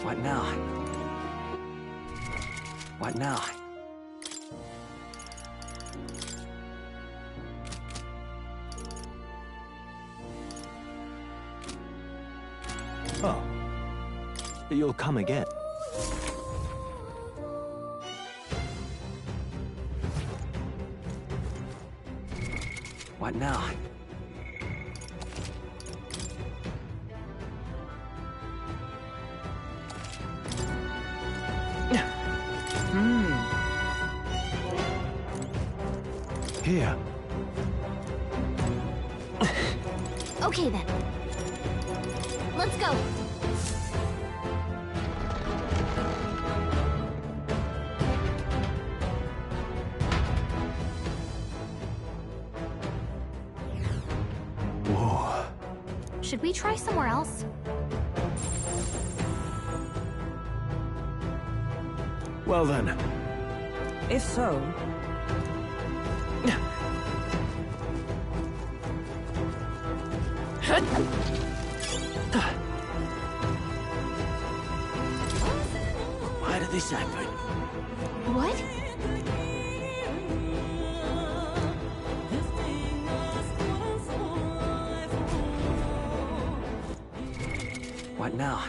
What now? What now? Oh. You'll come again. What now? Here. Okay then. Let's go. Whoa. Should we try somewhere else? Well then. If so, Why did this happen? What? What now?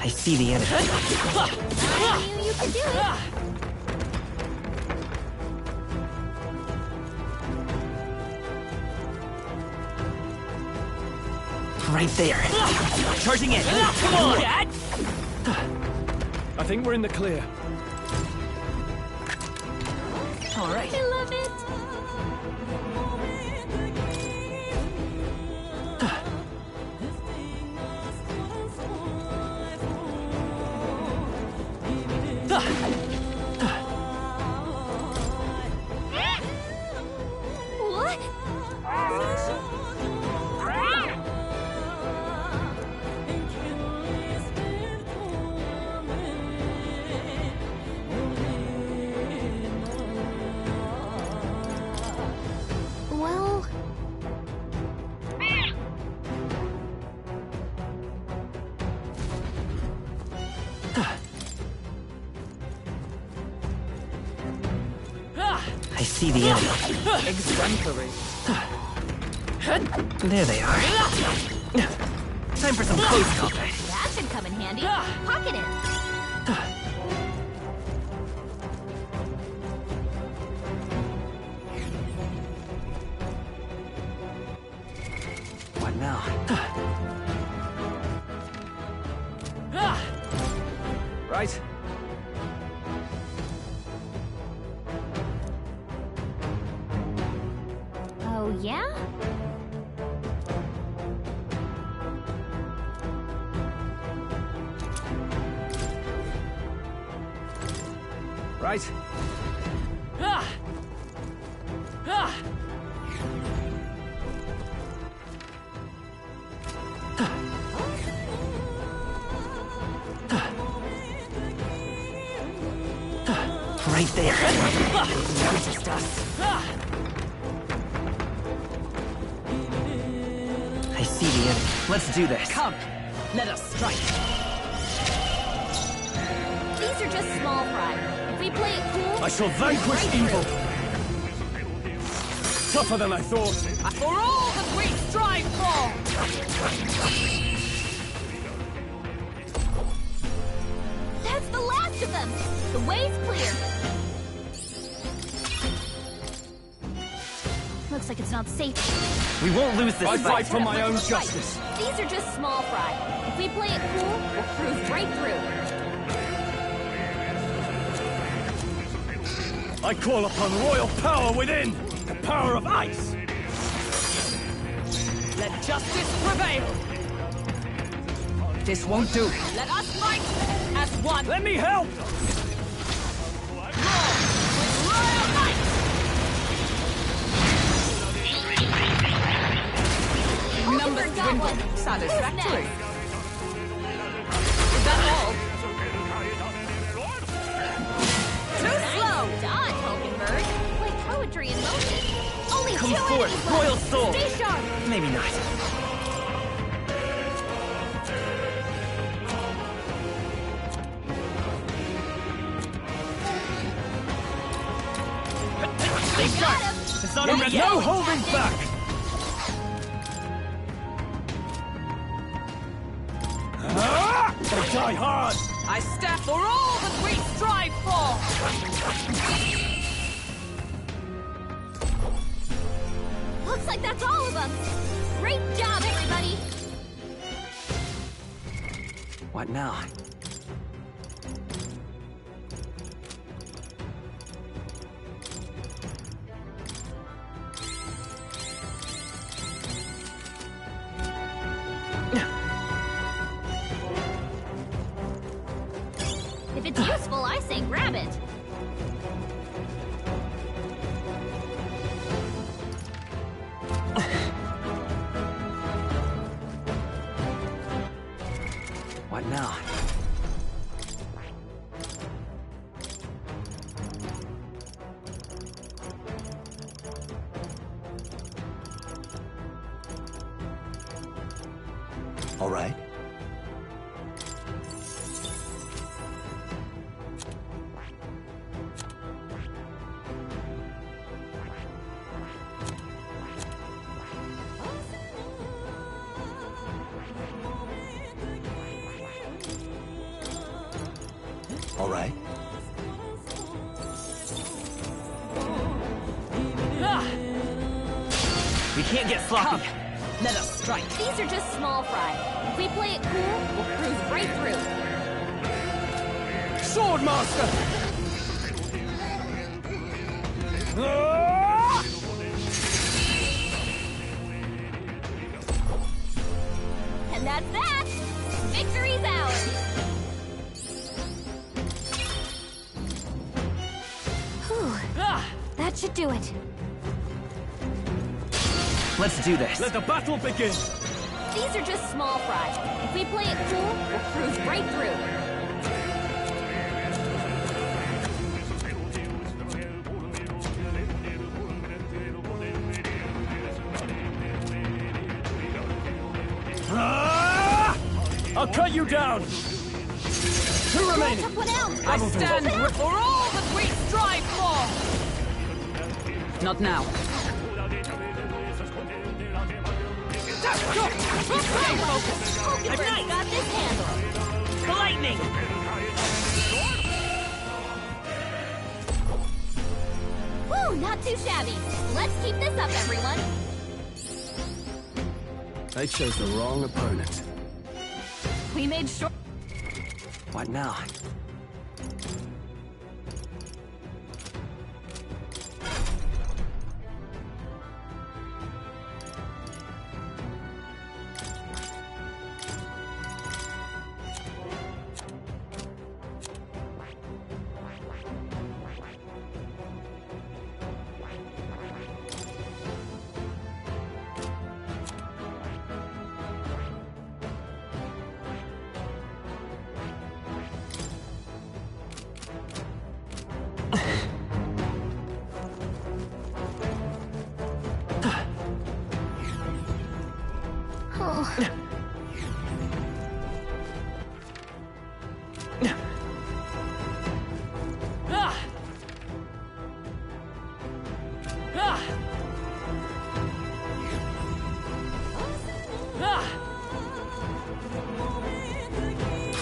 I see the enemy. I knew you could do it. Right there. Charging in. Come on! I think we're in the clear. All right. I love it. What? Well... I see the enemy. exemplary. There they are. Time for some close combat. That should come in handy. Pocket it. What now? Right? Oh, yeah? Right? Ah! Ah! Right there. Noticed us. I see the enemy. Let's do this. Come, let us strike. These are just small fry. If we play it cool... I shall vanquish right evil. through. Tougher than I thought. For all that we strive for! That's the last of them! The way's clear! Looks like it's not safe. We won't lose this I fight. fight for my own Right. justice. These are just small fry. If we play it cool, we'll cruise right through. I call upon royal power within. The power of ice. Let justice prevail! This won't do. Let us fight as one! Let me help. Royal might! Numbers Got dwindle. one. Satisfactory. Who's Is that all? Too Nice slow! dodge, Hulkenberg. Like poetry in motion. Only Come two forth, enemies left. royal soul. Stay sharp. Maybe not. Stay Got sharp. him. It's not over Nice. yet. No holding back. They die hard. I stand for all that we strive for! Looks like that's all of them. Great job, everybody. What now? If it's useful, I say grab it. What now? All right. All right. We can't get sloppy. Let us strike. These are just small fry. If we play it cool, we'll cruise right through. Swordmaster. Ah! And that's that! Victory's ours! Whew. That should do it. Let's do this. Let the battle begin. These are just small fry. If we play it cool, we'll cruise right through. Ah! I'll cut you down. Two remaining. Took one out! I stand for all that we strive for! Not now. Stay focused! Hulkenberg's got this handle! The lightning! Woo, not too shabby. Let's keep this up, everyone. They chose the wrong opponent. We made sure... What now?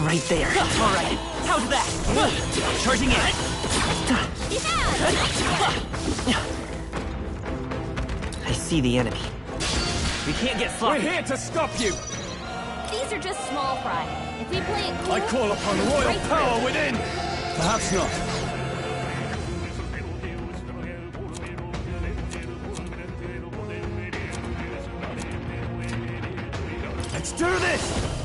Right there. All right. How's that? Charging in. I see the enemy. We can't get sloppy. We're here to stop you! These are just small fry. If we play it cool, I call upon royal right power through. within! Perhaps not. Let's do this!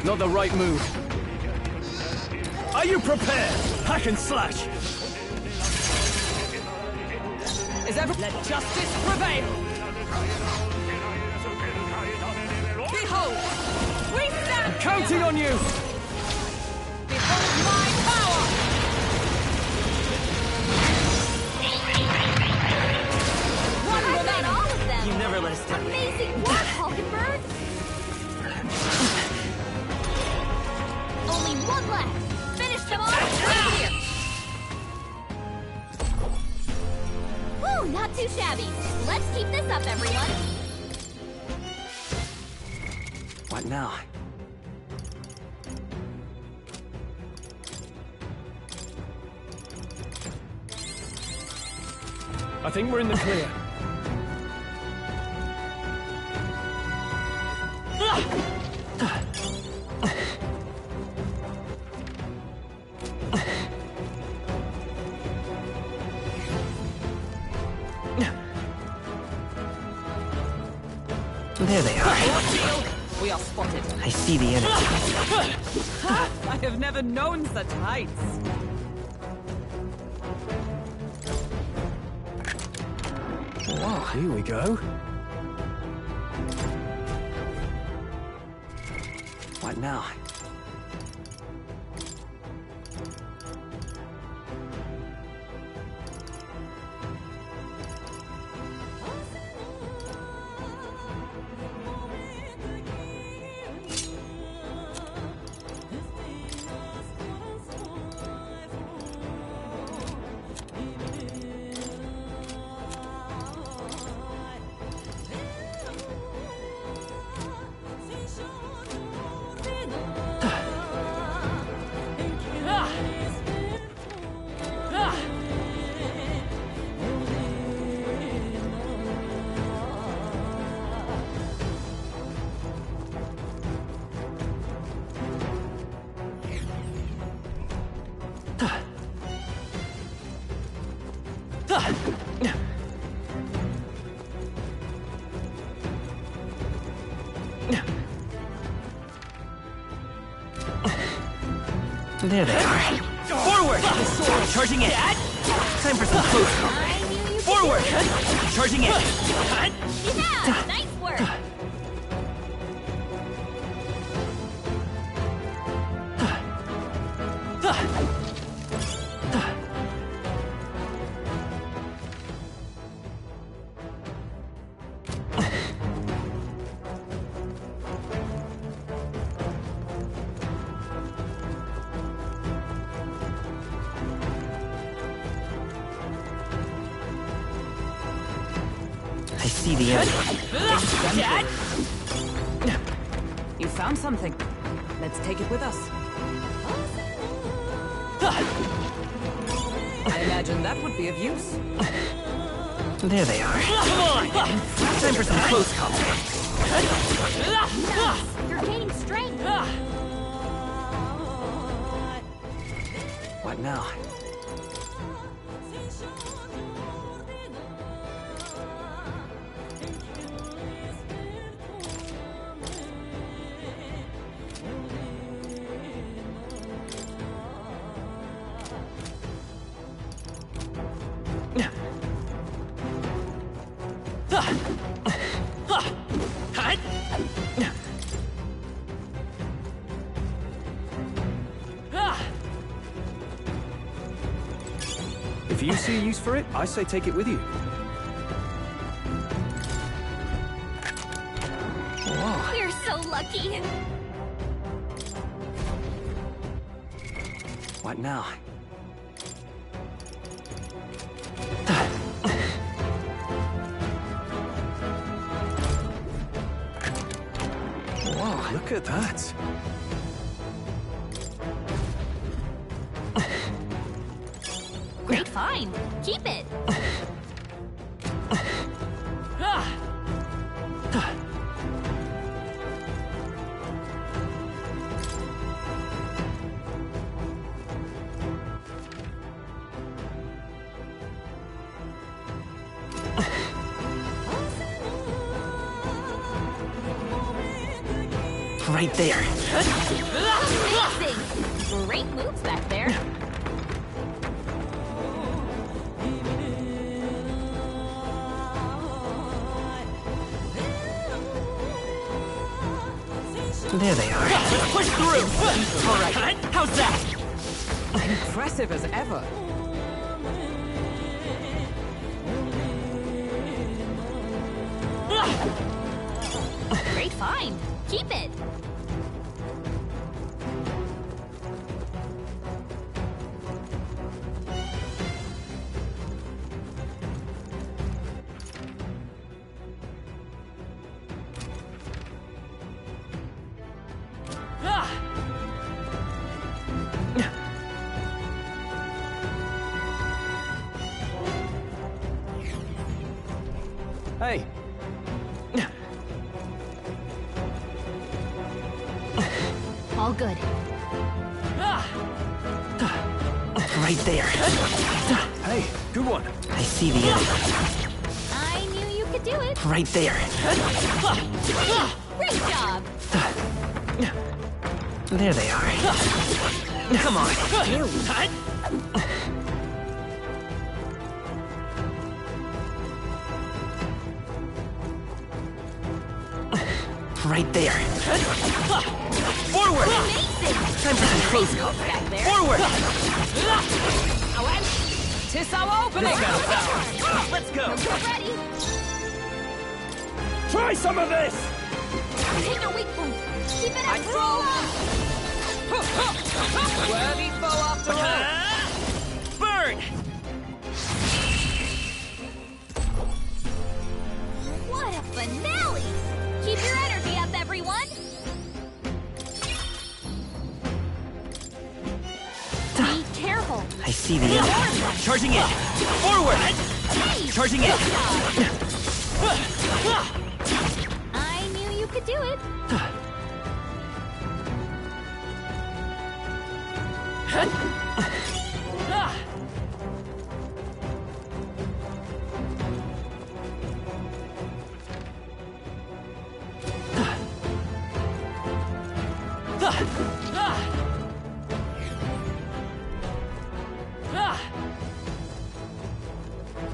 Not the right move. Are you prepared? Hack and slash! Let justice prevail! Behold! We stand Counting on you! Behold my power! I got all of them. You never let us down. Amazing work, Hulkenberg. Only one left. Finish them all right here. Whew, not too shabby. Let's keep this up, everyone. What now? I think we're in the clear. There they are. We are spotted. I see the enemy. I have never known such heights. Wow, here we go. What now? There they are. Forward! Charging in. Time for some close combat. Forward! Charging in. Yeah, nice work. I see the enemy. You found something. Let's take it with us. I imagine that would be of use. There they are. Come on! Time for some close combat. You're gaining strength. What now? If you see a use for it, I say take it with you. You're so lucky. What now? Whoa. Look at that. Great find. Keep it. Right there. Amazing. Great moves back there. There they are. Let's push through! All right. How's that? Impressive as ever. Great find. Keep it. Hey, All good. Right there. hey, good one. I see the enemy. I knew you could do it. Right there. Great job. There they are. Come on. Right there. Forward! Amazing. Time for some close combat. Back there. Forward! Tis our opening! Let's go! Get ready. Try some of this! Take your weak point. Keep it at roll. Worthy foe after all. Burn! What a finale! Keep your energy up, everyone. Be careful. I see the enemy. Charging in! Forward! Hey, Charging in! I knew you could do it.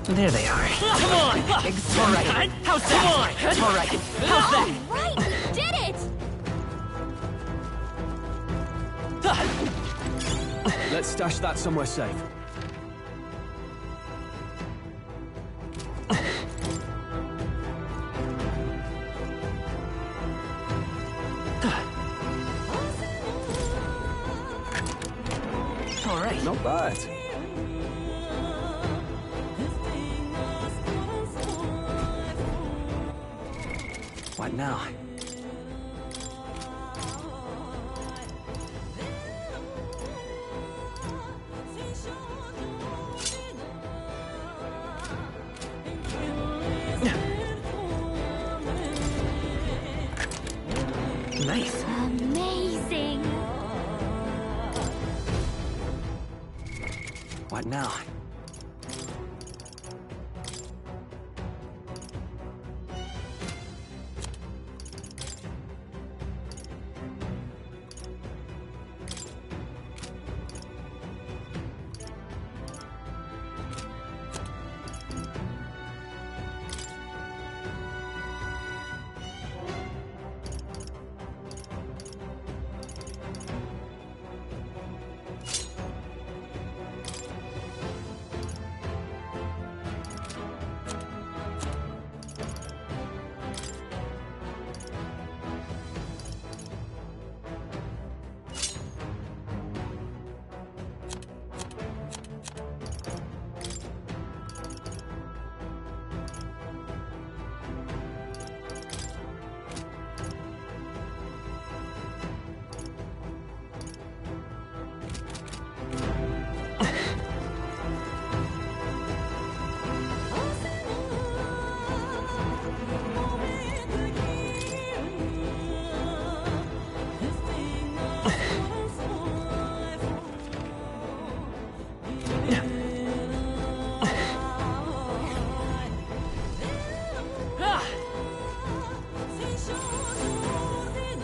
There they are. Come on! All right. How's that? All right. How's that? Right, we did it. Let's stash that somewhere safe. All right. Not bad. What now? Nice. Amazing. What now?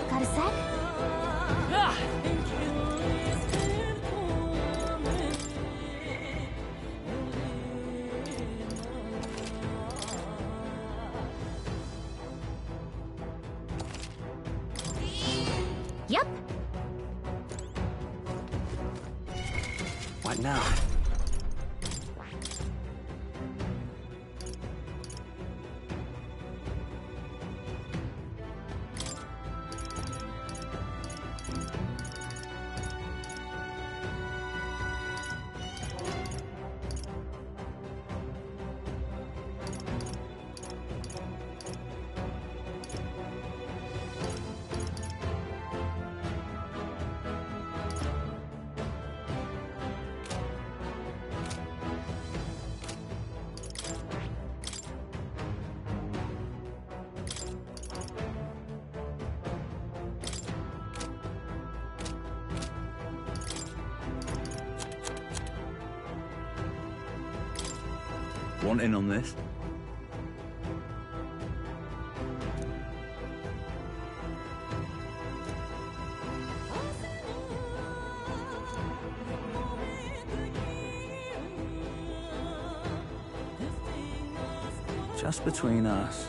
Got a sec? Yep. What now? Want in on this? Just between us.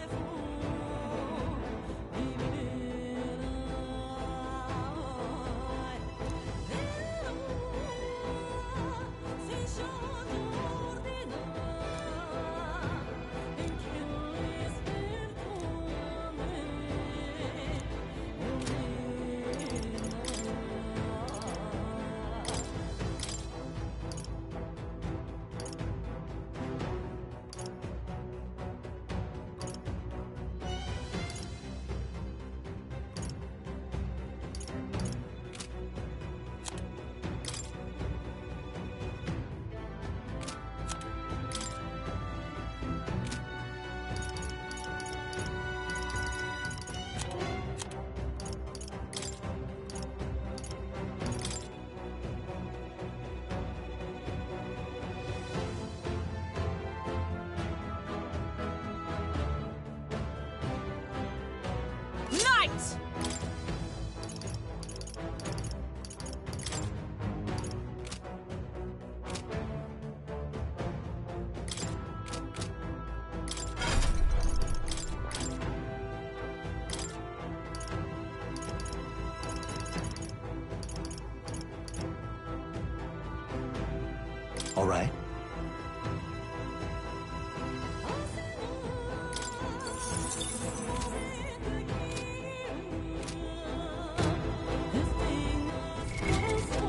All right.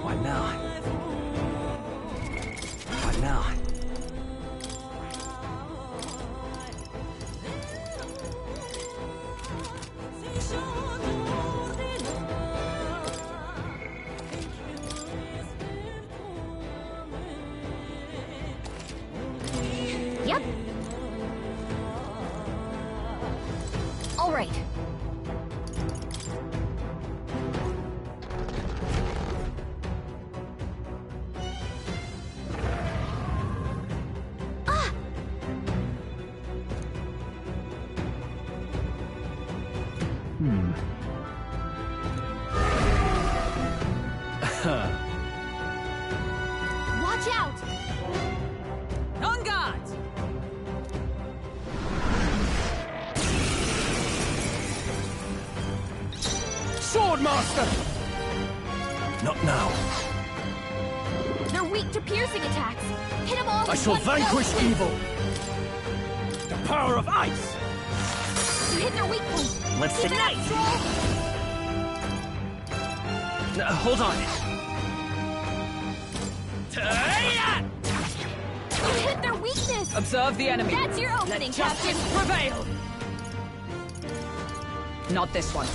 What now? What now? Yep. All right. Swordmaster! Not now. They're weak to piercing attacks. Hit them all. I shall vanquish evil. The power of ice! You hit their weak point. Let's Keep it up, ignite! Stroll. Hold on. You hit their weakness. Observe the enemy. That's your opening, Captain. Justice prevail. Not this one.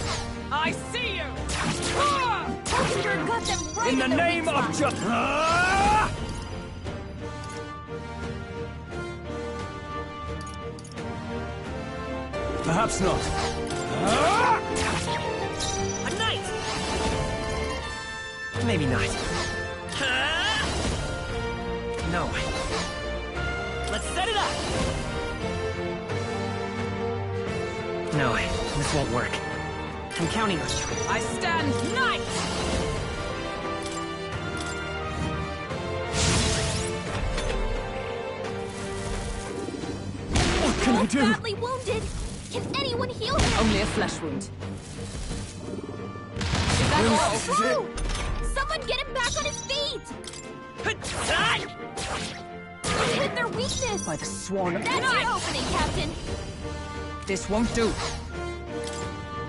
I see you. Hulkenberg got them right In the their name weak of spot. justice! Perhaps not. A knight! Maybe not. No. Let's set it up! No, this won't work. I'm counting on you. I stand knight. What can I Both do? badly wounded. Can anyone heal him? Only a flesh wound. Is that all? This is it. True. Someone get him back on his feet. You hit their weakness. By the sworn. That's your opening, Captain. This won't do.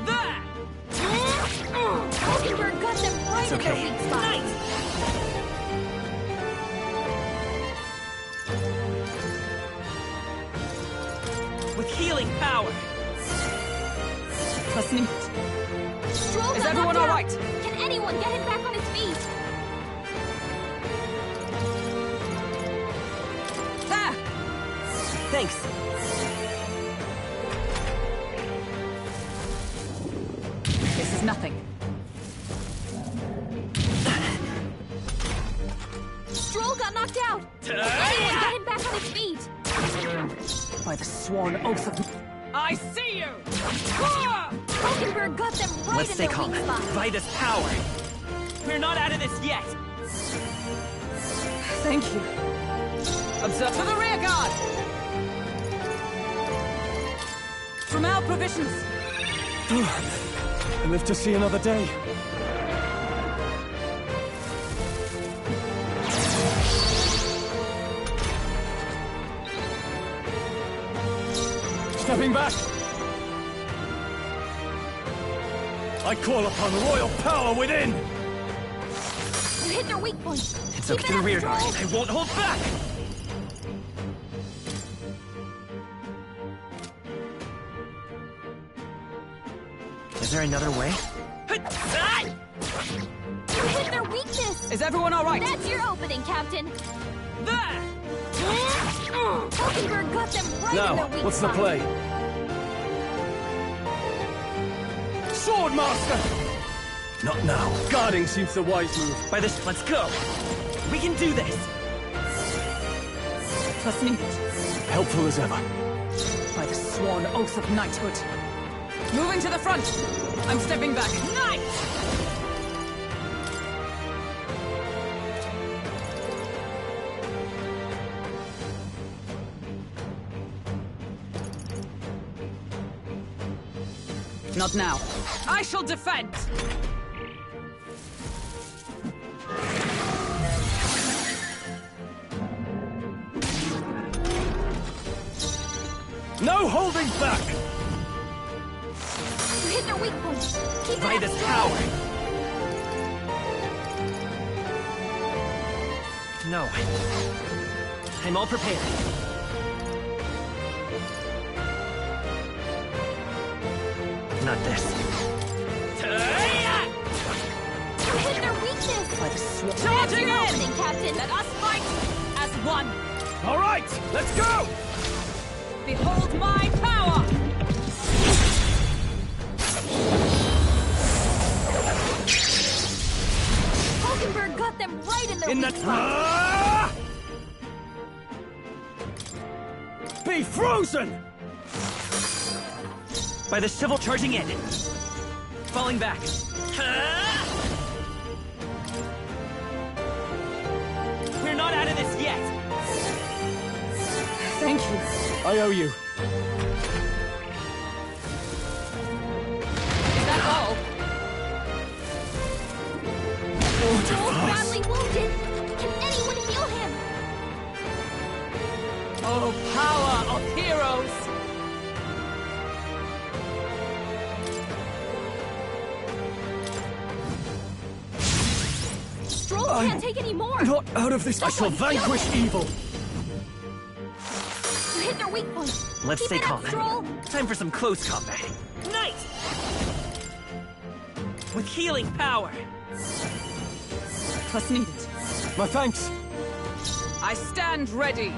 There! Hulkenberg got them right It's in their okay. weak spot. Knight! With healing power. Was nicht. Stroll Is got everyone knocked all out. right? Can anyone get him back on his feet? There! Thanks. This is nothing. Stroll got knocked out. Can anyone get him back on his feet? By the sworn oath of... I see you! Hulkenberg got them right Let's in stay their calm. weak spot. Vida's power. We're not out of this yet. Thank you. Observe to the rear guard! From our provisions. I live to see another day. Stepping back. I call upon royal power within. You hit their weak point. It's Keep okay it to up, rear Stroll. guard. I won't hold back! Is there another way? You hit their weakness. Is everyone all right? That's your opening, Captain. There! Hulkenberg got them right in their Now, weak what's the spot. play? Swordmaster! Not now. Guarding seems the wise move. By this, let's go! We can do this! Was nicht. Helpful as ever. By the sworn oath of knighthood. Moving to the front. I'm stepping back. Knight! Not now. I shall defend! No holding back! You hit their weak point. Keep it up, Vida's Stroll. power! No. I'm all prepared. Not this. You hit their weakness. By the sworn... That's Charging your in! opening, Captain. Let us fight as one! All right, let's go! Behold my power! Hulkenberg got them right in their In the... weak spot. Be frozen! By the civil charging in. Falling back. We're not out of this yet. Thank you. I owe you. Is that all? wounded. Can anyone heal him? Oh, power of heroes! Stroll can't take any more. Not out of this. I shall vanquish evil. You hit their weak point. Let's Keep stay it up, calm. Stroll. Time for some close combat. Knight! With healing power. Plus needed. My thanks. I stand ready.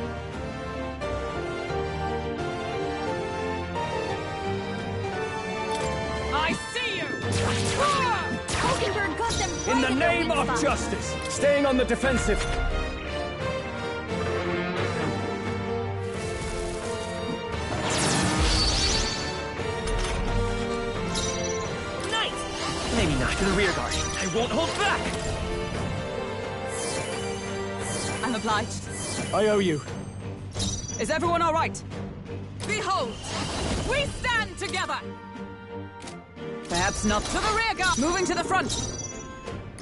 I see you! Hulkenberg got them right In the their name weak of spot. justice, staying on the defensive. Knight! Maybe not to the rear guard. I won't hold back! I'm obliged. I owe you. Is everyone all right? Behold! We stand together! Perhaps not to the rear guard. Moving to the front.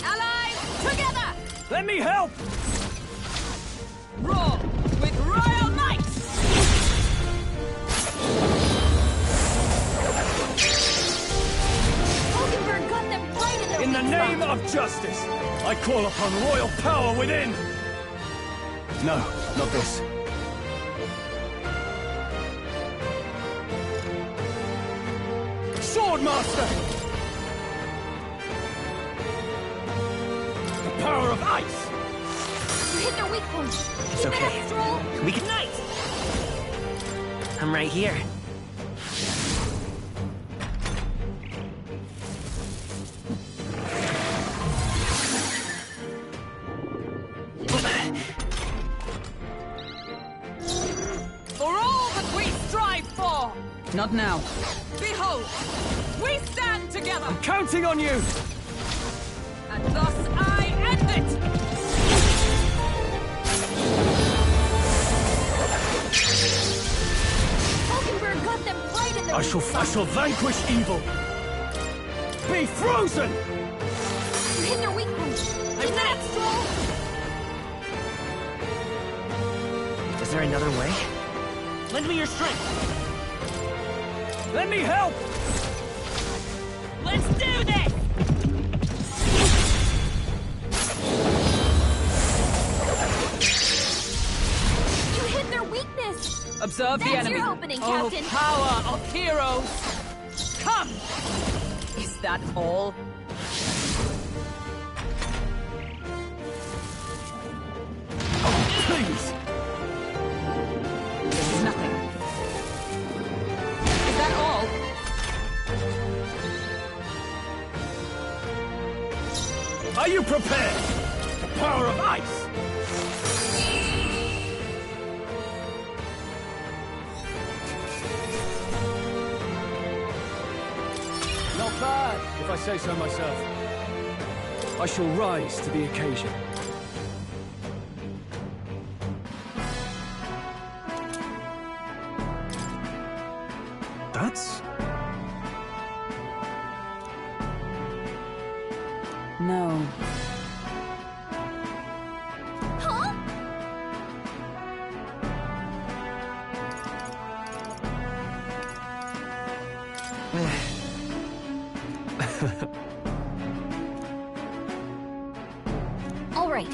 Allies, together! Let me help! Roar with royal might! Hulkenberg got them right in their In the weak name spot. of justice, I call upon royal power within. No, not this. Swordmaster! The power of ice! You hit their weak point. It's Keep okay. it up, Stroll. We can Knight! I'm right here. For all that we strive for! Not now. Behold! We stand together! Counting on you! And thus I end it! Hulkenberg got them right in their I weak spot. shall vanquish evil! Be frozen! You hit their weak point. Keep it up, Stroll. Is there another way? Lend me your strength! Let me help! Let's do this! You hit their weakness. Observe the That's enemy. your opening, oh, Captain. power of heroes! Come! Is that all? Please! This is nothing. Is that all? Are you prepared? The power of ice! Not bad, if I say so myself. I shall rise to the occasion. That's... No. Huh? All right.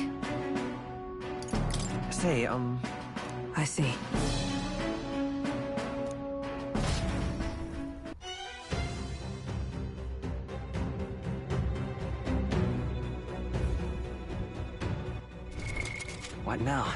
Say, I see. what now?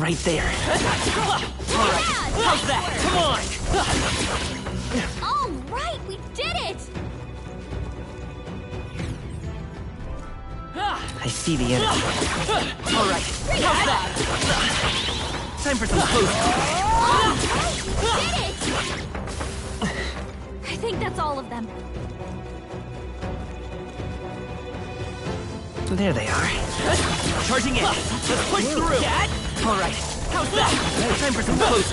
Right there. All right. How's that? Come on. All right, we did it! I see the enemy. All right. How's that? Time for some close All right, we did it! I think that's all of them. There they are. Charging in. Let's push through. Dad? All right. How's that? Time for some close.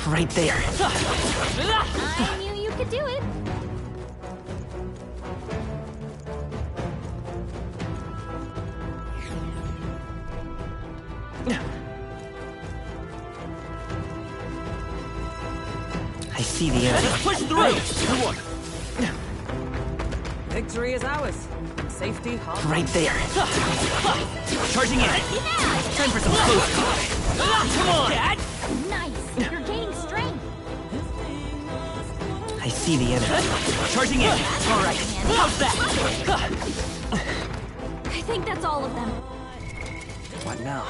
Right there. I knew you could do it. I see the enemy. Let's push through. Come on. Victory is ours. Safety hard. Right there. Charging in. Yeah, Time for some close. Come on. Dad? nice. You're gaining strength. I see the enemy. Charging in. All right. How's that? I think that's all of them. What now?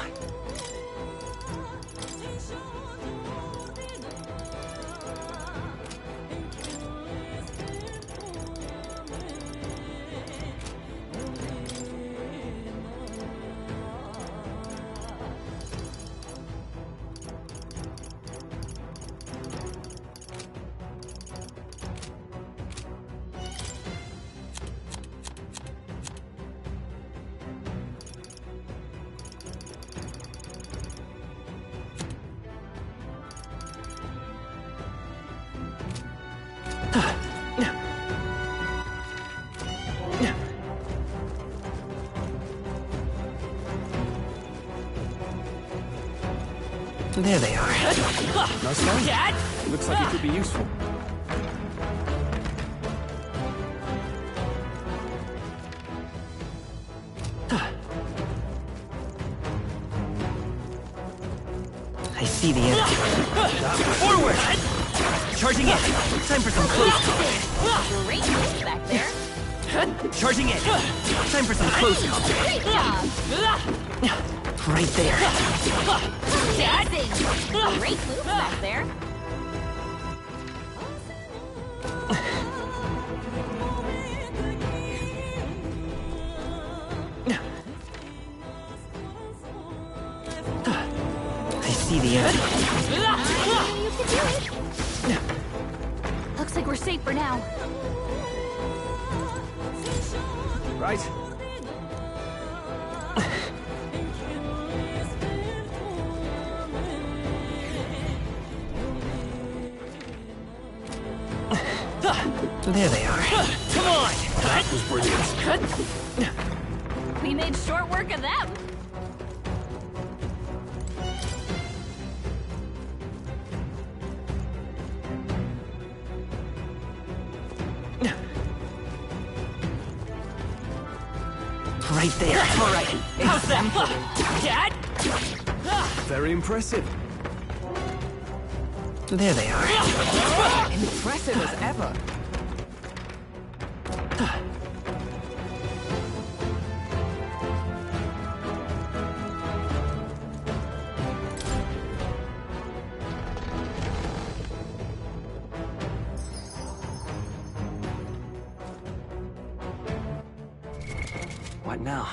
There they are. Nice one. Dad? Looks like it could be useful. I see the enemy. Forward! Charging in. Time for some close. Great move back there. Charging in. Time for some close. Great job. Right there. Amazing. Great move back there. I see the enemy. I knew you could do it. Looks like we're safe for now. Right? There they are. Come on! That was brilliant. We made short work of them. Right there. All right. How's that? Dad? Very impressive. There they are. Impressive as ever. What now?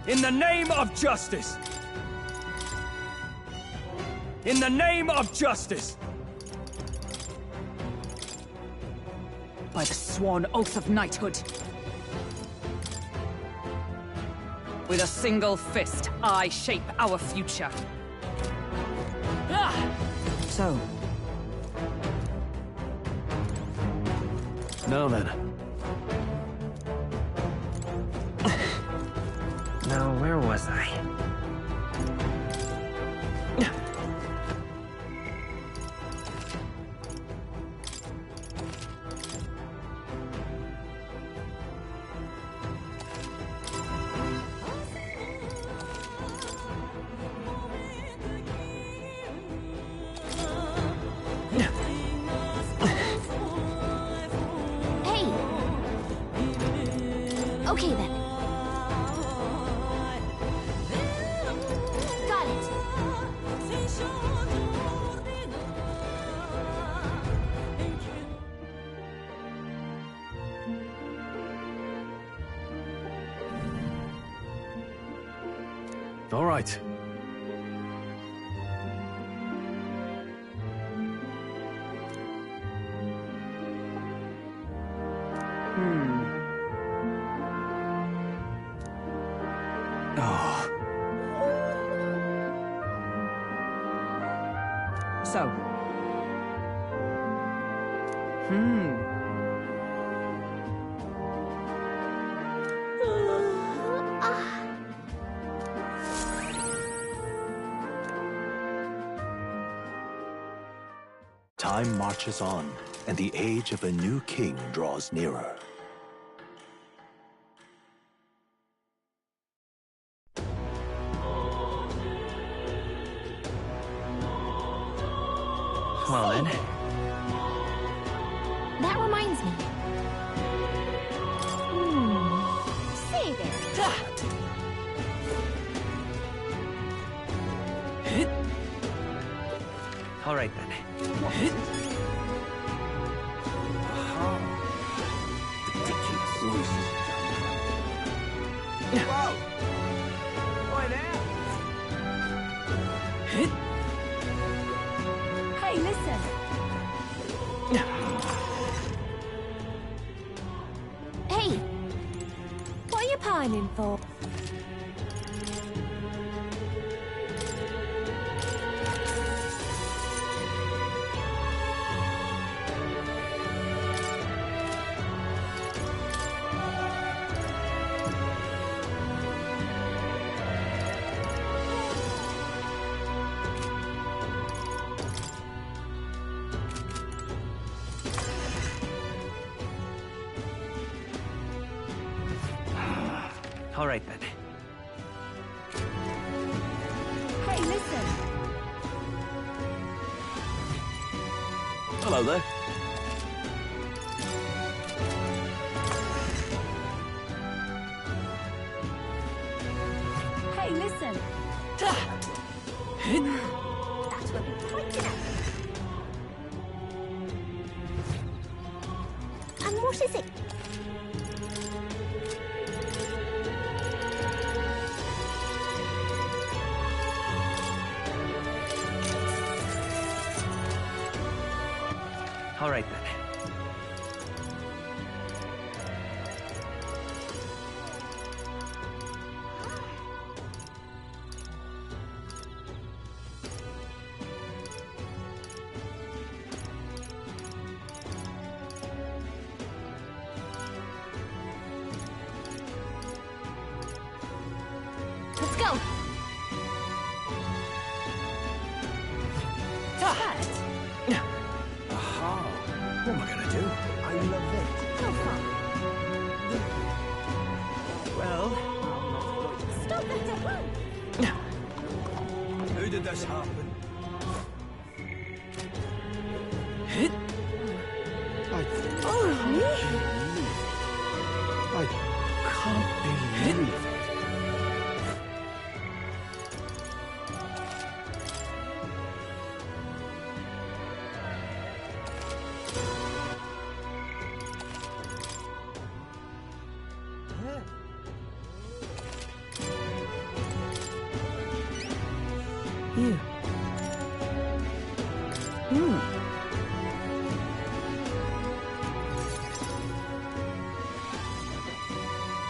In the name of justice! In the name of justice! By the sworn oath of knighthood. With a single fist, I shape our future. So, Now then. Now, where was I? Hey! Okay then. Got it. All right. Oh. so. Time marches on, and the age of a new king draws nearer. Well then. That reminds me. Say there. All right then. Hey, listen. Hey, what are you pining for? All right then. Hey, listen. Hello there. Hey, listen. That's what we're pointing at. And what is it? All right then. Let's go. What am I gonna do? I love it. Go far. Well, Stop that at once. how did this happen? I can't believe it. You.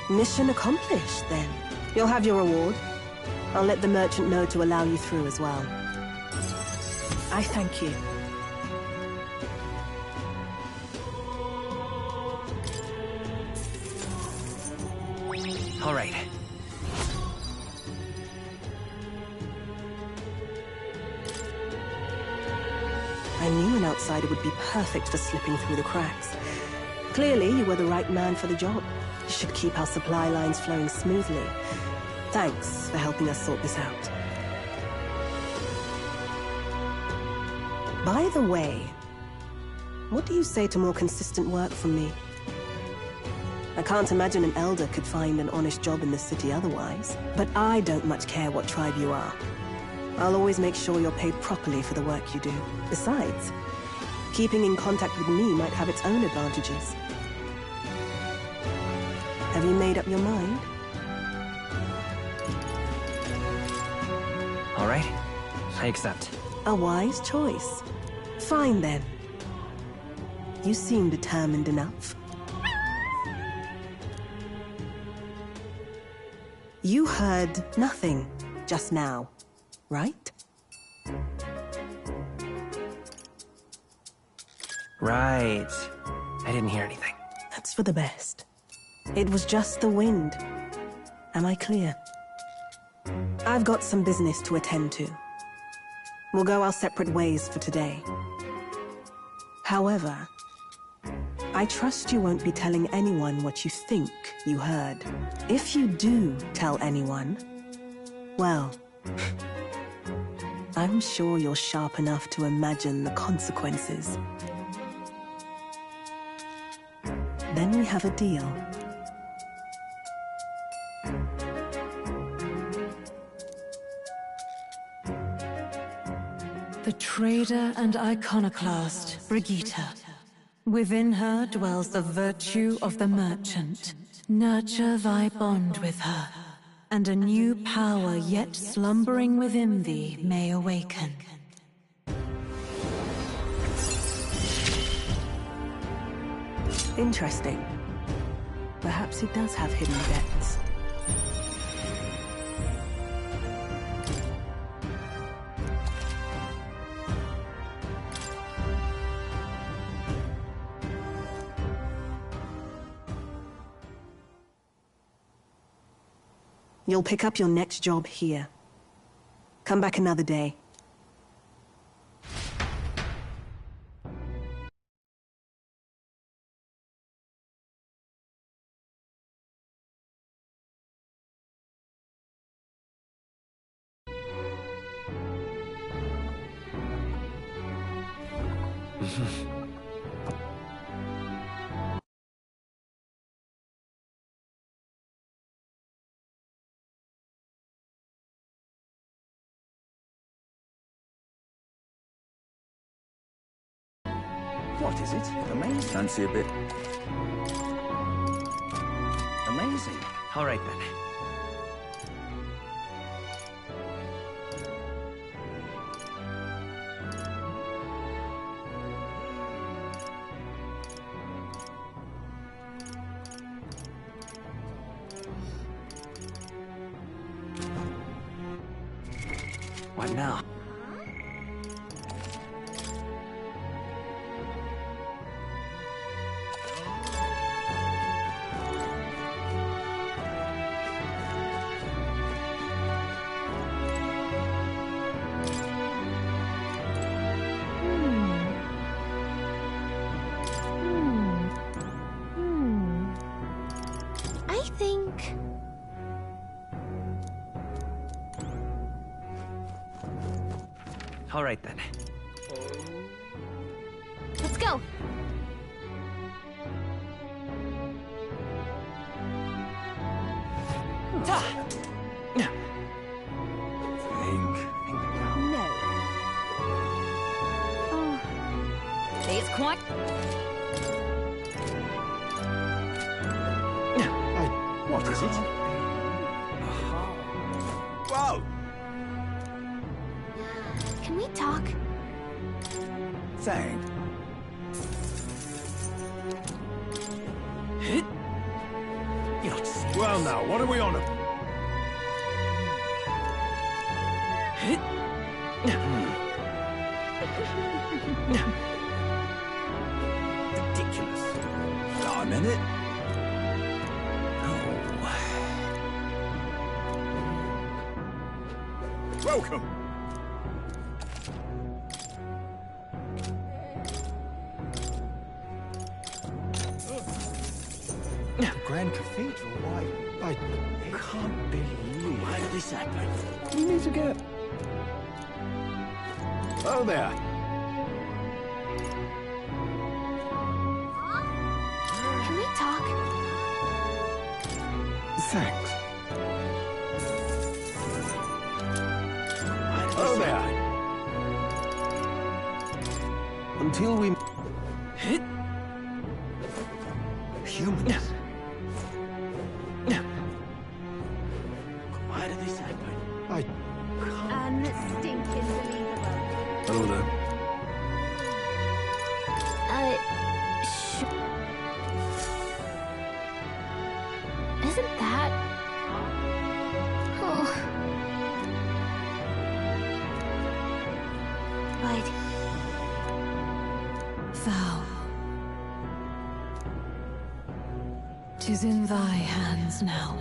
Mission accomplished, then. You'll have your reward. I'll let the merchant know to allow you through as well. I thank you. All right. I knew an outsider would be perfect for slipping through the cracks. Clearly, you were the right man for the job. You should keep our supply lines flowing smoothly. Thanks for helping us sort this out. By the way, what do you say to more consistent work from me? I can't imagine an elder could find an honest job in the city otherwise. But I don't much care what tribe you are. I'll always make sure you're paid properly for the work you do. Besides, keeping in contact with me might have its own advantages. Have you made up your mind? All right. I accept. A wise choice. Fine then. You seem determined enough. You heard nothing just now, right? Right. I didn't hear anything. That's for the best. It was just the wind. Am I clear? I've got some business to attend to. We'll go our separate ways for today. However, I trust you won't be telling anyone what you think you heard. If you do tell anyone, well, I'm sure you're sharp enough to imagine the consequences. Then we have a deal. The trader and iconoclast, Brigitte. Within her dwells the virtue of the merchant. Nurture thy bond with her, and a new power yet slumbering within thee may awaken. Interesting. Perhaps he does have hidden depths. You'll pick up your next job here. Come back another day. What is it? Amazing. Fancy a bit. Amazing. All right then. What now? All right then. Let's go. No. Oh. It's quite. What is it? Whoa! Can we talk? Thanks. Well now, what are we on about? Ridiculous. I'm in it. Welcome! The Grand Cathedral, why? I can't believe. Why did this happen? We need to get. Oh there. Can we talk? Thanks. Oh there. Until we. Humans. Why did this happen? I. Unstinking believable. Hold on. Isn't that... Oh. But... Thou. 'Tis in thy hands now.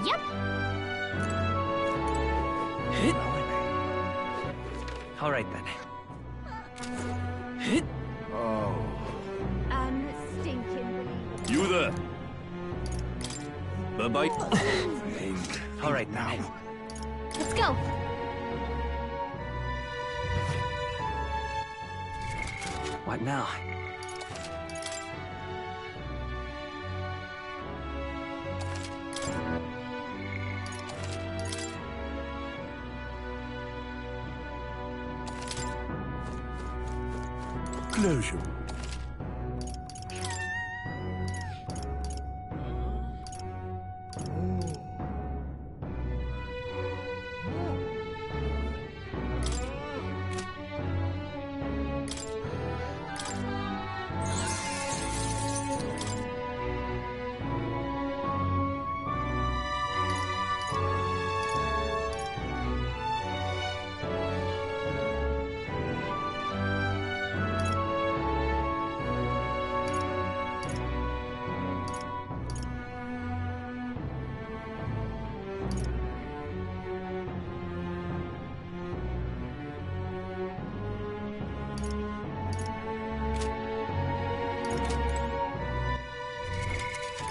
Yep. All right then. Oh. Unstinking believable. You there? Bye-bye. All right now. Let's go. What now? Closure.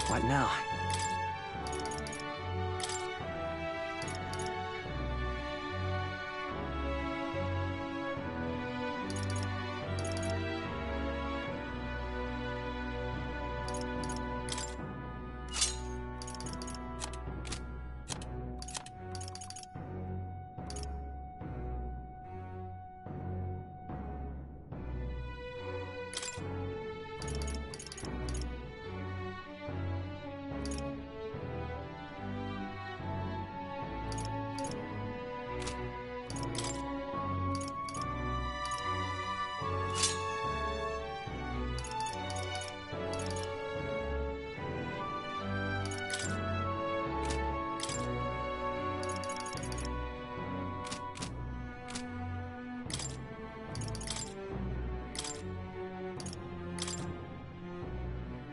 What now?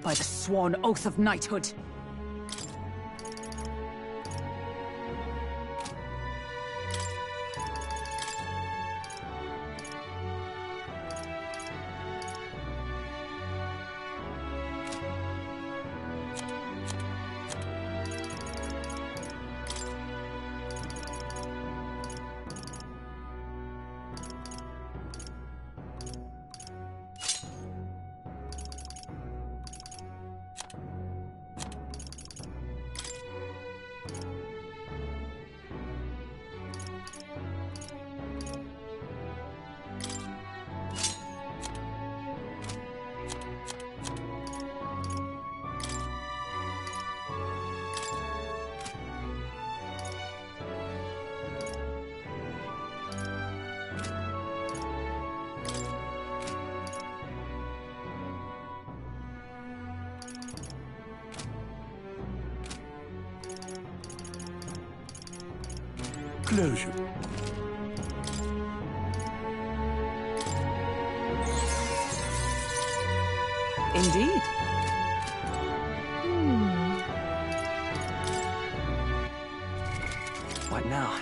By the sworn oath of knighthood. explosion. Indeed. What now?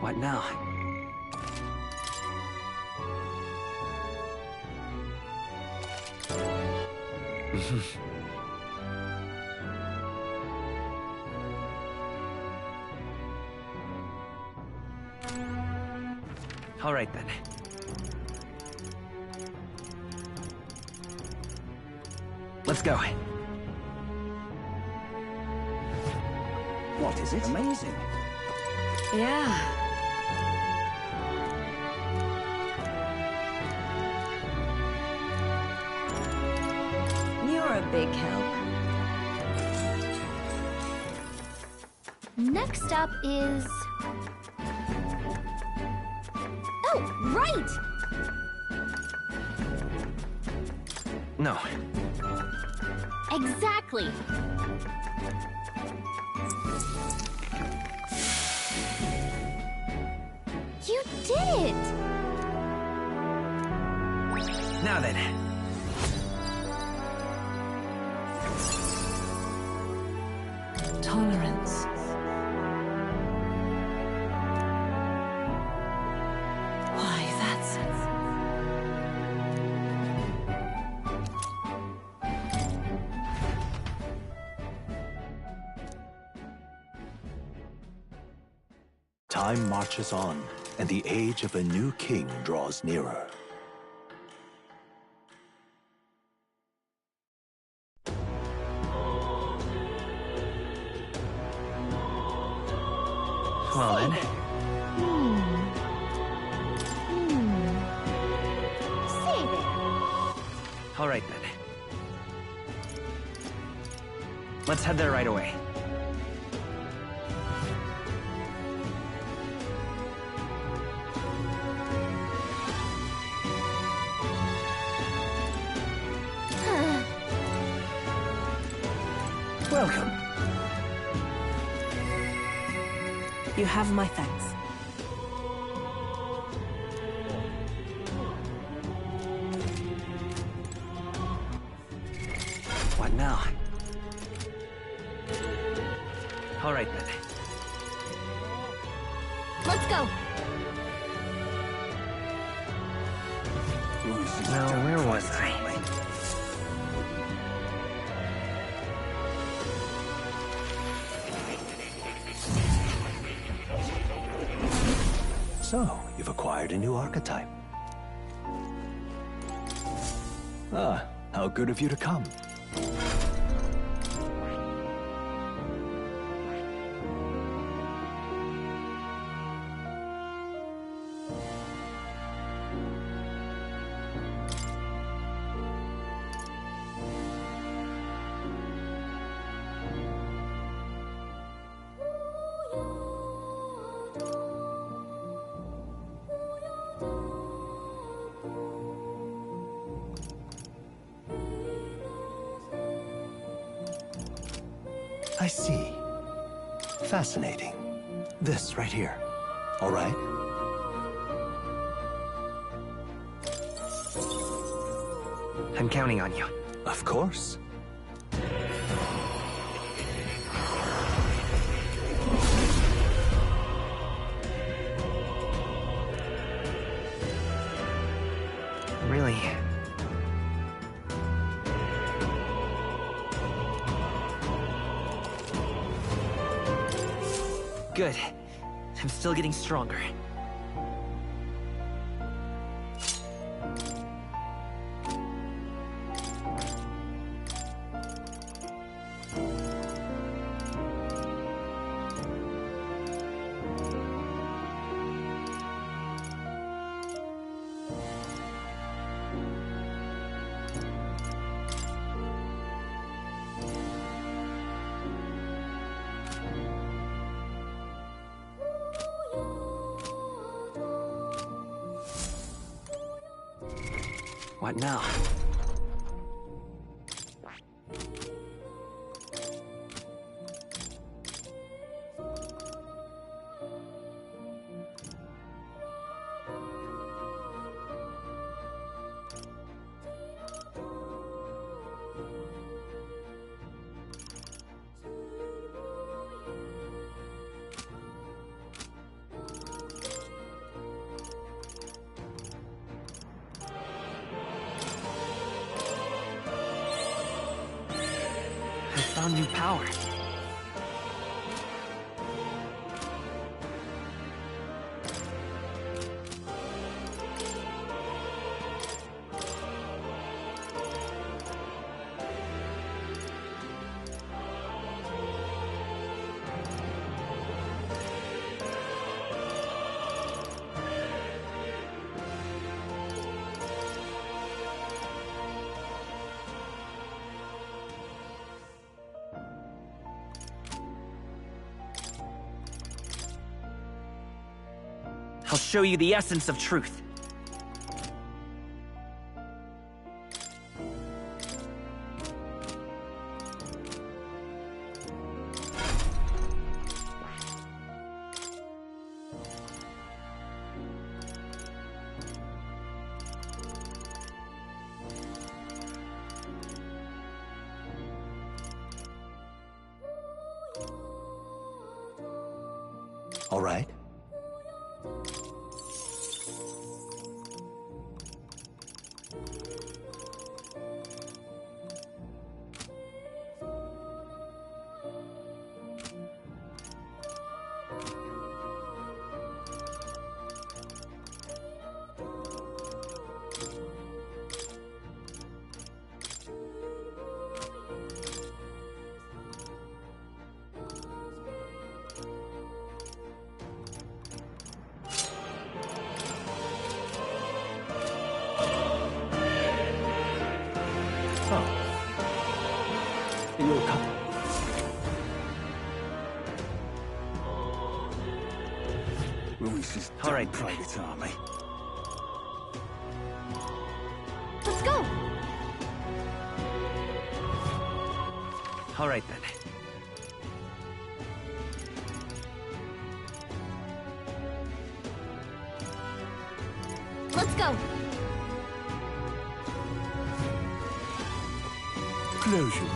What now? All right then. Let's go. What is it? Amazing. Yeah. You're a big help. Next up is... Oh, right! No. Exactly. You did it! Now then. Tolerance. Why, that's... Time marches on, and the age of a new king draws nearer. Well then. Say there. All right then. Let's head there right away. Welcome. You have my thanks. What now? All right then. Let's go. Now, where was I? So, you've acquired a new archetype. Ah, how good of you to come. I see. Fascinating. This right here. All right? I'm counting on you. Of course. Really? Good. I'm still getting stronger. What now? I found new power. I'll show you the essence of truth. All right? All right, private army. Let's go! All right then. Let's go! Closure.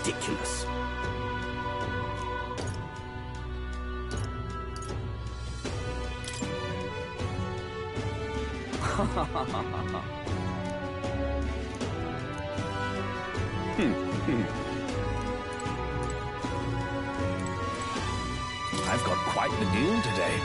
Ridiculous. I've got quite the deal today.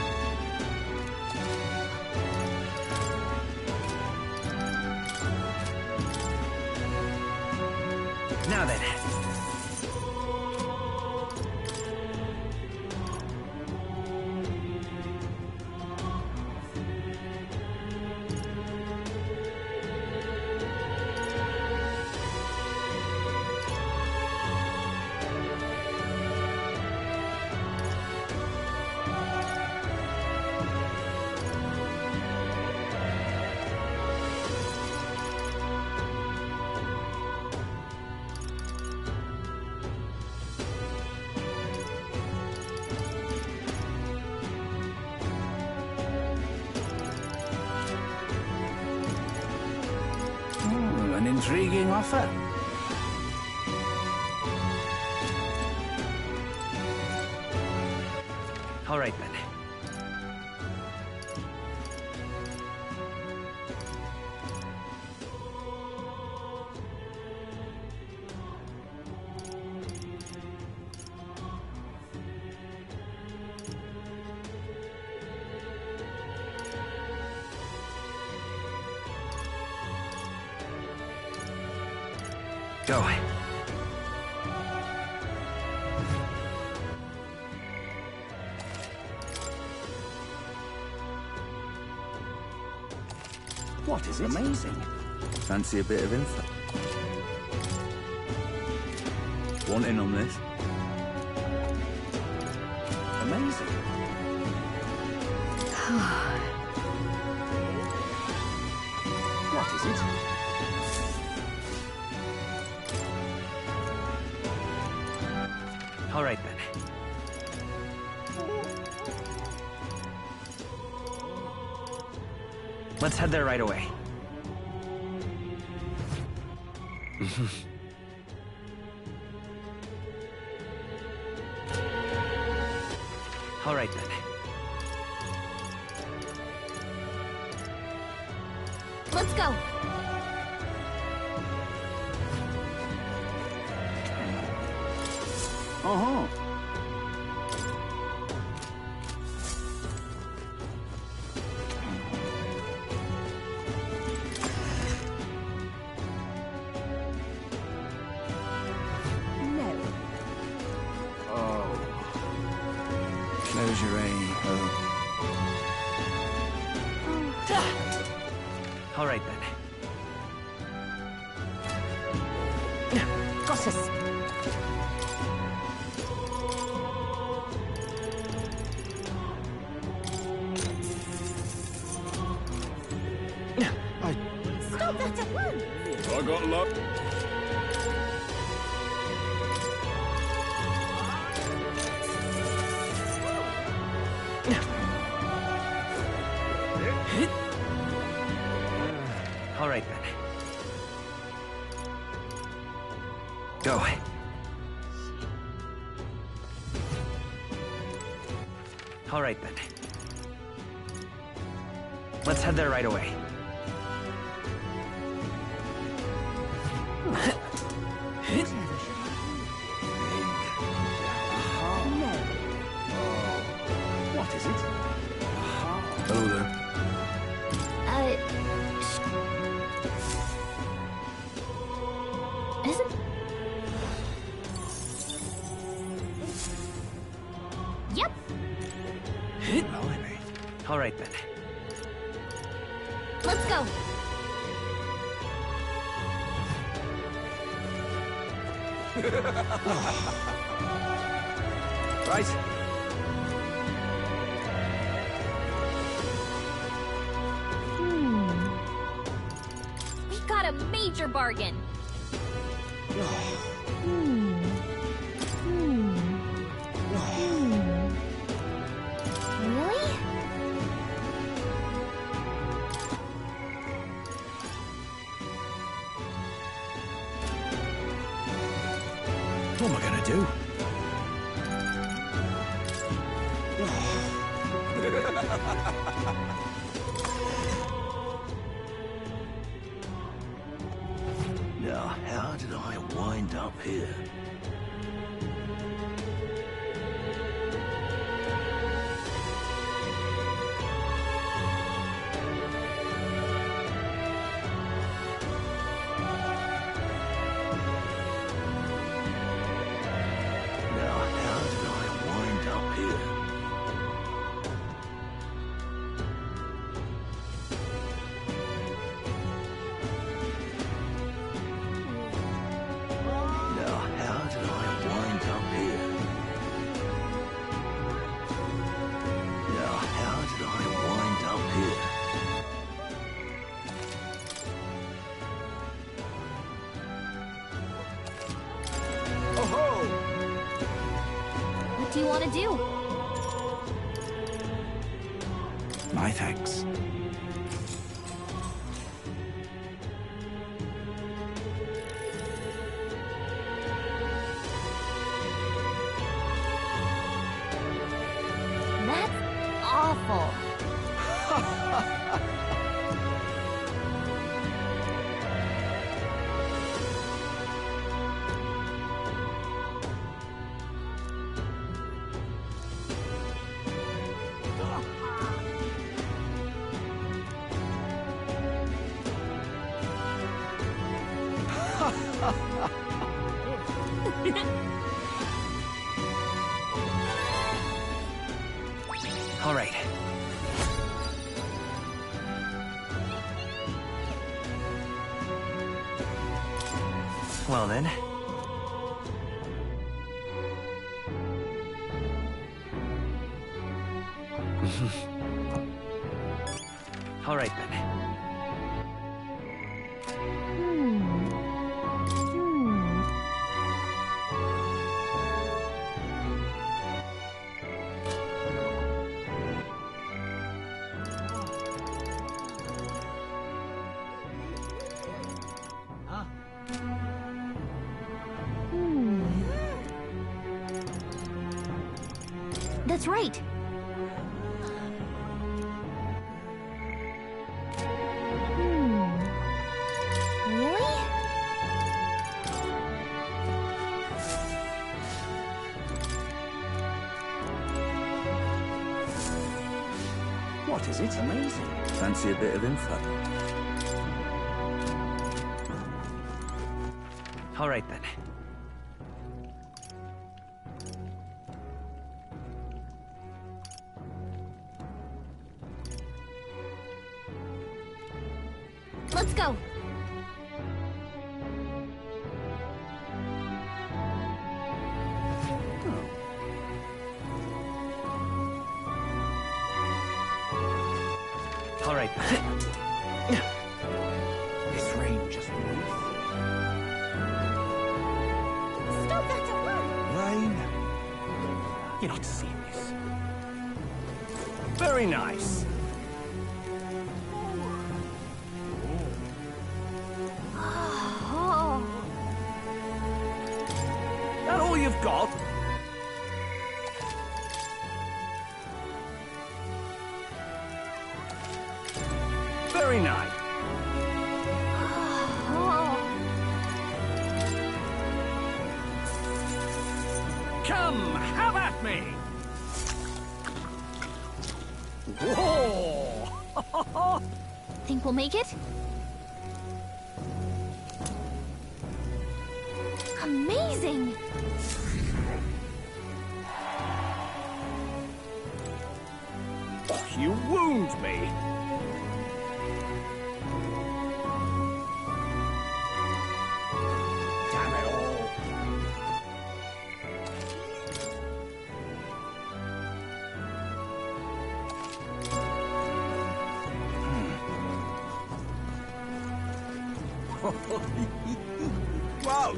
intriguing offer. All right, then. Go. What is it? Amazing. Fancy a bit of info? Want in on this? Amazing. What is it? All right, then. Let's head there right away. All right, then. Let's go. Uh-huh. No. Oh. Close your All right, then. Got us. Stop that at once. I got luck. All right, then. Go. All right, then. Let's head there right away. What is it? Hello there. Isn't... Yep. Blimey. All right, then. Let's go. Right. We got a major bargain. Really? What am I gonna do? Now, how did I wind up here? Now, how did I wind up here? Now, how did I wind up here? Now, how did I wind up here? Oh-ho! What do you want to do? My thanks. awful. All right. Well then. All right then. That's right. Really? What is it? Amazing. Fancy a bit of info? All right then. Let's go. All right. This rain just Stop that! rain. You're not serious. Very nice. Oh. That all you've got? Very nice. Oh. Come, have at me! Whoa! Think we'll make it? Amazing! You wound me! Damn it all! Whoa!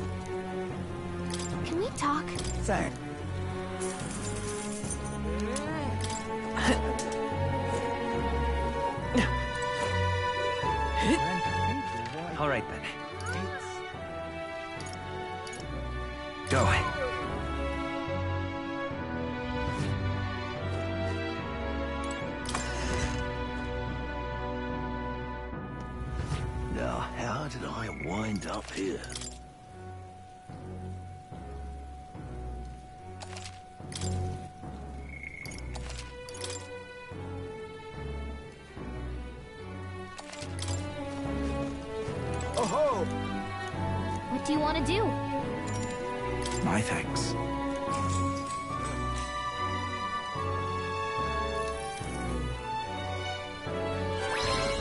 Can we talk? Thanks. All right then. Go. Now, how did I wind up here? Oh-ho! What do you want to do? My thanks.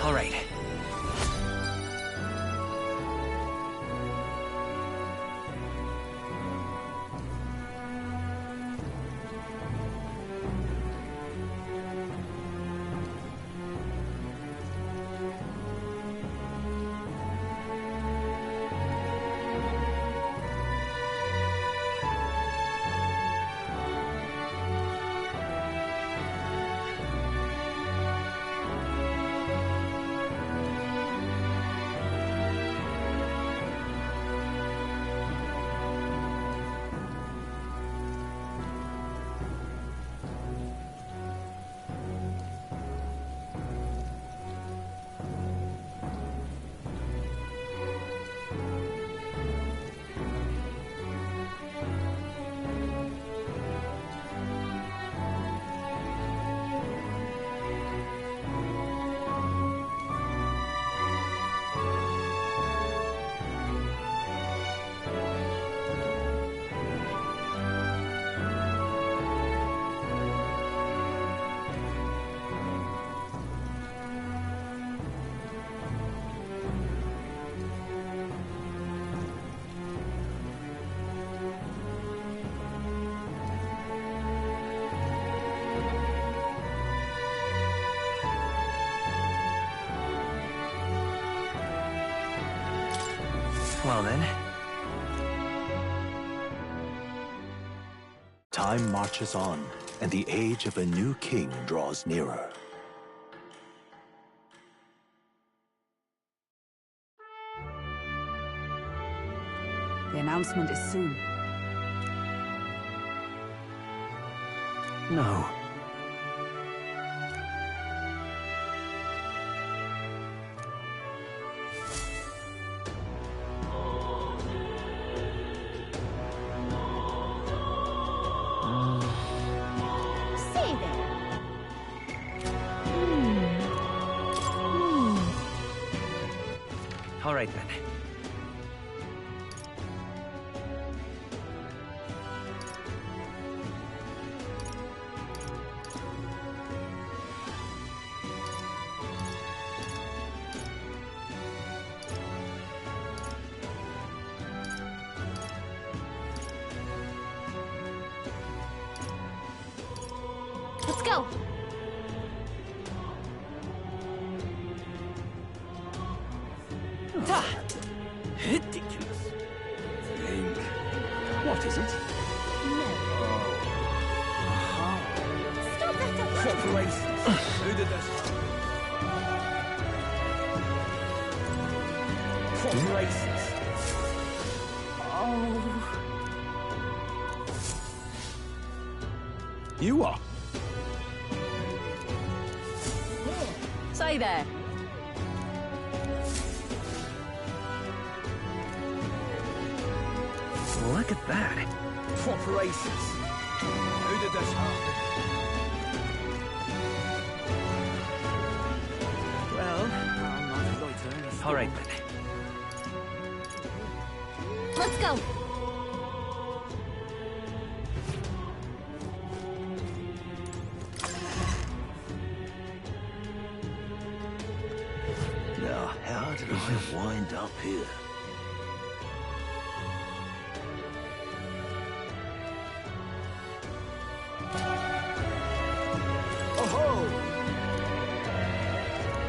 All right. Well then. Time marches on, and the age of a new king draws nearer. The announcement is soon. No. Say there. All right then. Let's go. Ridiculous. Think. What is it? Stop that! Corporations. Who did this? Corporations. You are. Say there. Look at that. Corporations. Who did this? Well, I'll not loiter any all right then. Let's go. Now, how did I wind up here?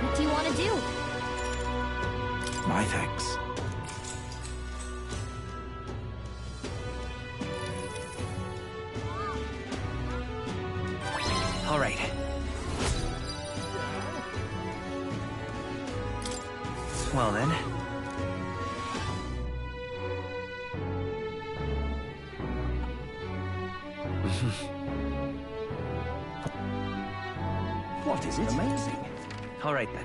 What do you want to do? My thanks. All right. Well then. What is it? Amazing. All right then.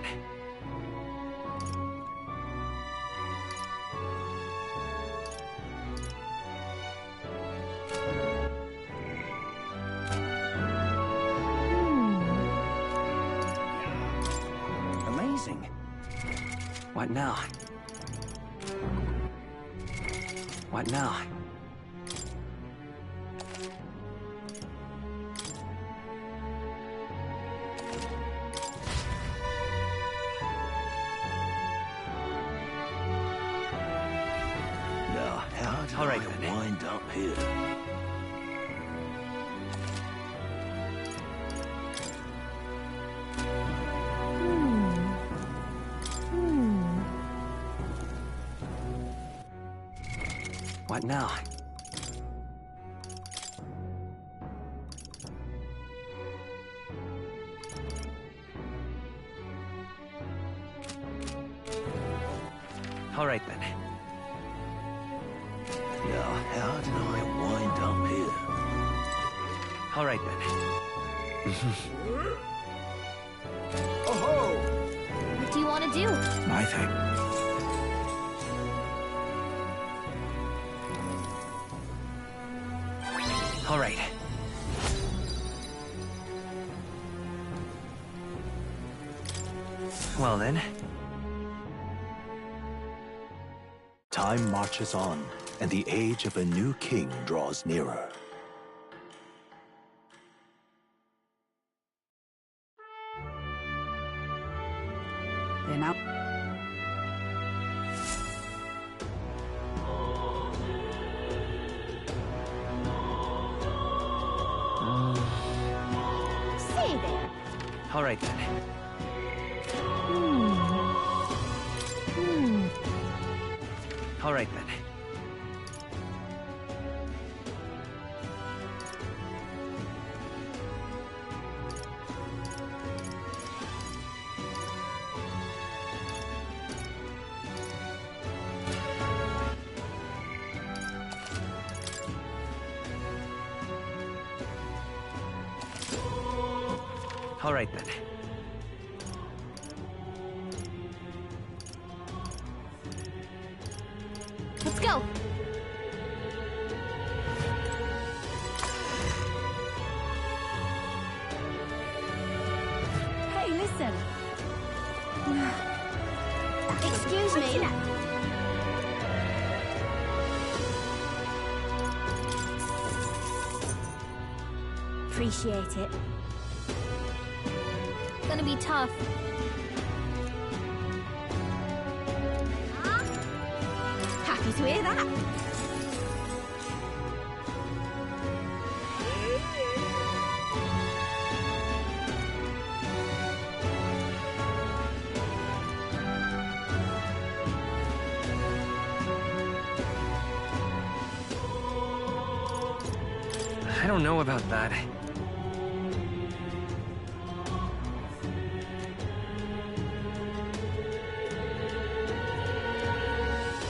Amazing. What now? What now? Now, how did All right, I then. wind up here? What now? All right then. Now, how did I wind up here? All right then. What do you want to do? My thanks. All right. Well then. Time marches on, and the age of a new king draws nearer. They're now. Say there. All right then. All right then. All right then. Let's go. Hey, listen. Excuse me. Appreciate it. Gonna be tough. Happy to hear that. I don't know about that.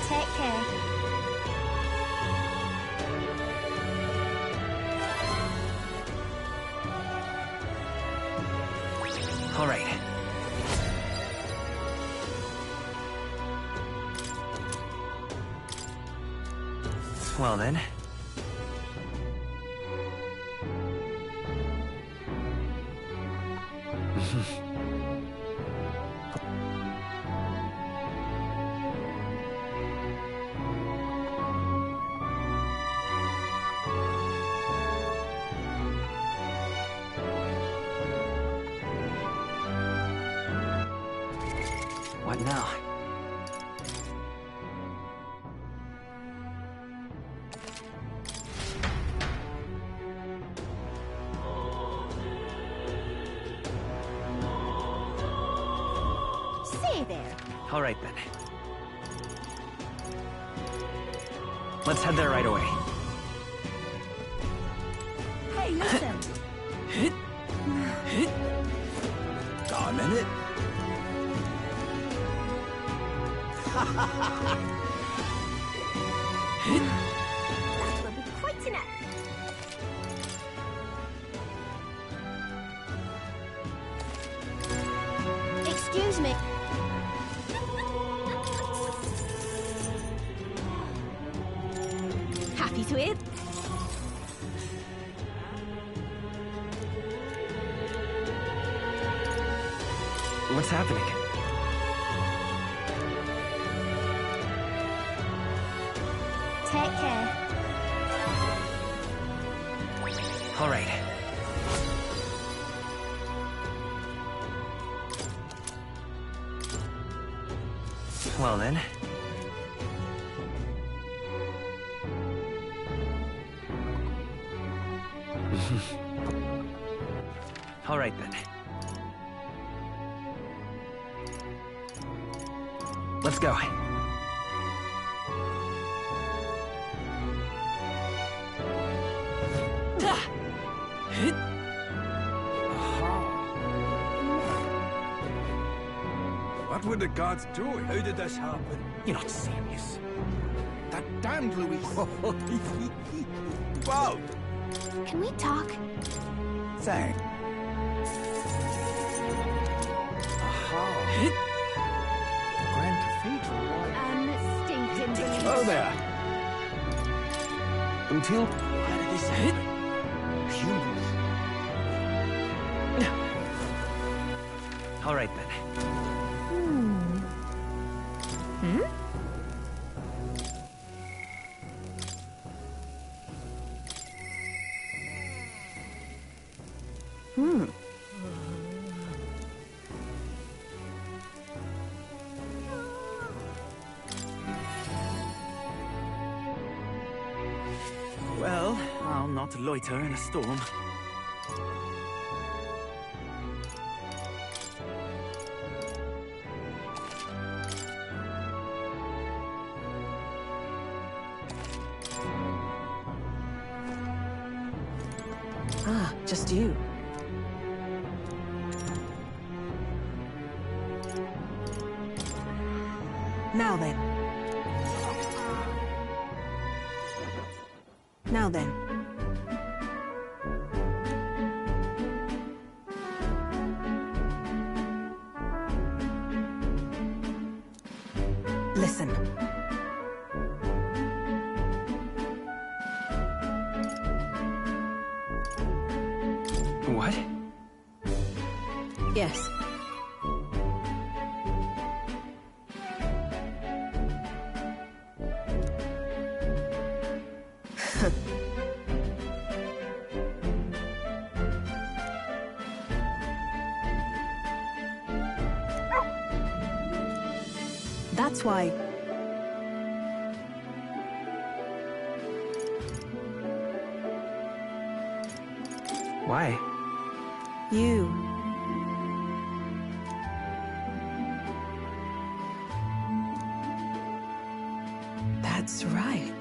Take care. All right. Well then. What now? Say there. All right then. Let's head there right away. Hey, listen. Got a minute? That will be quite enough. Excuse me. Happy to hear. What's happening? Take care. All right. Well then. All right then. Let's go. What were the gods doing? How did this happen? You're not serious. That damned Louise. Wow! Can we talk? Thanks. Grand Cathedral. I'm stinking. Oh there. Until... How did this happen? Humans. All right then. Well, I'll not loiter in a storm. Ah, just you. Now then. Now then. Listen. What? Yes. That's why. Why? You. That's right.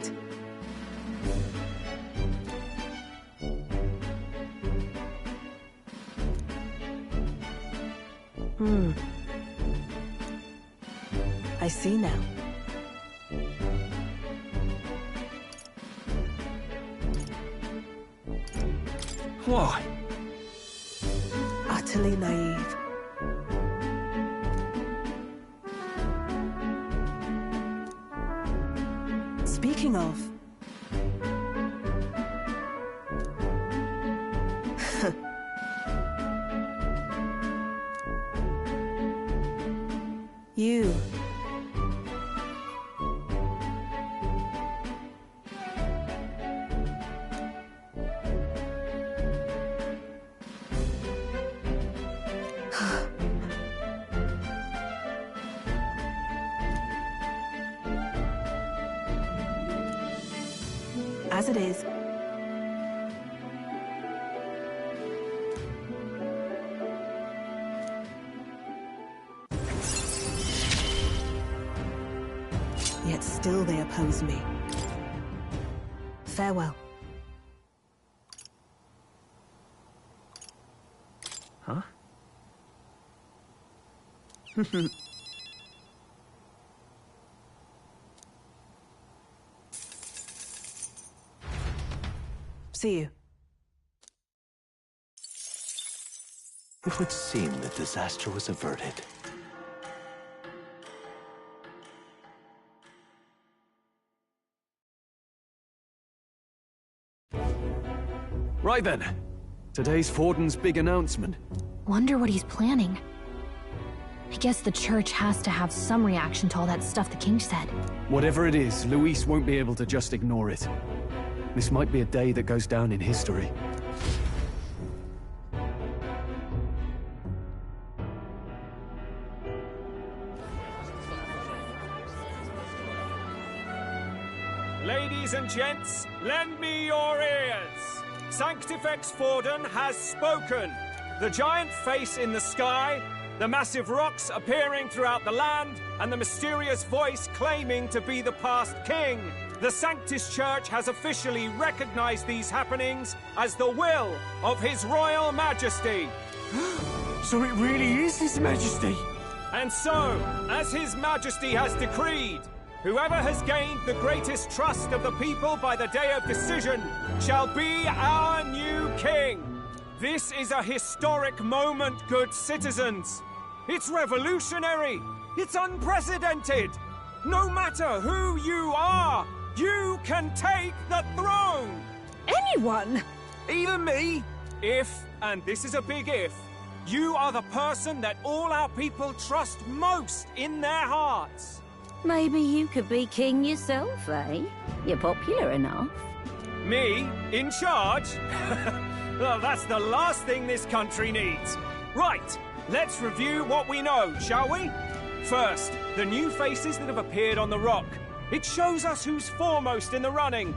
I see now. What? Utterly naive. Speaking of... You. As it is. Yet still they oppose me. Farewell. Huh? See you. It would seem that disaster was averted. Right then. Today's Forden's big announcement. Wonder what he's planning. I guess the church has to have some reaction to all that stuff the king said. Whatever it is, Luis won't be able to just ignore it. This might be a day that goes down in history. Ladies and gents, lend me your ears. Sanctifex Forden has spoken. The giant face in the sky, the massive rocks appearing throughout the land, and the mysterious voice claiming to be the past king. The Sanctus Church has officially recognized these happenings as the will of His Royal Majesty. So it really is His Majesty? And so, as His Majesty has decreed, whoever has gained the greatest trust of the people by the day of decision shall be our new king. This is a historic moment, good citizens. It's revolutionary. It's unprecedented. No matter who you are, you can take the throne. Anyone? Even me. If, and this is a big if, you are the person that all our people trust most in their hearts. Maybe you could be king yourself, eh? You're popular enough. Me? In charge? Well, that's the last thing this country needs. Right, let's review what we know, shall we? First, the new faces that have appeared on the rock. It shows us who's foremost in the running.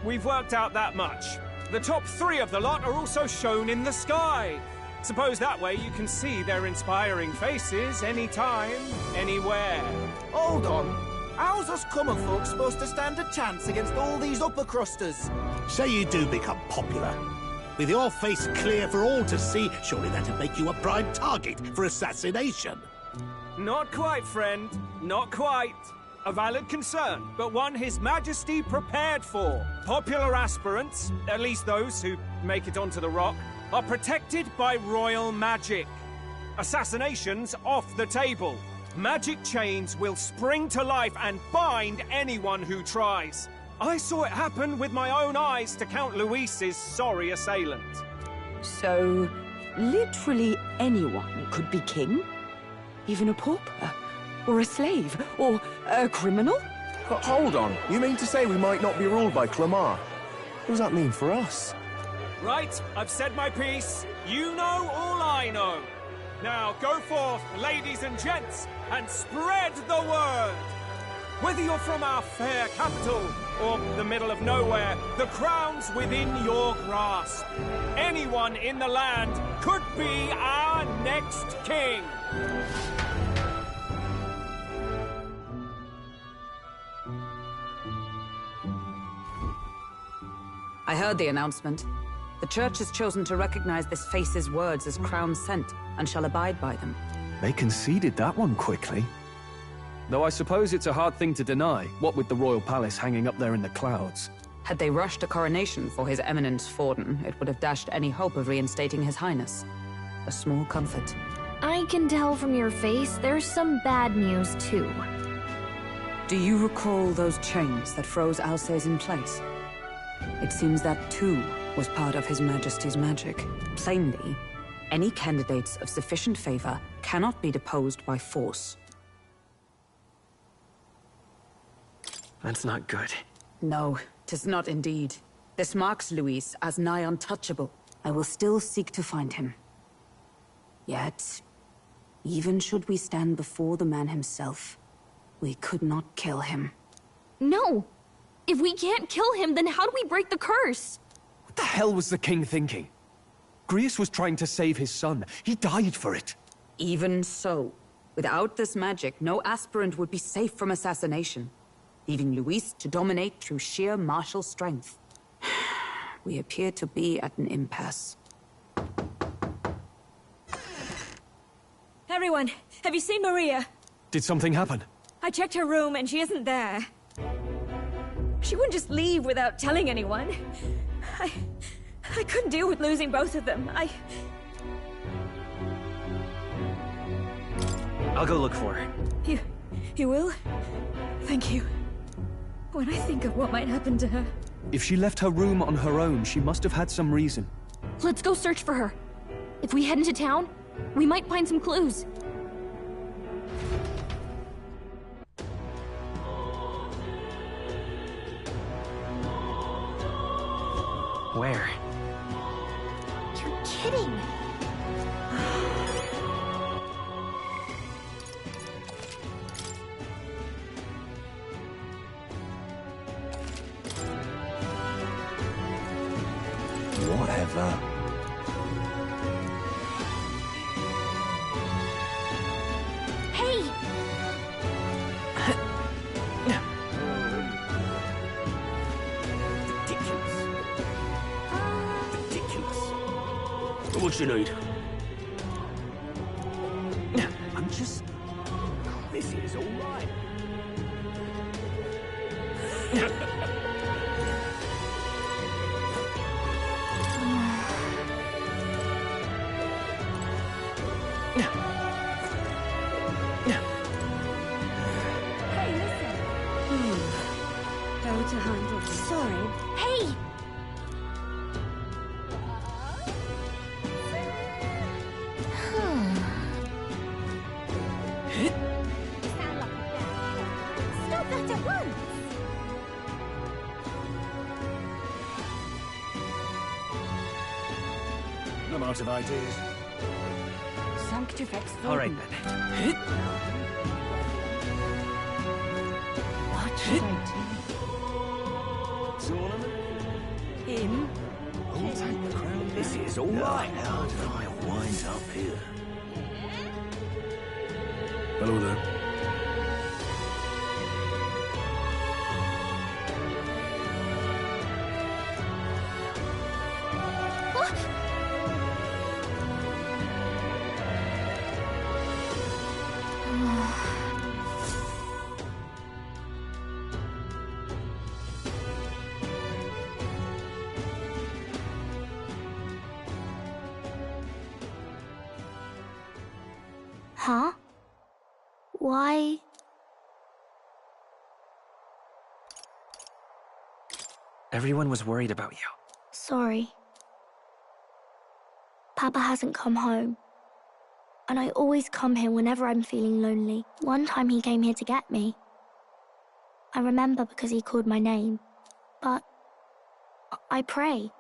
We've worked out that much. The top 3 of the lot are also shown in the sky. Suppose that way you can see their inspiring faces anytime, anywhere. Hold on. How's us common folk supposed to stand a chance against all these upper crusters? Say you do become popular. With your face clear for all to see, surely that'd make you a prime target for assassination. Not quite, friend. Not quite. A valid concern, but one His Majesty prepared for. Popular aspirants, at least those who make it onto the rock, are protected by royal magic. Assassinations off the table. Magic chains will spring to life and bind anyone who tries. I saw it happen with my own eyes to Count Luis's sorry assailant. So, literally anyone could be king? Even a pauper? Or a slave? Or a criminal? Hold on. You mean to say we might not be ruled by Clamar? What does that mean for us? Right, I've said my piece. You know all I know. Now go forth, ladies and gents, and spread the word. Whether you're from our fair capital or the middle of nowhere, the crown's within your grasp. Anyone in the land could be our next king. I heard the announcement. The Church has chosen to recognize this face's words as crown sent, and shall abide by them. They conceded that one quickly. Though I suppose it's a hard thing to deny, what with the royal palace hanging up there in the clouds. Had they rushed a coronation for His Eminence Forden, it would have dashed any hope of reinstating His Highness. A small comfort. I can tell from your face there's some bad news, too. Do you recall those chains that froze Alsace in place? It seems that, too, was part of His Majesty's magic. Plainly, any candidates of sufficient favor cannot be deposed by force. That's not good. No, 'tis not indeed. This marks Luis as nigh untouchable. I will still seek to find him. Yet, even should we stand before the man himself, we could not kill him. No! If we can't kill him, then how do we break the curse? What the hell was the king thinking? Grius was trying to save his son. He died for it. Even so, without this magic, no aspirant would be safe from assassination, leaving Luis to dominate through sheer martial strength. We appear to be at an impasse. Everyone, have you seen Maria? Did something happen? I checked her room and she isn't there. She wouldn't just leave without telling anyone. I couldn't deal with losing both of them. I'll go look for her. You will? Thank you. When I think of what might happen to her... If she left her room on her own, she must have had some reason. Let's go search for her. If we head into town, we might find some clues. Where? You're kidding! Whatever. Hey! What you need? I'm just... This is all right. Hey, listen. Go to handle. Sorry. Hey! Stop that at once! I'm out of ideas. Sanctifex. All right, then. What should I do? Him? Who'll take the crown? This is all right. How did I wind up here? Hello there. Ah! Huh? Why? Everyone was worried about you. Sorry. Papa hasn't come home. And I always come here whenever I'm feeling lonely. One time he came here to get me. I remember because he called my name. But I pray,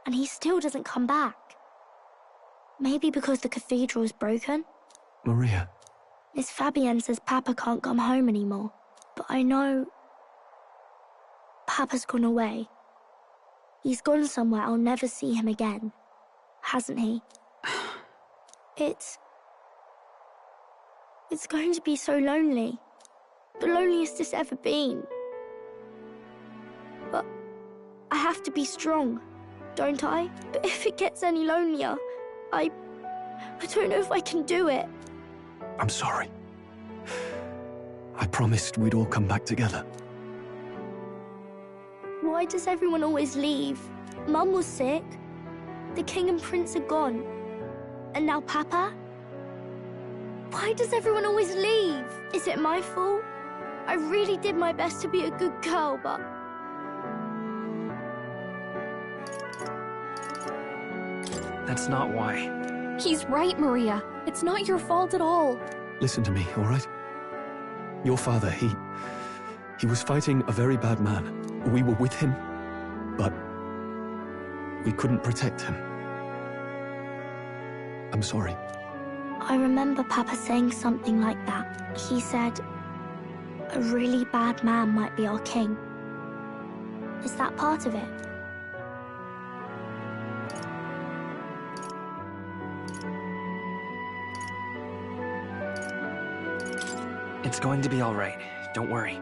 and he still doesn't come back. Maybe because the cathedral's broken? Maria. Miss Fabienne says Papa can't come home anymore. But I know Papa's gone away. He's gone somewhere I'll never see him again. Hasn't he? It's going to be so lonely. The loneliest it's ever been. But I have to be strong, don't I? But if it gets any lonelier, I don't know if I can do it. I'm sorry. I promised we'd all come back together. Why does everyone always leave? Mum was sick. The king and prince are gone. And now Papa? Why does everyone always leave? Is it my fault? I really did my best to be a good girl, but... That's not why. He's right, Maria. It's not your fault at all. Listen to me, all right? Your father, he was fighting a very bad man. We were with him, but we couldn't protect him. I'm sorry. I remember Papa saying something like that. He said, a really bad man might be our king. Is that part of it? It's going to be all right. Don't worry.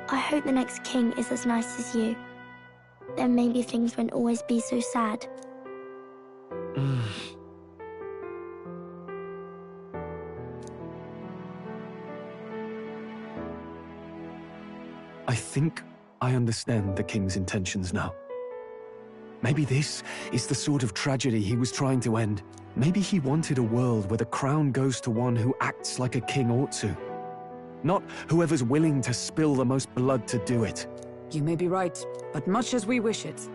I hope the next king is as nice as you. Then maybe things won't always be so sad. I think I understand the king's intentions now. Maybe this is the sort of tragedy he was trying to end. Maybe he wanted a world where the crown goes to one who acts like a king ought to. Not whoever's willing to spill the most blood to do it. You may be right, but much as we wish it,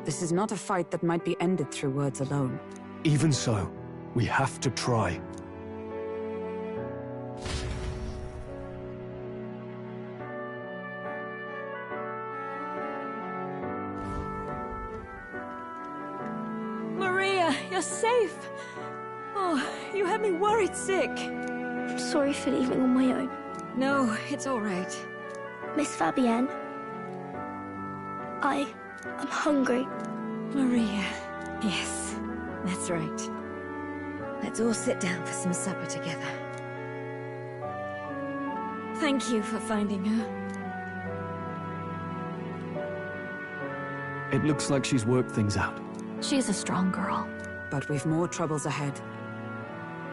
this is not a fight that might be ended through words alone. Even so, we have to try. Maria, you're safe. Oh, you had me worried sick. I'm sorry for leaving on my own. No, it's all right. Miss Fabienne, I'm hungry. Maria, yes, that's right. Let's all sit down for some supper together. Thank you for finding her. It looks like she's worked things out. She's a strong girl. But we've more troubles ahead.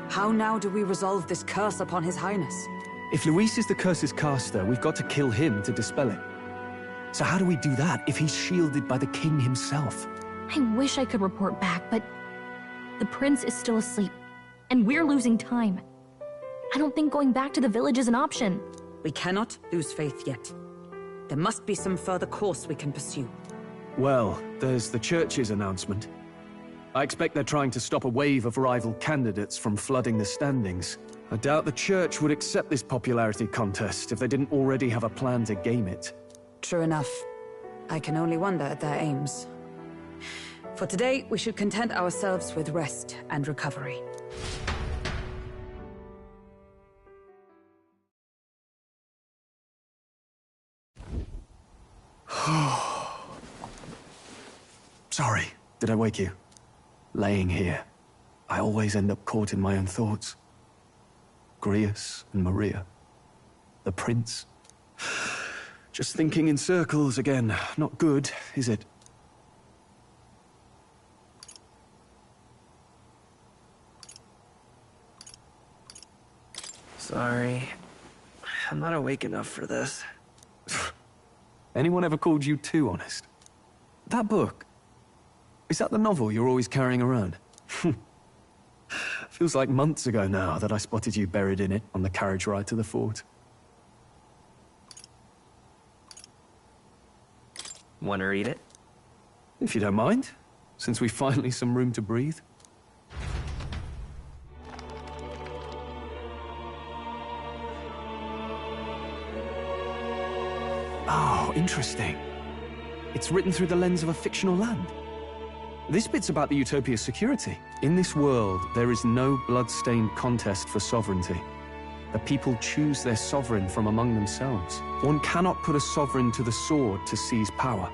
How now do we resolve this curse upon His Highness? If Luis is the curse's caster, we've got to kill him to dispel it. So how do we do that if he's shielded by the king himself? I wish I could report back, but the prince is still asleep, and we're losing time. I don't think going back to the village is an option. We cannot lose faith yet. There must be some further course we can pursue. Well, there's the church's announcement. I expect they're trying to stop a wave of rival candidates from flooding the standings. I doubt the church would accept this popularity contest if they didn't already have a plan to game it. True enough. I can only wonder at their aims. For today, we should content ourselves with rest and recovery. Sorry, did I wake you? Laying here, I always end up caught in my own thoughts. Grius and Maria. The prince. Just thinking in circles again. Not good, is it? Sorry. I'm not awake enough for this. Anyone ever called you too honest? That book, is that the novel you're always carrying around? Feels like months ago now that I spotted you buried in it on the carriage ride to the fort. Want to read it? If you don't mind, since we've finally some room to breathe. Oh, interesting. It's written through the lens of a fictional land. This bit's about the Utopia's security. In this world, there is no blood-stained contest for sovereignty. The people choose their sovereign from among themselves. One cannot put a sovereign to the sword to seize power.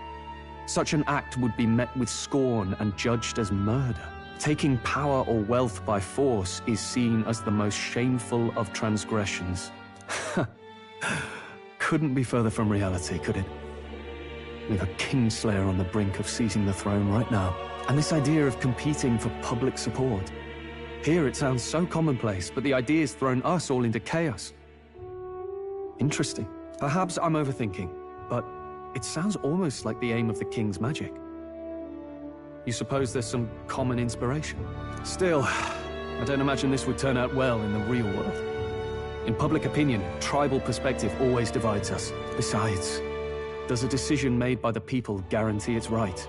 Such an act would be met with scorn and judged as murder. Taking power or wealth by force is seen as the most shameful of transgressions. Couldn't be further from reality, could it? We have a Kingslayer on the brink of seizing the throne right now. And this idea of competing for public support. Here it sounds so commonplace, but the idea's thrown us all into chaos. Interesting. Perhaps I'm overthinking, but it sounds almost like the aim of the King's magic. You suppose there's some common inspiration? Still, I don't imagine this would turn out well in the real world. In public opinion, tribal perspective always divides us. Besides, does a decision made by the people guarantee it's right?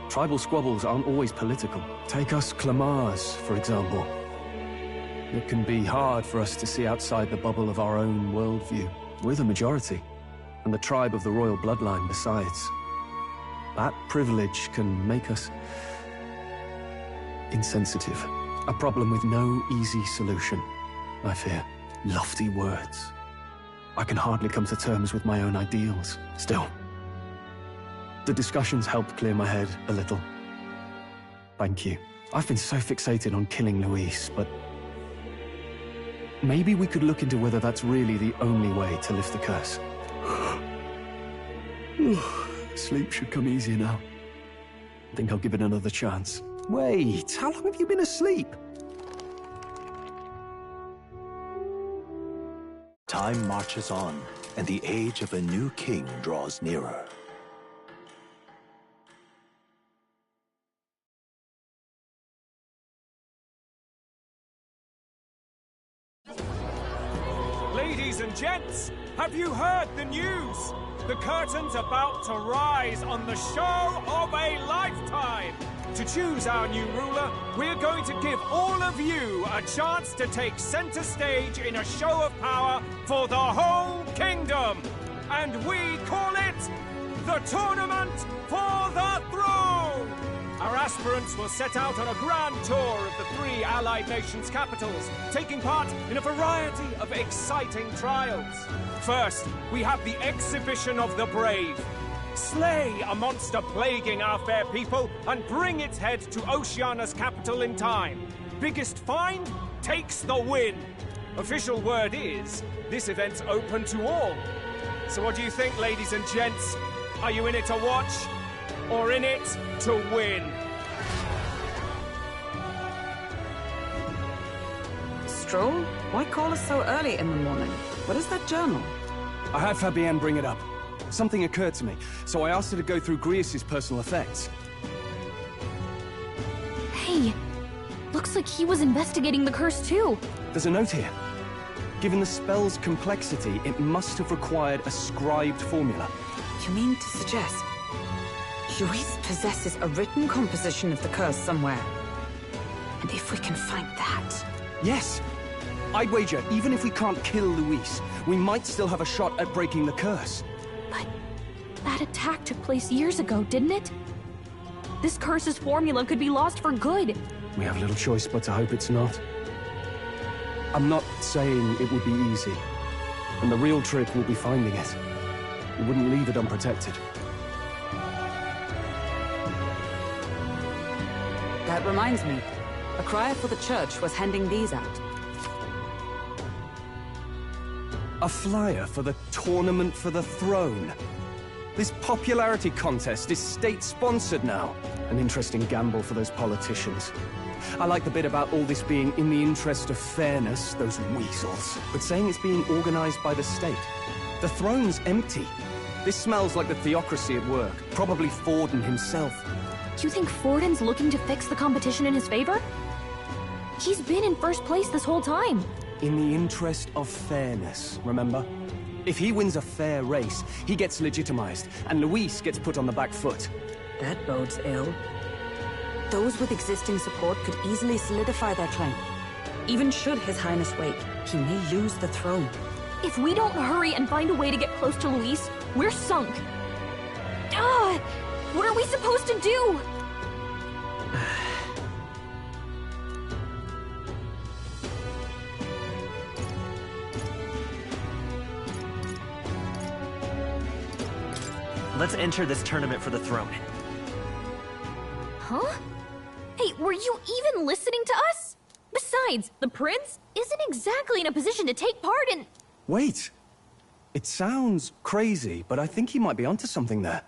Tribal squabbles aren't always political. Take us Clamars, for example. It can be hard for us to see outside the bubble of our own worldview. We're the majority, and the tribe of the royal bloodline besides. That privilege can make us insensitive. A problem with no easy solution, I fear. Lofty words. I can hardly come to terms with my own ideals. Still, the discussions helped clear my head a little. Thank you. I've been so fixated on killing Luis, but maybe we could look into whether that's really the only way to lift the curse. Sleep should come easier now. I think I'll give it another chance. Wait, how long have you been asleep? Time marches on, and the age of a new king draws nearer. Ladies and gents, have you heard the news? The curtain's about to rise on the show of a lifetime. To choose our new ruler, we're going to give all of you a chance to take center stage in a show of power for the whole kingdom. And we call it the Tournament for the Throne. Our aspirants will set out on a grand tour of the 3 allied nations' capitals, taking part in a variety of exciting trials. First, we have the Exhibition of the Brave. Slay a monster plaguing our fair people and bring its head to Oceania's capital in time. Biggest find takes the win. Official word is, this event's open to all. So what do you think, ladies and gents? Are you in it to watch, or in it to win? Stroll? Why call us so early in the morning? What is that journal? I had Fabienne bring it up. Something occurred to me, so I asked her to go through Grius' personal effects. Hey, looks like he was investigating the curse too. There's a note here. Given the spell's complexity, it must have required a scribed formula. You mean to suggest Luis possesses a written composition of the curse somewhere? And if we can find that... Yes. I'd wager, even if we can't kill Luis, we might still have a shot at breaking the curse. But that attack took place years ago, didn't it? This curse's formula could be lost for good. We have little choice but to hope it's not. I'm not saying it would be easy. And the real trick will be finding it. We wouldn't leave it unprotected. That reminds me. A crier for the church was handing these out. A flyer for the Tournament for the Throne. This popularity contest is state-sponsored now. An interesting gamble for those politicians. I like the bit about all this being in the interest of fairness, those weasels. But saying it's being organized by the state. The throne's empty. This smells like the theocracy at work. Probably Forden himself. Do you think Forden's looking to fix the competition in his favor? He's been in first place this whole time. In the interest of fairness, remember? If he wins a fair race, he gets legitimized, and Luis gets put on the back foot. That bodes ill. Those with existing support could easily solidify their claim. Even should His Highness wait, he may lose the throne. If we don't hurry and find a way to get close to Luis, we're sunk. What are we supposed to do? Let's enter this tournament for the throne. Huh? Hey, were you even listening to us? Besides, the prince isn't exactly in a position to take part in... Wait. It sounds crazy, but I think he might be onto something there.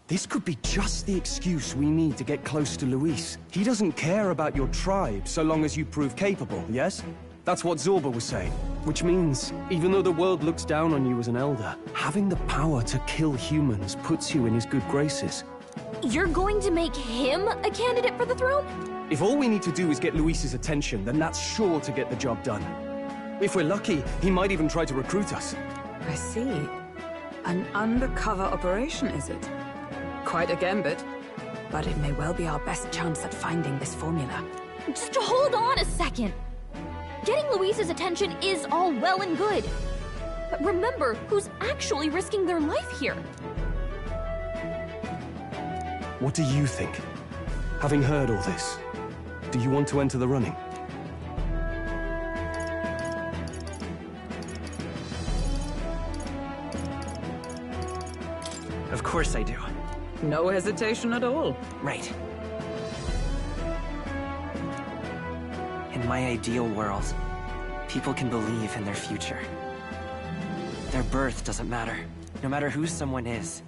This could be just the excuse we need to get close to Luis. He doesn't care about your tribe so long as you prove capable, yes? That's what Zorba was saying. Which means, even though the world looks down on you as an elder, having the power to kill humans puts you in his good graces. You're going to make him a candidate for the throne? If all we need to do is get Luis's attention, then that's sure to get the job done. If we're lucky, he might even try to recruit us. I see. An undercover operation, is it? Quite a gambit. But it may well be our best chance at finding this formula. Just hold on a second. Getting Luis's attention is all well and good. But remember who's actually risking their life here. What do you think? Having heard all this, do you want to enter the running? Of course I do. No hesitation at all. Right. In my ideal world, people can believe in their future. Their birth doesn't matter. No matter who someone is,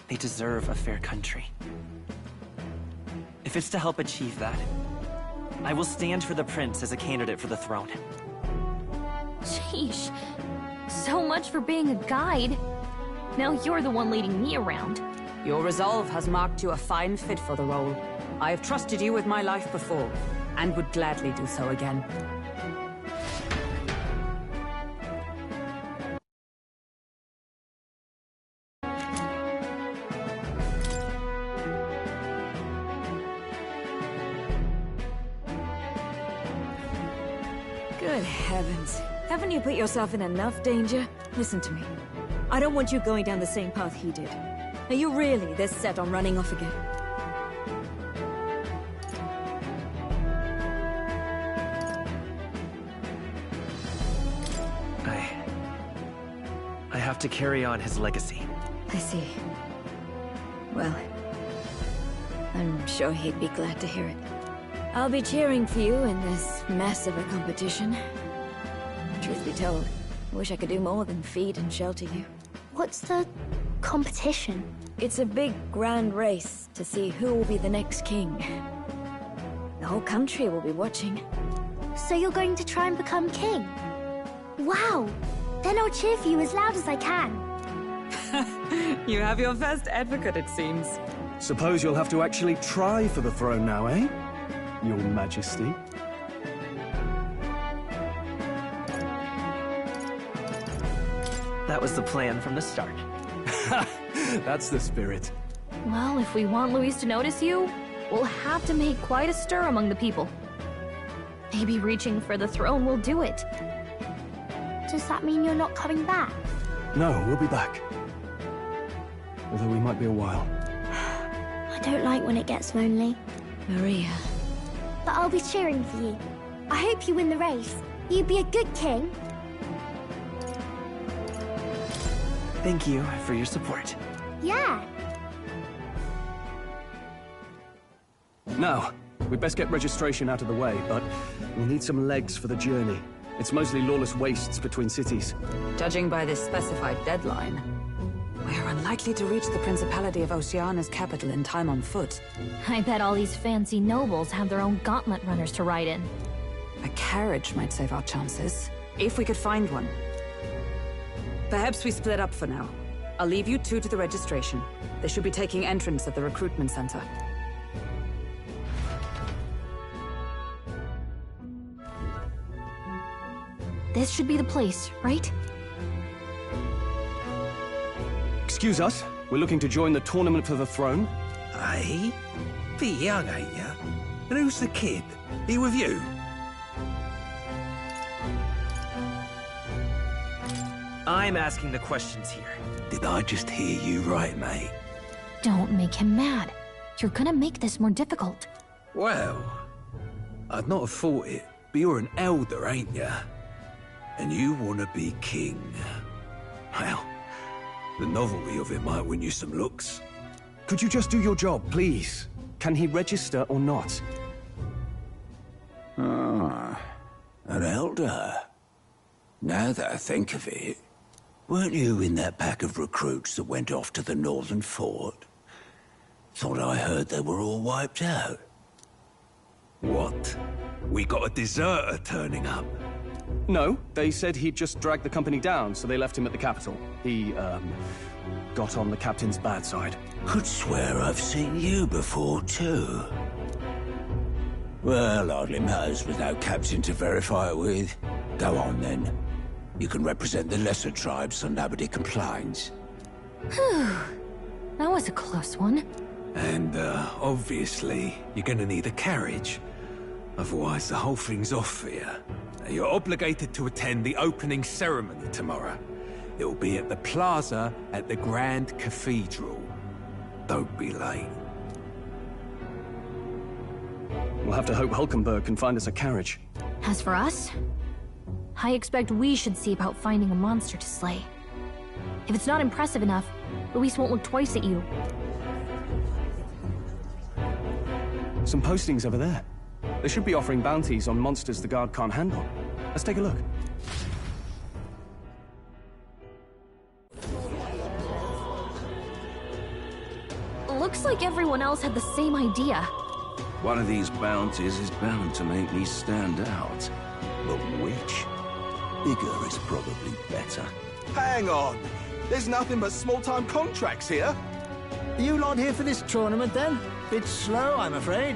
they deserve a fair country. If it's to help achieve that, I will stand for the prince as a candidate for the throne. Sheesh. So much for being a guide. Now you're the one leading me around. Your resolve has marked you a fine fit for the role. I have trusted you with my life before, and would gladly do so again. Good heavens. Haven't you put yourself in enough danger? Listen to me. I don't want you going down the same path he did. Are you really this set on running off again? I have to carry on his legacy. I see. Well, I'm sure he'd be glad to hear it. I'll be cheering for you in this mess of a competition. Truth be told, I wish I could do more than feed and shelter you. What's the competition? It's a big, grand race to see who will be the next king. The whole country will be watching. So you're going to try and become king? Wow! Then I'll cheer for you as loud as I can. You have your first advocate, it seems. Suppose you'll have to actually try for the throne now, eh? Your Majesty. That was the plan from the start. That's the spirit. Well, if we want Luis to notice you, we'll have to make quite a stir among the people. Maybe reaching for the throne will do it. Does that mean you're not coming back? No, we'll be back. Although we might be a while. I don't like when it gets lonely. Maria. But I'll be cheering for you. I hope you win the race. You'd be a good king. Thank you for your support. Yeah. Now, we'd best get registration out of the way, but we'll need some legs for the journey. It's mostly lawless wastes between cities. Judging by this specified deadline, we're unlikely to reach the Principality of Oceana's capital in time on foot. I bet all these fancy nobles have their own gauntlet runners to ride in. A carriage might save our chances, if we could find one. Perhaps we split up for now. I'll leave you two to the registration. They should be taking entrance at the recruitment center. This should be the place, right? Excuse us, we're looking to join the tournament for the throne. Aye? Bit young, ain't ya? And who's the kid? He with you? I'm asking the questions here. Did I just hear you right, mate? Don't make him mad. You're gonna make this more difficult. Well, I'd not have thought it, but you're an elder, ain't ya? And you want to be king. Well, the novelty of it might win you some looks. Could you just do your job, please? Can he register or not? Ah, an elder. Now that I think of it, weren't you in that pack of recruits that went off to the northern fort? Thought I heard they were all wiped out. What? We got a deserter turning up? No, they said he'd just dragged the company down, so they left him at the capital. He, got on the captain's bad side. Could swear I've seen you before, too. Well, hardly matters with no captain to verify it with. Go on, then. You can represent the lesser tribes so nobody complains. Whew. That was a close one. And, obviously, you're gonna need a carriage. Otherwise, the whole thing's off for you. You're obligated to attend the opening ceremony tomorrow. It'll be at the plaza at the Grand Cathedral. Don't be late. We'll have to hope Hulkenberg can find us a carriage. As for us, I expect we should see about finding a monster to slay. If it's not impressive enough, Luis won't look twice at you. Some postings over there. They should be offering bounties on monsters the guard can't handle. Let's take a look. Looks like everyone else had the same idea. One of these bounties is bound to make me stand out. But which? Bigger is probably better. Hang on! There's nothing but small-time contracts here. Are you lot here for this tournament, then? Bit slow, I'm afraid.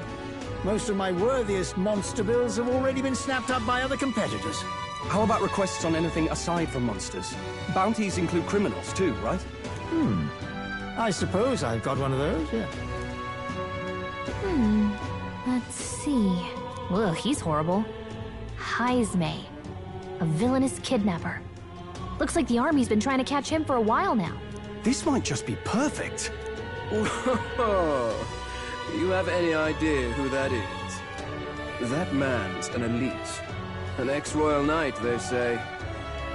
Most of my worthiest monster bills have already been snapped up by other competitors. How about requests on anything aside from monsters? Bounties include criminals too, right? I suppose I've got one of those, yeah. Let's see. Ugh, he's horrible. Heisme, a villainous kidnapper. Looks like the army's been trying to catch him for a while now. This might just be perfect. Whoa. You have any idea who that is? That man's an elite. An ex-royal knight, they say.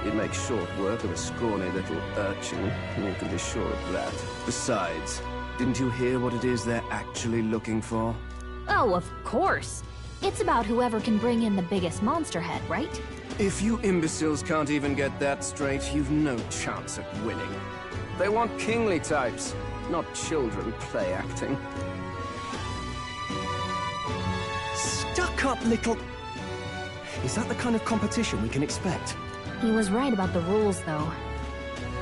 He'd make short work of a scrawny little urchin. You can be sure of that. Besides, didn't you hear what it is they're actually looking for? Oh, of course. It's about whoever can bring in the biggest monster head, right? If you imbeciles can't even get that straight, you've no chance at winning. They want kingly types, not children play acting. Stuck-up little... Is that the kind of competition we can expect? He was right about the rules, though.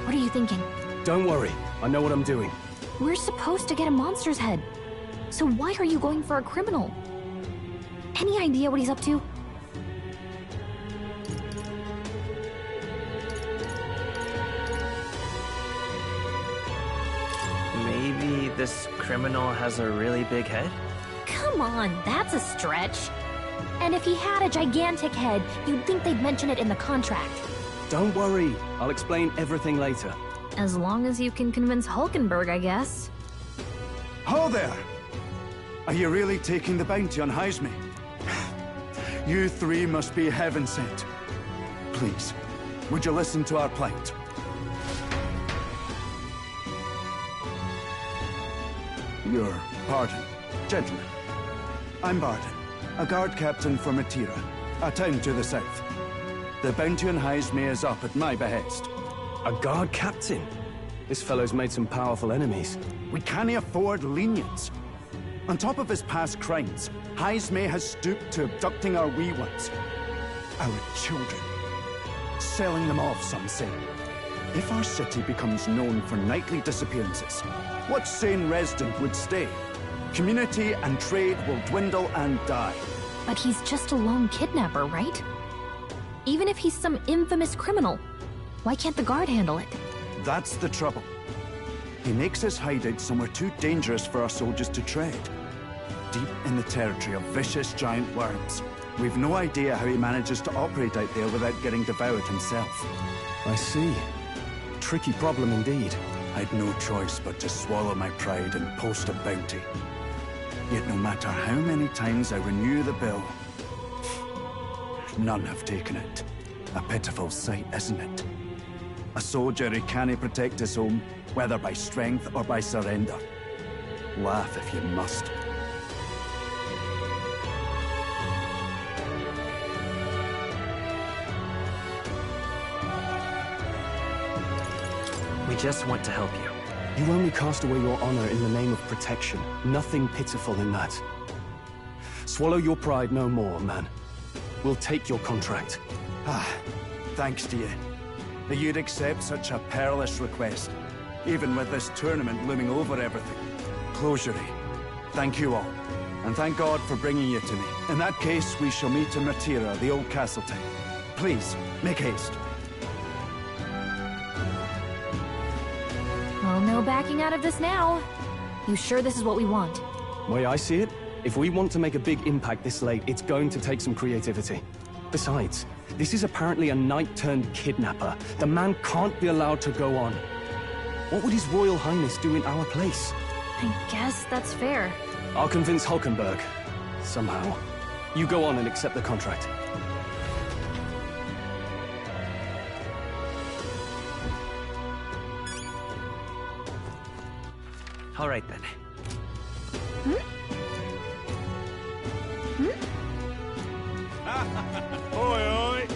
What are you thinking? Don't worry, I know what I'm doing. We're supposed to get a monster's head. So why are you going for a criminal? Any idea what he's up to? Maybe this criminal has a really big head? Come on, that's a stretch. And if he had a gigantic head, you'd think they'd mention it in the contract. Don't worry, I'll explain everything later. As long as you can convince Hulkenberg, I guess. Ho there! Are you really taking the bounty on Heisme? You three must be heaven sent. Please, would you listen to our plight? Your pardon, gentlemen. I'm Barton, a guard captain for Matira, a town to the south. The bounty on Heisme is up at my behest. A guard captain? This fellow's made some powerful enemies. We can't afford lenience. On top of his past crimes, Heisme has stooped to abducting our wee ones. Our children. Selling them off, some say. If our city becomes known for nightly disappearances, what sane resident would stay? Community and trade will dwindle and die. But he's just a lone kidnapper, right? Even if he's some infamous criminal, why can't the guard handle it? That's the trouble. He makes his hideout somewhere too dangerous for our soldiers to tread. Deep in the territory of vicious giant worms. We've no idea how he manages to operate out there without getting devoured himself. I see. Tricky problem indeed. I'd no choice but to swallow my pride and post a bounty. Yet no matter how many times I renew the bill, none have taken it. A pitiful sight, isn't it? A soldier who can't protect his home, whether by strength or by surrender. Laugh if you must. We just want to help you. You only cast away your honor in the name of protection. Nothing pitiful in that. Swallow your pride no more, man. We'll take your contract. Thanks to you. That you'd accept such a perilous request, even with this tournament looming over everything. Closure. Thank you all, and thank God for bringing you to me. In that case, we shall meet in Matira, the old castle town. Please, make haste. Well, no backing out of this now. You sure this is what we want? Way I see it, if we want to make a big impact this late, it's going to take some creativity. Besides, this is apparently a knight-turned-kidnapper. The man can't be allowed to go on. What would His Royal Highness do in our place? I guess that's fair. I'll convince Hulkenberg. Somehow. You go on and accept the contract. All right, then. Oi, oi!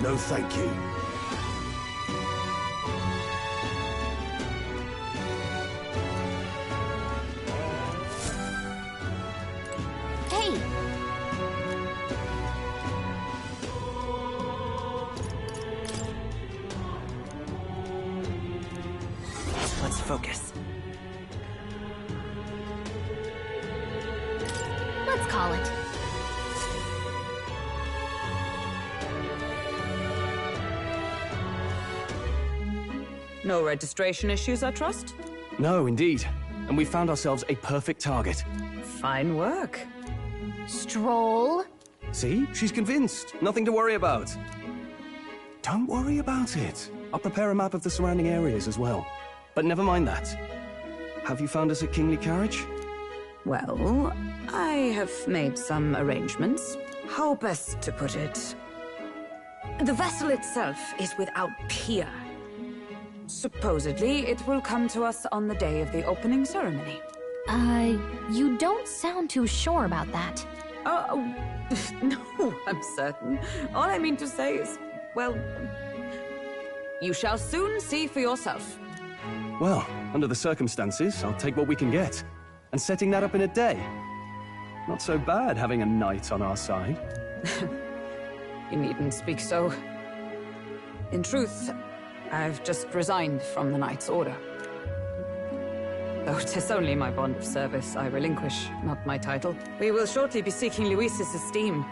No, thank you. Hey! Let's focus. Let's call it. No registration issues, I trust? No, indeed. And we found ourselves a perfect target. Fine work. Stroll. See? She's convinced. Nothing to worry about. Don't worry about it. I'll prepare a map of the surrounding areas as well. But never mind that. Have you found us a kingly carriage? Well, I have made some arrangements. How best to put it? The vessel itself is without peer. Supposedly, it will come to us on the day of the opening ceremony. You don't sound too sure about that. Oh, no, I'm certain. All I mean to say is, well, you shall soon see for yourself. Well, under the circumstances, I'll take what we can get. And setting that up in a day. Not so bad having a knight on our side. You needn't speak so. In truth, I've just resigned from the Knight's Order. Though 'tis only my bond of service I relinquish, not my title. We will shortly be seeking Luis's esteem.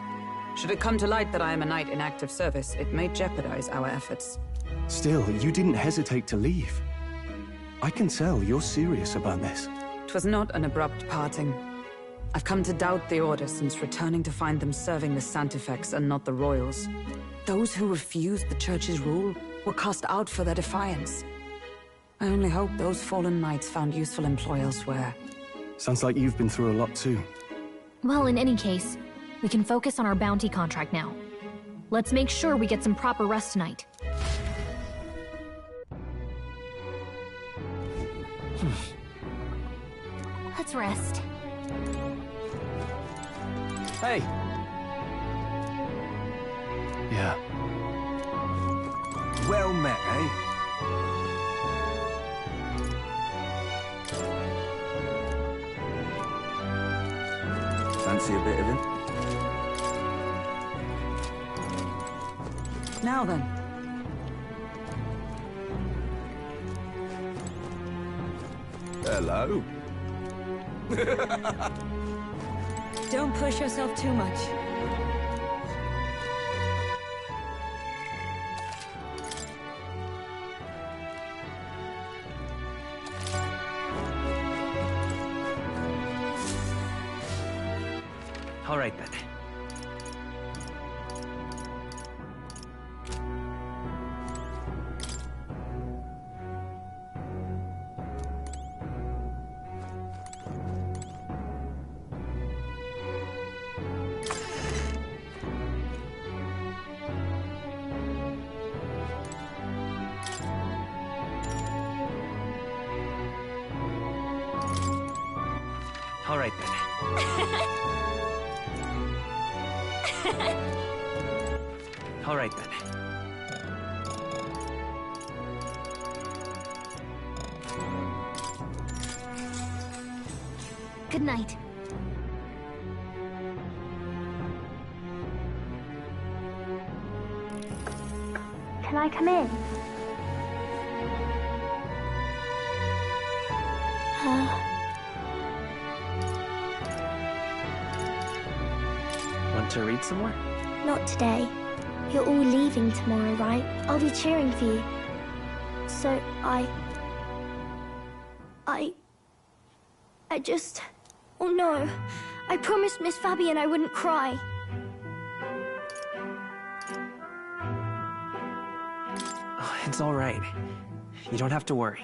Should it come to light that I am a knight in active service, it may jeopardize our efforts. Still, you didn't hesitate to leave. I can tell you're serious about this. 'Twas not an abrupt parting. I've come to doubt the Order since returning to find them serving the Santifex and not the Royals. Those who refused the Church's rule were cast out for their defiance. I only hope those fallen knights found useful employ elsewhere. Sounds like you've been through a lot too. Well, in any case, we can focus on our bounty contract now. Let's make sure we get some proper rest tonight. Let's rest. Hey! Yeah. Well met, eh? Fancy a bit of him? Now then. Hello. Don't push yourself too much. All right, then. All right, then. All right, then. Good night. Can I come in? Want to read some more? Not today. You're all leaving tomorrow, right? I'll be cheering for you. So I just... Oh no. I promised Miss Fabian I wouldn't cry. Oh, it's all right. You don't have to worry.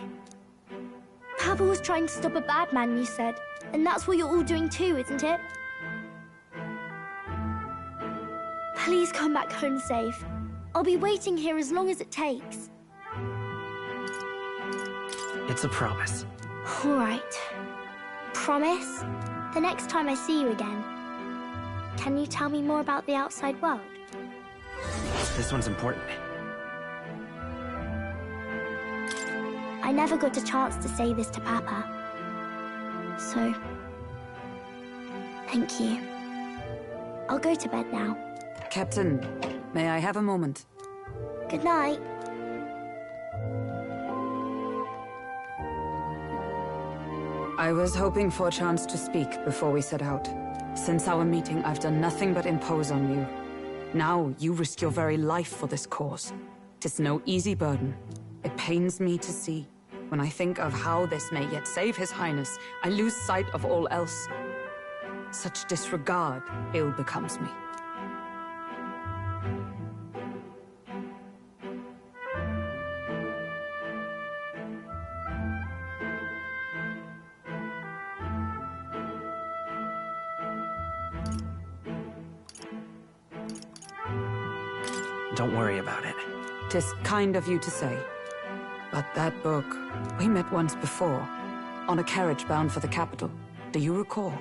Papa was trying to stop a bad man, you said. And that's what you're all doing too, isn't it? Please come back home safe. I'll be waiting here as long as it takes. It's a promise. All right. Promise? The next time I see you again. Can you tell me more about the outside world? This one's important. I never got a chance to say this to Papa. So, thank you. I'll go to bed now. Captain, may I have a moment? Good night. I was hoping for a chance to speak before we set out. Since our meeting, I've done nothing but impose on you. Now, you risk your very life for this cause. 'Tis no easy burden. It pains me to see. When I think of how this may yet save His Highness, I lose sight of all else. Such disregard ill becomes me. Don't worry about it. 'Tis kind of you to say. But that book, we met once before, on a carriage bound for the capital. Do you recall?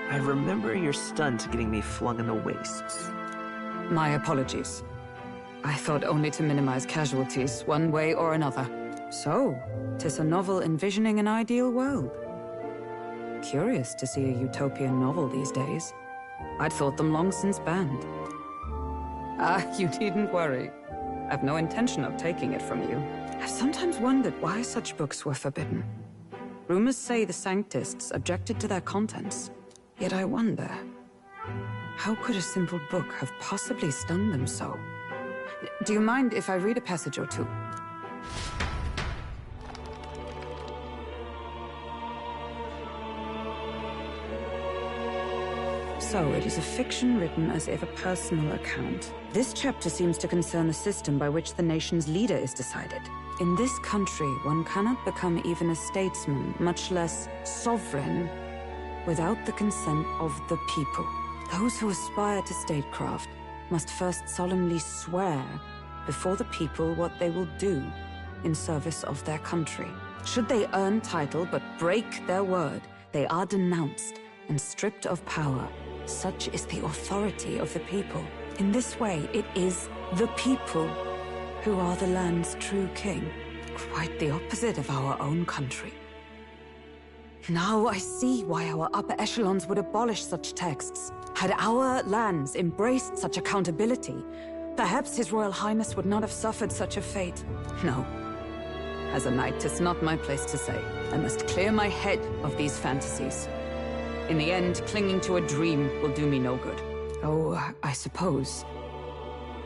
I remember your stunt getting me flung in the wastes. My apologies. I thought only to minimize casualties, one way or another. So, 'tis a novel envisioning an ideal world. Curious to see a utopian novel these days. I'd thought them long since banned. Ah, you needn't worry. I've no intention of taking it from you. I've sometimes wondered why such books were forbidden. Rumors say the Sanctists objected to their contents. Yet I wonder, how could a simple book have possibly stunned them so? Do you mind if I read a passage or two? So, it is a fiction written as if a personal account. This chapter seems to concern the system by which the nation's leader is decided. In this country, one cannot become even a statesman, much less sovereign, without the consent of the people. Those who aspire to statecraft must first solemnly swear before the people what they will do in service of their country. Should they earn title but break their word, they are denounced and stripped of power. Such is the authority of the people. In this way, it is the people who are the land's true king. Quite the opposite of our own country. Now I see why our upper echelons would abolish such texts. Had our lands embraced such accountability, perhaps His Royal Highness would not have suffered such a fate. No. As a knight, it's not my place to say. I must clear my head of these fantasies. In the end, clinging to a dream will do me no good. Oh, I suppose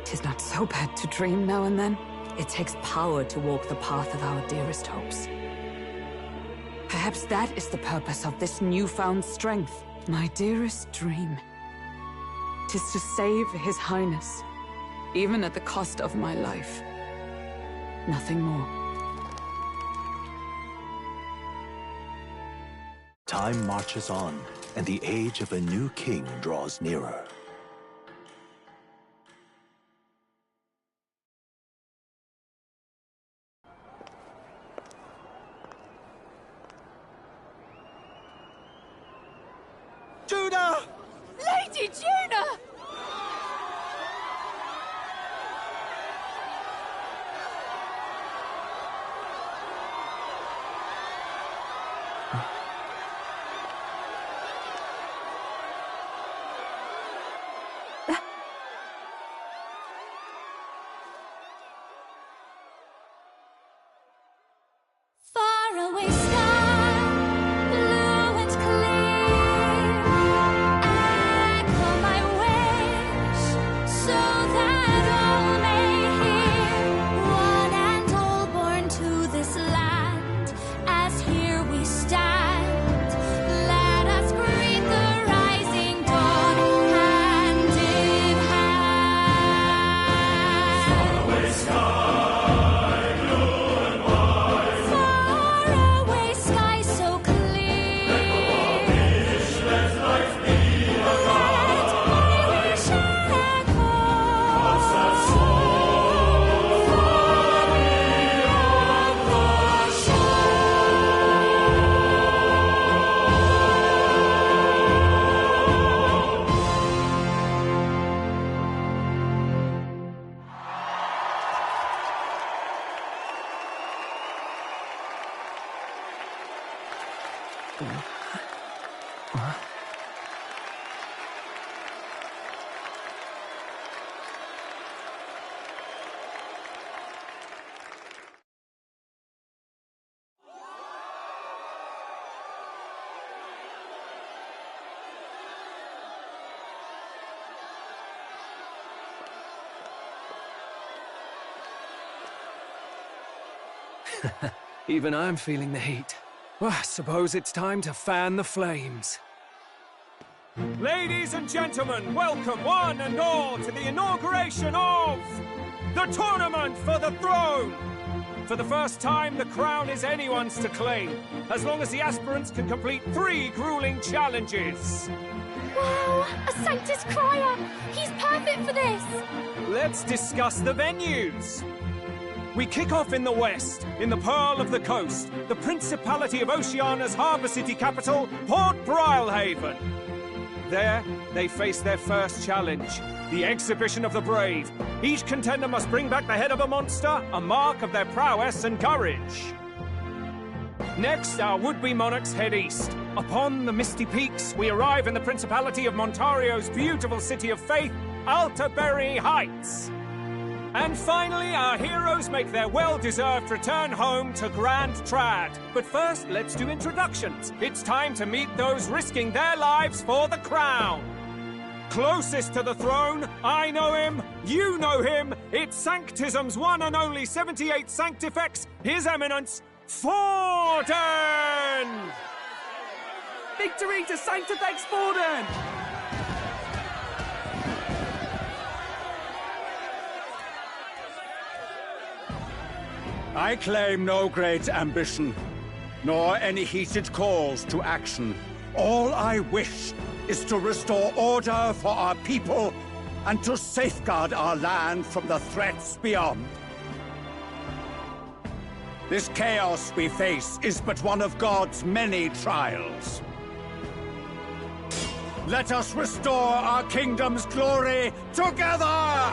'tis not so bad to dream now and then. It takes power to walk the path of our dearest hopes. Perhaps that is the purpose of this newfound strength. My dearest dream. 'Tis to save His Highness, even at the cost of my life. Nothing more. Time marches on, and the age of a new king draws nearer. Juna! Lady Juna! Faraway sky, blue and clear. Echo my wish, so that all may hear. One and all born to this land, as here we stand. Let us greet the rising dawn, hand in hand. Faraway sky. Even I'm feeling the heat. Well, I suppose it's time to fan the flames. Ladies and gentlemen, welcome one and all to the inauguration of the Tournament for the Throne! For the first time, the crown is anyone's to claim, as long as the aspirants can complete 3 grueling challenges. Wow, a Sanctus Crier! He's perfect for this! Let's discuss the venues. We kick off in the west, in the Pearl of the Coast, the Principality of Oceania's harbour city capital, Port Brilehaven. There, they face their first challenge, the Exhibition of the Brave. Each contender must bring back the head of a monster, a mark of their prowess and courage. Next, our would-be monarchs head east. Upon the misty peaks, we arrive in the Principality of Montario's beautiful city of faith, Altaberry Heights. And finally, our heroes make their well-deserved return home to Grand Trad. But first, let's do introductions. It's time to meet those risking their lives for the crown. Closest to the throne, I know him, you know him. It's Sanctism's one and only 78 Sanctifex, His Eminence, Forden! Victory to Sanctifex Forden! I claim no great ambition, nor any heated calls to action. All I wish is to restore order for our people and to safeguard our land from the threats beyond. This chaos we face is but one of God's many trials. Let us restore our kingdom's glory together!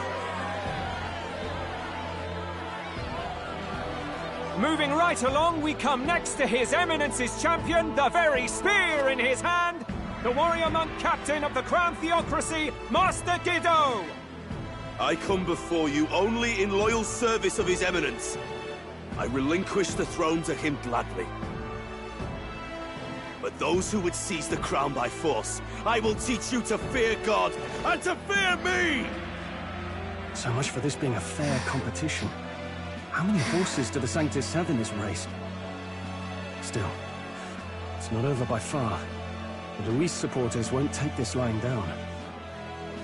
Moving right along, we come next to His Eminence's champion, the very spear in his hand, the warrior monk captain of the Crown Theocracy, Master Guido! I come before you only in loyal service of His Eminence. I relinquish the throne to him gladly. But those who would seize the crown by force, I will teach you to fear God and to fear me! So much for this being a fair competition. How many horses do the Sanctus have in this race? Still, it's not over by far. The Luis supporters won't take this lying down.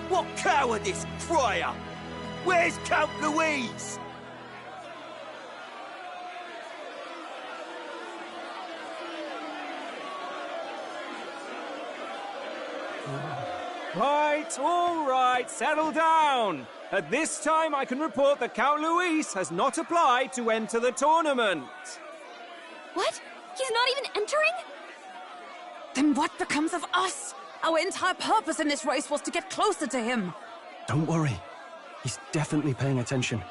What cowardice, Friar! Where's Count Louise? Right, all right, settle down. At this time, I can report that Count Luis has not applied to enter the tournament. What? He's not even entering? Then what becomes of us? Our entire purpose in this race was to get closer to him. Don't worry. He's definitely paying attention.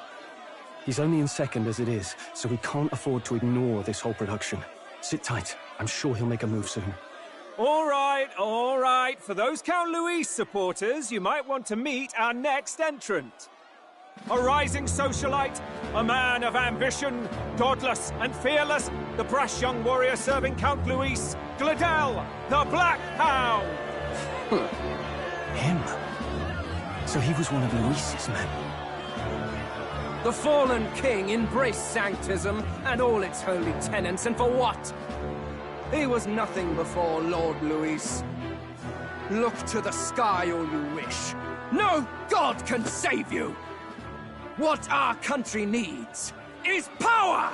He's only in second as it is, so we can't afford to ignore this whole production. Sit tight. I'm sure he'll make a move soon. All right, all right. For those Count Luis supporters, you might want to meet our next entrant. A rising socialite, a man of ambition, godless and fearless, the brash young warrior serving Count Luis, Gladel, the Black Hound! Him? So he was one of Luis's men. The fallen king embraced Sanctism and all its holy tenets, and for what? He was nothing before Lord Luis. Look to the sky all you wish. No god can save you! What our country needs is power!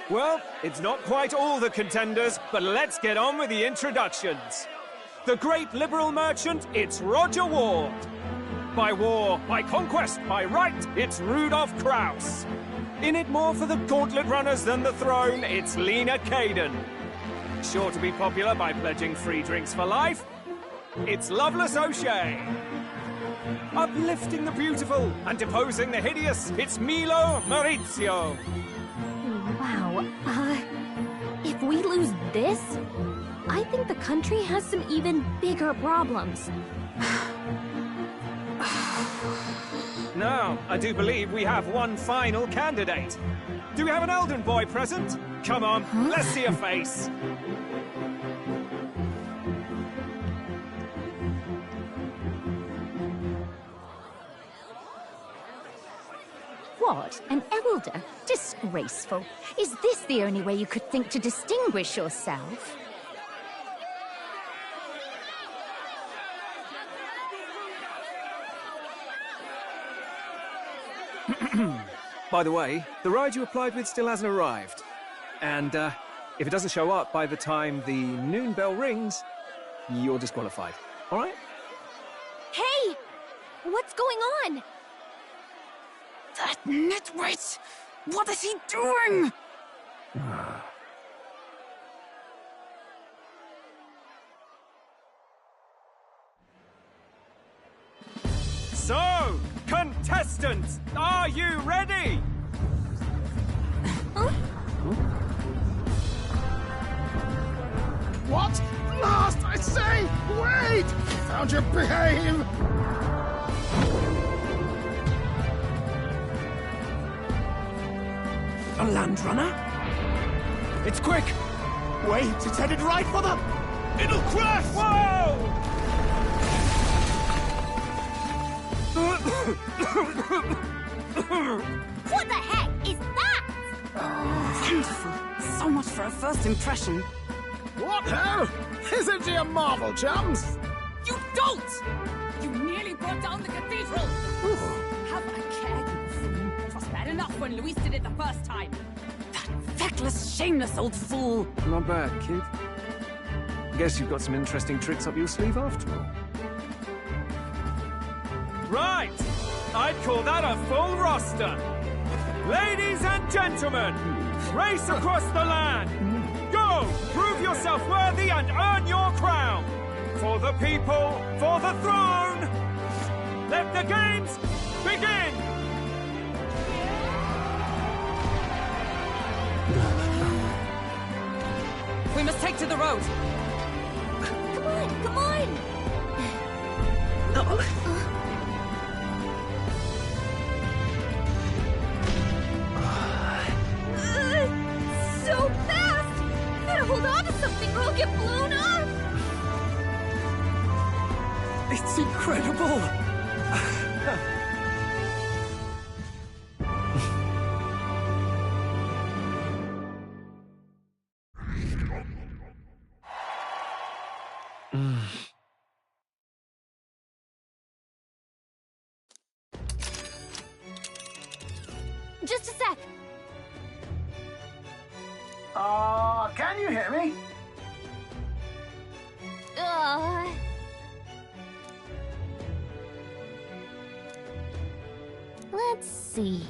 Well, it's not quite all the contenders, but let's get on with the introductions. The great liberal merchant, it's Roger Ward. By war, by conquest, by right, it's Rudolph Krauss. In it more for the gauntlet runners than the throne, it's Lena Caden. Sure to be popular by pledging free drinks for life, it's Loveless O'Shea. Uplifting the beautiful and deposing the hideous, it's Milo Maurizio. Wow, if we lose this, I think the country has some even bigger problems. Now, I do believe we have one final candidate. Do we have an Elden boy present? Come on, let's see a face. What? An elder? Disgraceful. Is this the only way you could think to distinguish yourself? By the way, the ride you applied with still hasn't arrived. And, if it doesn't show up by the time the noon bell rings, you're disqualified. All right? Hey! What's going on? That nitwit! What is he doing? So, contestants, are you ready? What? Last, I say! Wait! Don't you behave! A land runner? It's quick! Wait, it's headed right for them! It'll crash! Whoa! What the heck is that? Wonderful. So much for a first impression. What hell? Isn't he a marvel, chums? You don't! You nearly brought down the cathedral! Have a care, you fool. It was bad enough when Luis did it the first time. That feckless, shameless old fool. Not bad, kid. Guess you've got some interesting tricks up your sleeve after all. Right! I'd call that a full roster. Ladies and gentlemen, race across the land. Go, prove yourself worthy and earn your crown. For the people, for the throne. Let the games begin. We must take to the road. Come on, come on! So fast! Gotta hold on to something or I'll get blown up! It's incredible! Just a sec. Can you hear me? Let's see.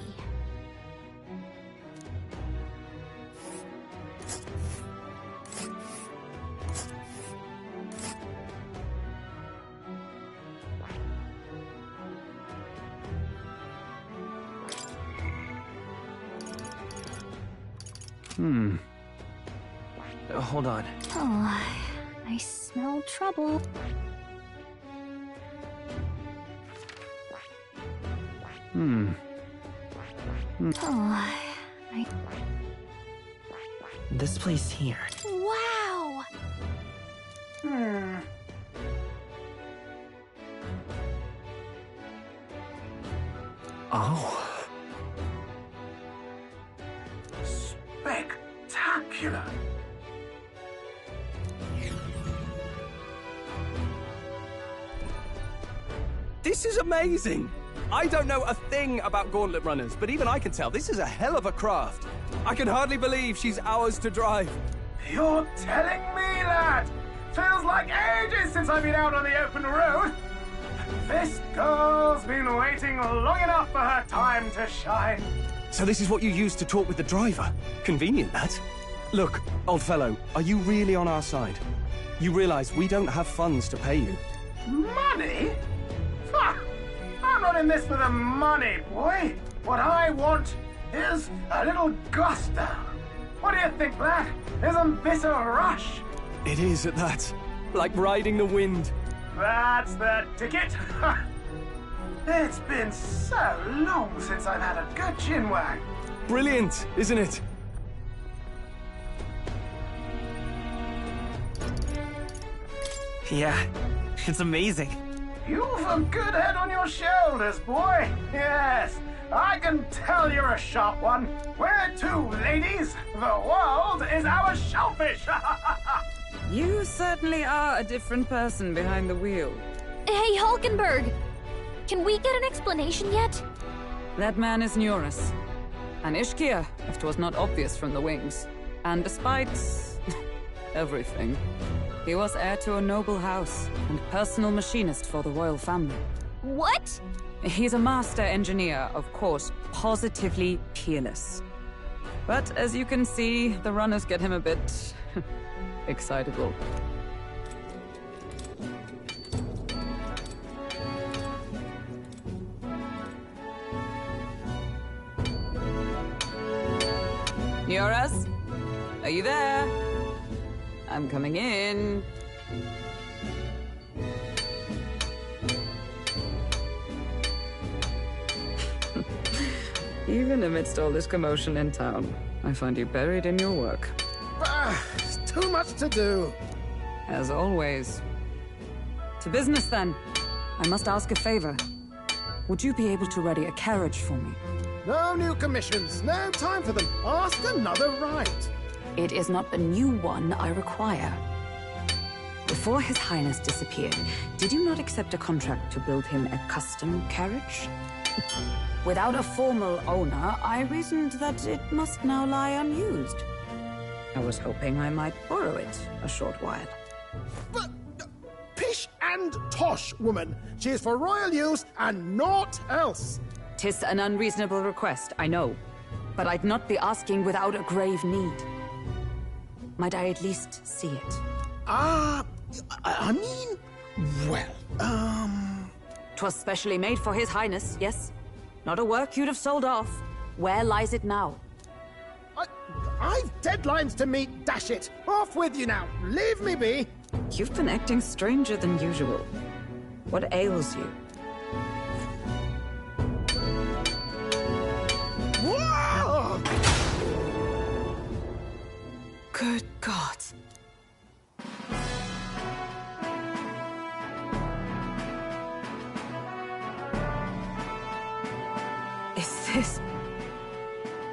Hold on. Oh, I smell trouble. Oh, This place here. Wow! Oh. Spectacular! This is amazing! I don't know a thing about gauntlet runners, but even I can tell this is a hell of a craft. I can hardly believe she's ours to drive. You're telling me, lad? Feels like ages since I've been out on the open road. This girl's been waiting long enough for her time to shine. So this is what you used to talk with the driver? Convenient, that. Look, old fellow, are you really on our side? You realize we don't have funds to pay you. Money? Ha! I'm not in this for the money, boy. What I want is a little gusto. What do you think, lad? Isn't this a rush? It is at that. Like riding the wind. That's the ticket. It's been so long since I've had a good chinwag. Brilliant, isn't it? Yeah, it's amazing. You've a good head on your shoulders, boy. Yes, I can tell you're a sharp one. Where to, ladies? The world is our shellfish. You certainly are a different person behind the wheel. Hey, Hulkenberg! Can we get an explanation yet? That man is Neurus. An Ishkia, if 'twas not obvious from the wings. And despite everything, he was heir to a noble house and personal machinist for the royal family. What? He's a master engineer, of course, positively peerless. But as you can see, the runners get him a bit excitable. Neurus? Are you there? I'm coming in. Even amidst all this commotion in town, I find you buried in your work. Too much to do. As always. To business, then. I must ask a favor. Would you be able to ready a carriage for me? No new commissions. No time for them. Ask another right. It is not a new one I require. Before His Highness disappeared, did you not accept a contract to build him a custom carriage? Without a formal owner, I reasoned that it must now lie unused. I was hoping I might borrow it a short while. But, pish and tosh, woman. She is for royal use and naught else. 'Tis an unreasonable request, I know. but I'd not be asking without a grave need. Might I at least see it? I mean, well, 'Twas specially made for His Highness, yes? Not a work you'd have sold off. Where lies it now? I've deadlines to meet, dash it! Off with you now! Leave me be! You've been acting stranger than usual. What ails you? Whoa! Good God. Is this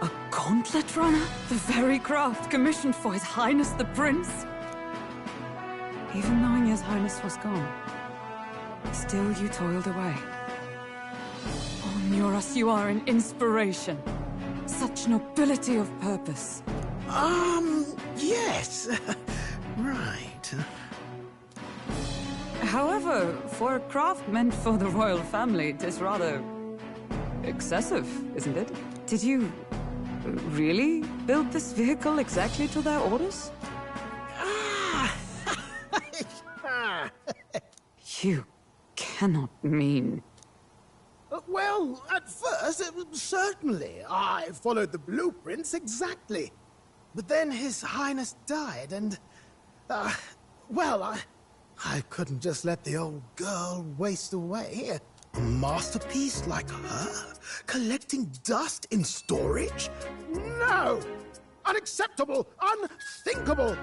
a gauntlet runner? The very craft commissioned for His Highness the Prince? Even knowing His Highness was gone, still you toiled away. Oh, Muras, you are an inspiration. Such nobility of purpose. Yes. Right. However, for a craft meant for the royal family, it is rather excessive, isn't it? Did you really build this vehicle exactly to their orders? You cannot mean... Well, at first, certainly. I followed the blueprints exactly. But then His Highness died, and... well, I couldn't just let the old girl waste away. A masterpiece like her? Collecting dust in storage? No! Unacceptable! Unthinkable!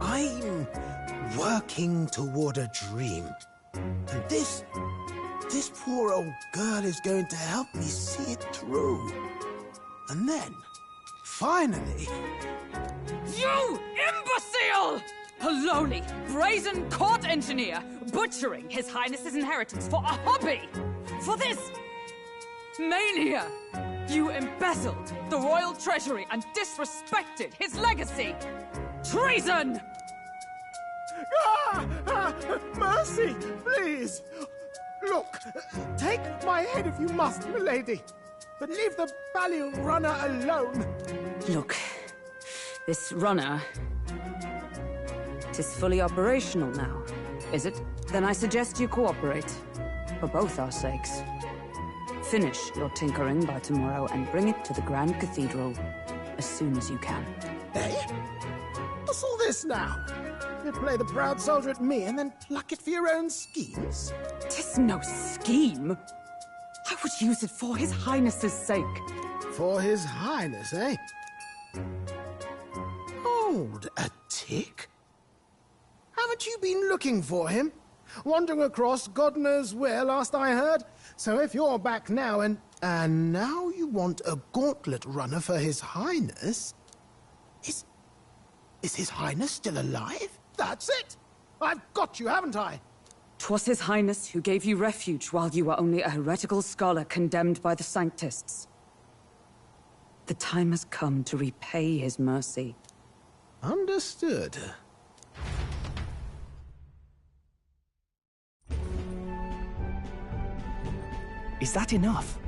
I'm working toward a dream. And this poor old girl is going to help me see it through. And then, finally... You imbecile! A lowly, brazen court engineer, butchering His Highness's inheritance for a hobby! For this mania! You embezzled the royal treasury and disrespected his legacy! Treason! Mercy, please! Look, take my head if you must, milady, but leave the value runner alone. Look, this runner... it is fully operational now, is it? Then I suggest you cooperate, for both our sakes. Finish your tinkering by tomorrow and bring it to the Grand Cathedral as soon as you can. Eh? What's all this now? You play the proud soldier at me and then pluck it for your own schemes? 'Tis no scheme. I would use it for His Highness's sake. For His Highness, eh? Hold a tick. Haven't you been looking for him? Wandering across God knows where, last I heard. So if you're back now and now you want a gauntlet runner for His Highness... Is His Highness still alive? That's it! I've got you, haven't I? 'Twas His Highness who gave you refuge while you were only a heretical scholar condemned by the Sanctists. The time has come to repay His mercy. Understood. Is that enough?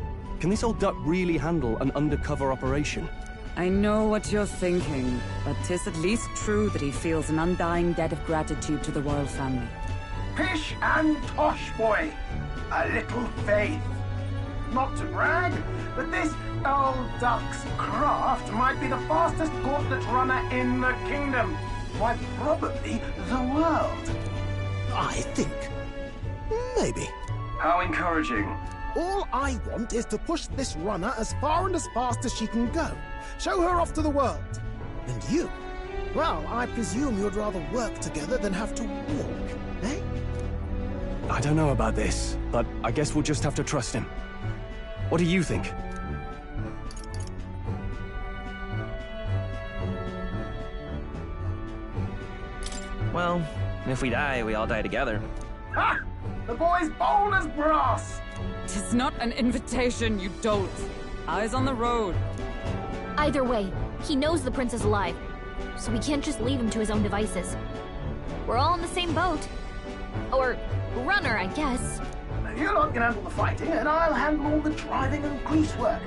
Can this old duck really handle an undercover operation? I know what you're thinking, but 'tis at least true that he feels an undying debt of gratitude to the royal family. Pish and tosh, boy. A little faith. Not to brag, but this old duck's craft might be the fastest gauntlet runner in the kingdom. Why, probably the world. I think. Maybe. How encouraging. All I want is to push this runner as far and as fast as she can go. Show her off to the world. And you? Well, I presume you'd rather work together than have to walk, eh? I don't know about this, but I guess we'll just have to trust him. What do you think? Well, if we die, we all die together. Ha! The boy's bold as brass! 'Tis not an invitation, you dolt. Eyes on the road. Either way, he knows the prince is alive, so we can't just leave him to his own devices. We're all in the same boat. Or runner, I guess. You lot can handle the fighting, and I'll handle all the driving and grease work.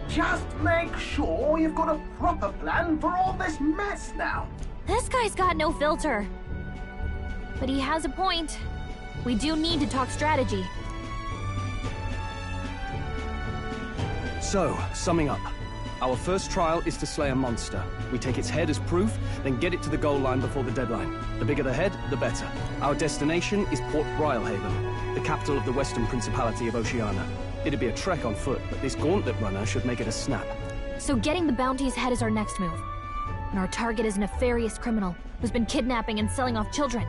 Just make sure you've got a proper plan for all this mess now. This guy's got no filter. But he has a point. We do need to talk strategy. So, summing up. Our first trial is to slay a monster. We take its head as proof, then get it to the goal line before the deadline. The bigger the head, the better. Our destination is Port Brylehaven, the capital of the Western Principality of Oceania. It'd be a trek on foot, but this gauntlet runner should make it a snap. So getting the bounty's head is our next move. And our target is a nefarious criminal who's been kidnapping and selling off children.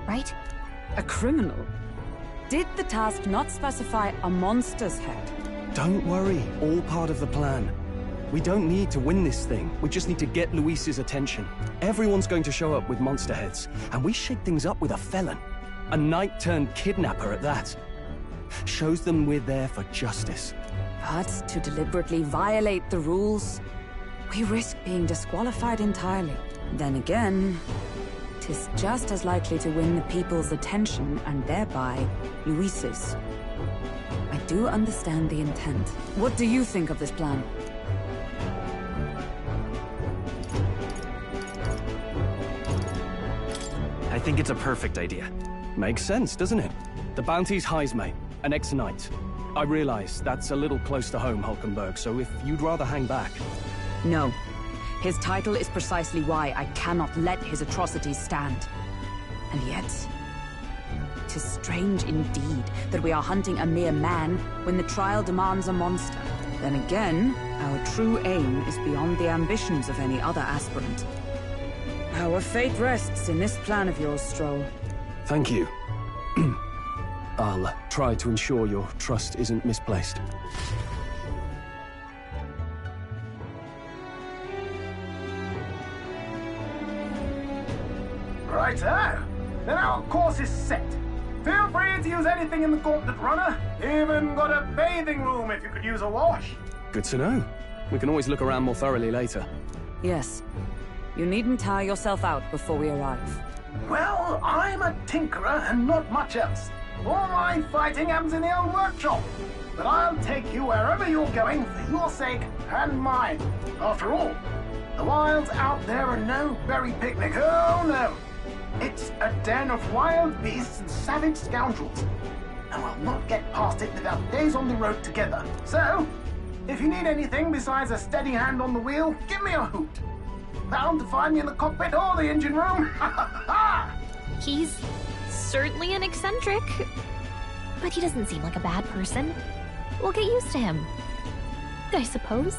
Right? A criminal? Did the task not specify a monster's head? Don't worry, all part of the plan. We don't need to win this thing. We just need to get Luis's attention. Everyone's going to show up with monster heads, and we shake things up with a felon. A knight-turned-kidnapper at that. Shows them we're there for justice. But to deliberately violate the rules, we risk being disqualified entirely. Then again, 'tis just as likely to win the people's attention and thereby Luis's. I do understand the intent. What do you think of this plan? I think it's a perfect idea. Makes sense, doesn't it? The bounty's Heisme, an ex-knight. I realize that's a little close to home, Hulkenberg, so if you'd rather hang back... No. His title is precisely why I cannot let his atrocities stand. And yet... 'tis strange indeed that we are hunting a mere man when the trial demands a monster. Then again, our true aim is beyond the ambitions of any other aspirant. Our fate rests in this plan of yours, Stroll. Thank you. I'll try to ensure your trust isn't misplaced. Righto. Then our course is set. Feel free to use anything in the gauntlet runner. Even got a bathing room if you could use a wash. Good to know. We can always look around more thoroughly later. Yes. You needn't tire yourself out before we arrive. Well, I'm a tinkerer and not much else. All my fighting happens in the old workshop. But I'll take you wherever you're going for your sake and mine. After all, the wilds out there are no berry picnic. Oh, no. It's a den of wild beasts and savage scoundrels. And we'll not get past it without days on the road together. So, if you need anything besides a steady hand on the wheel, give me a hoot. Bound to find me in the cockpit or the engine room. He's certainly an eccentric, but he doesn't seem like a bad person. We'll get used to him, I suppose.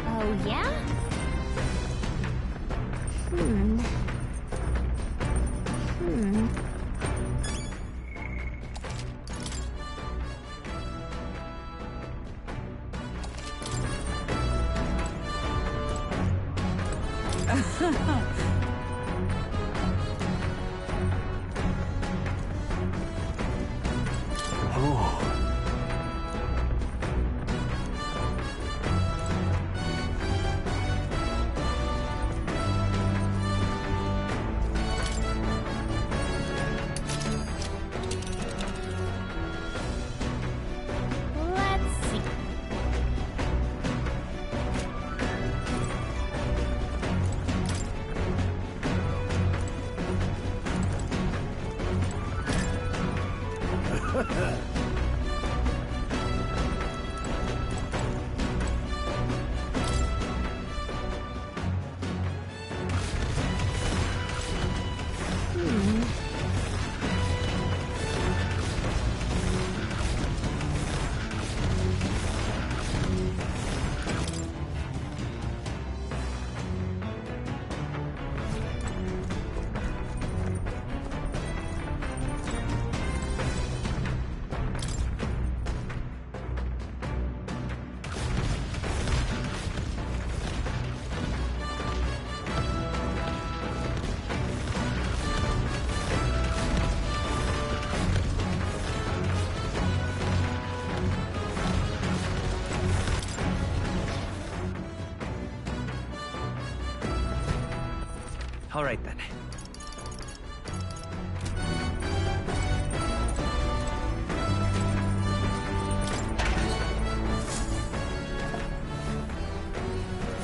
Oh, yeah? All right then.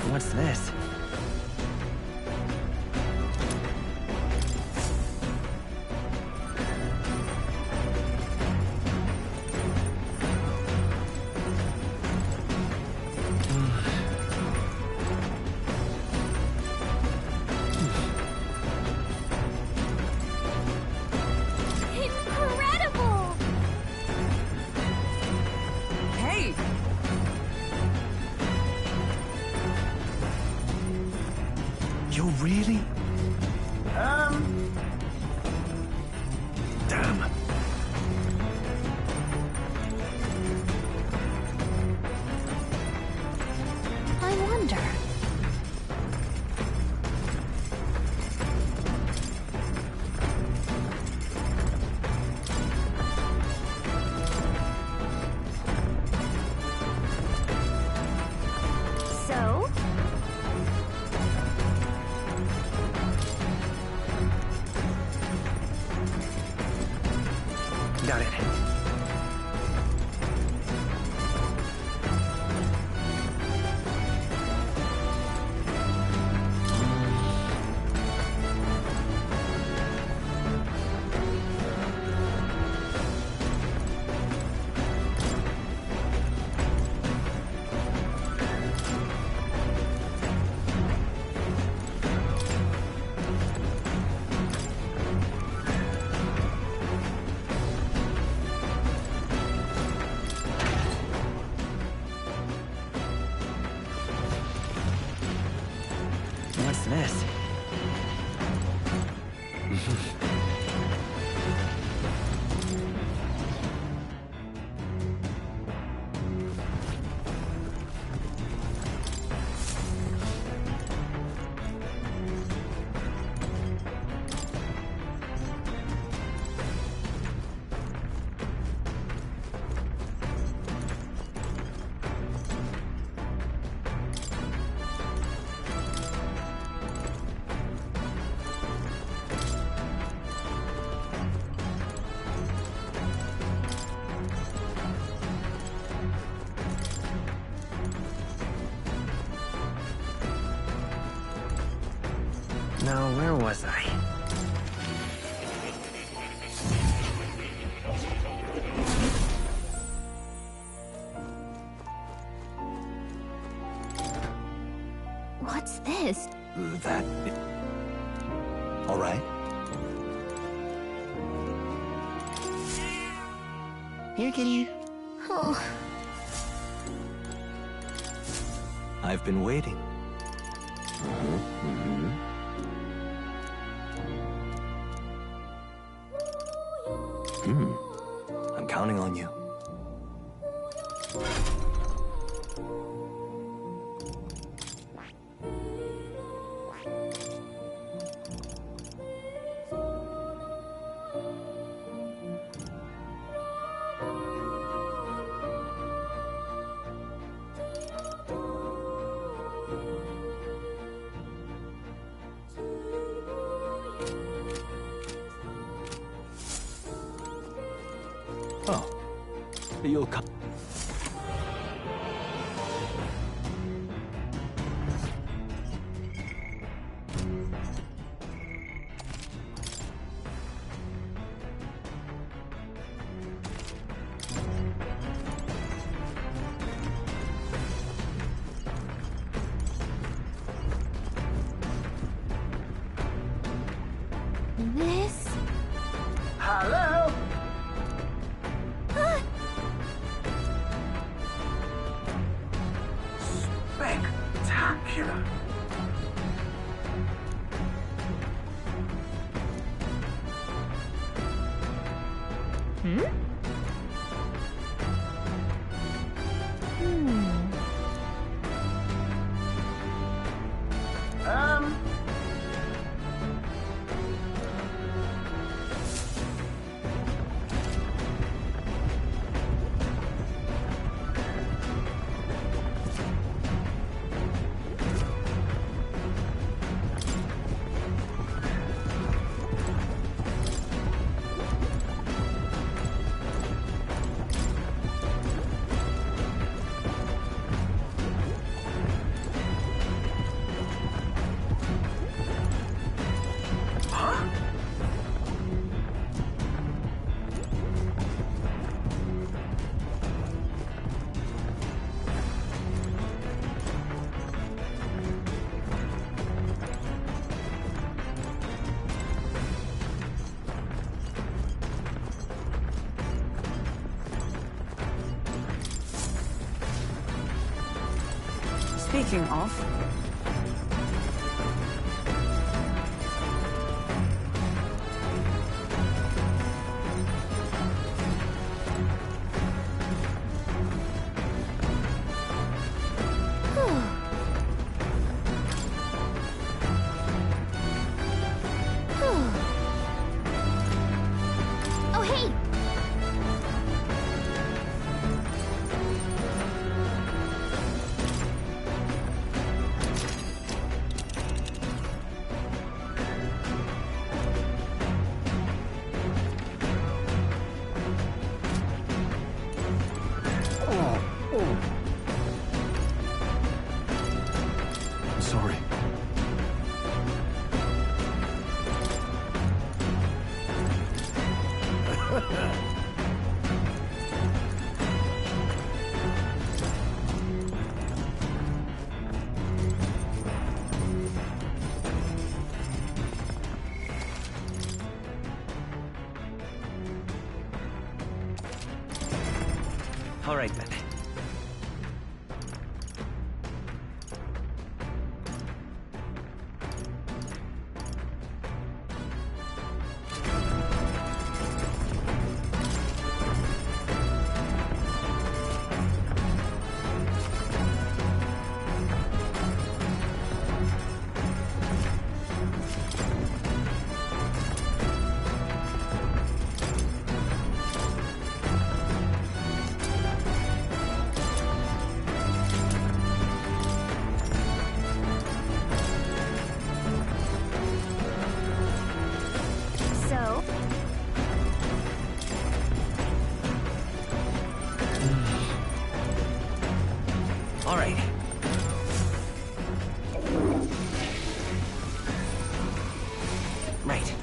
What's this? Incredible! Hey! You're really? Damn. I wonder. So? Got it. What's this? Now, where was I? What's this? That... All right. Here, kitty. Oh. I've been waiting. I'm counting on you. Oh, you'll come. This? Hello? Spectacular. Speaking of... Oh, hey! I'm sorry. All right, then. So? All right. Right.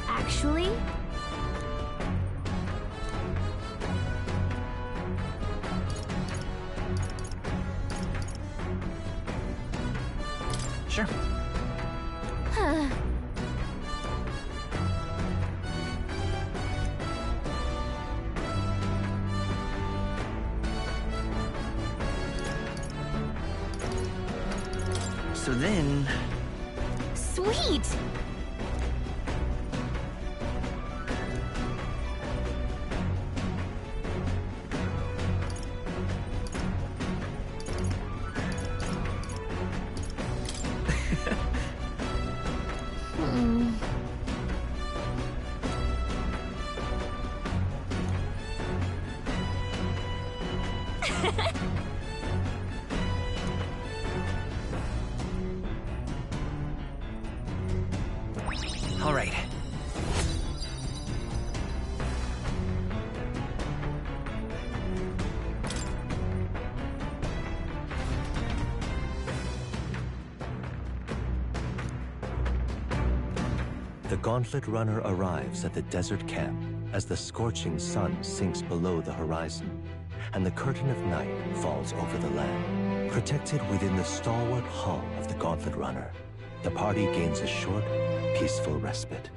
Actually? Sure. Huh. So then... Sweet! Hmm. All right. The Gauntlet Runner arrives at the desert camp as the scorching sun sinks below the horizon, and the curtain of night falls over the land. Protected within the stalwart hull of the Gauntlet Runner, the party gains a short, peaceful respite.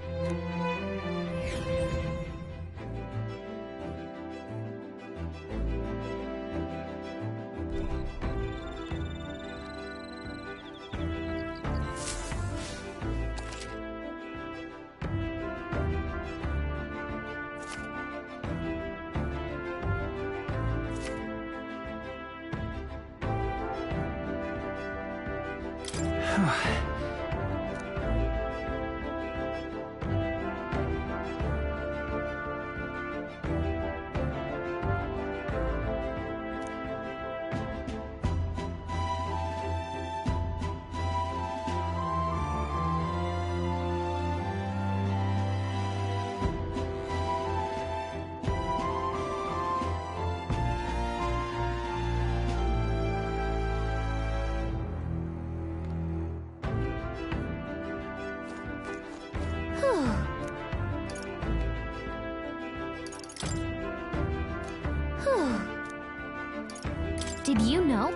Did you know?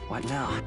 What now?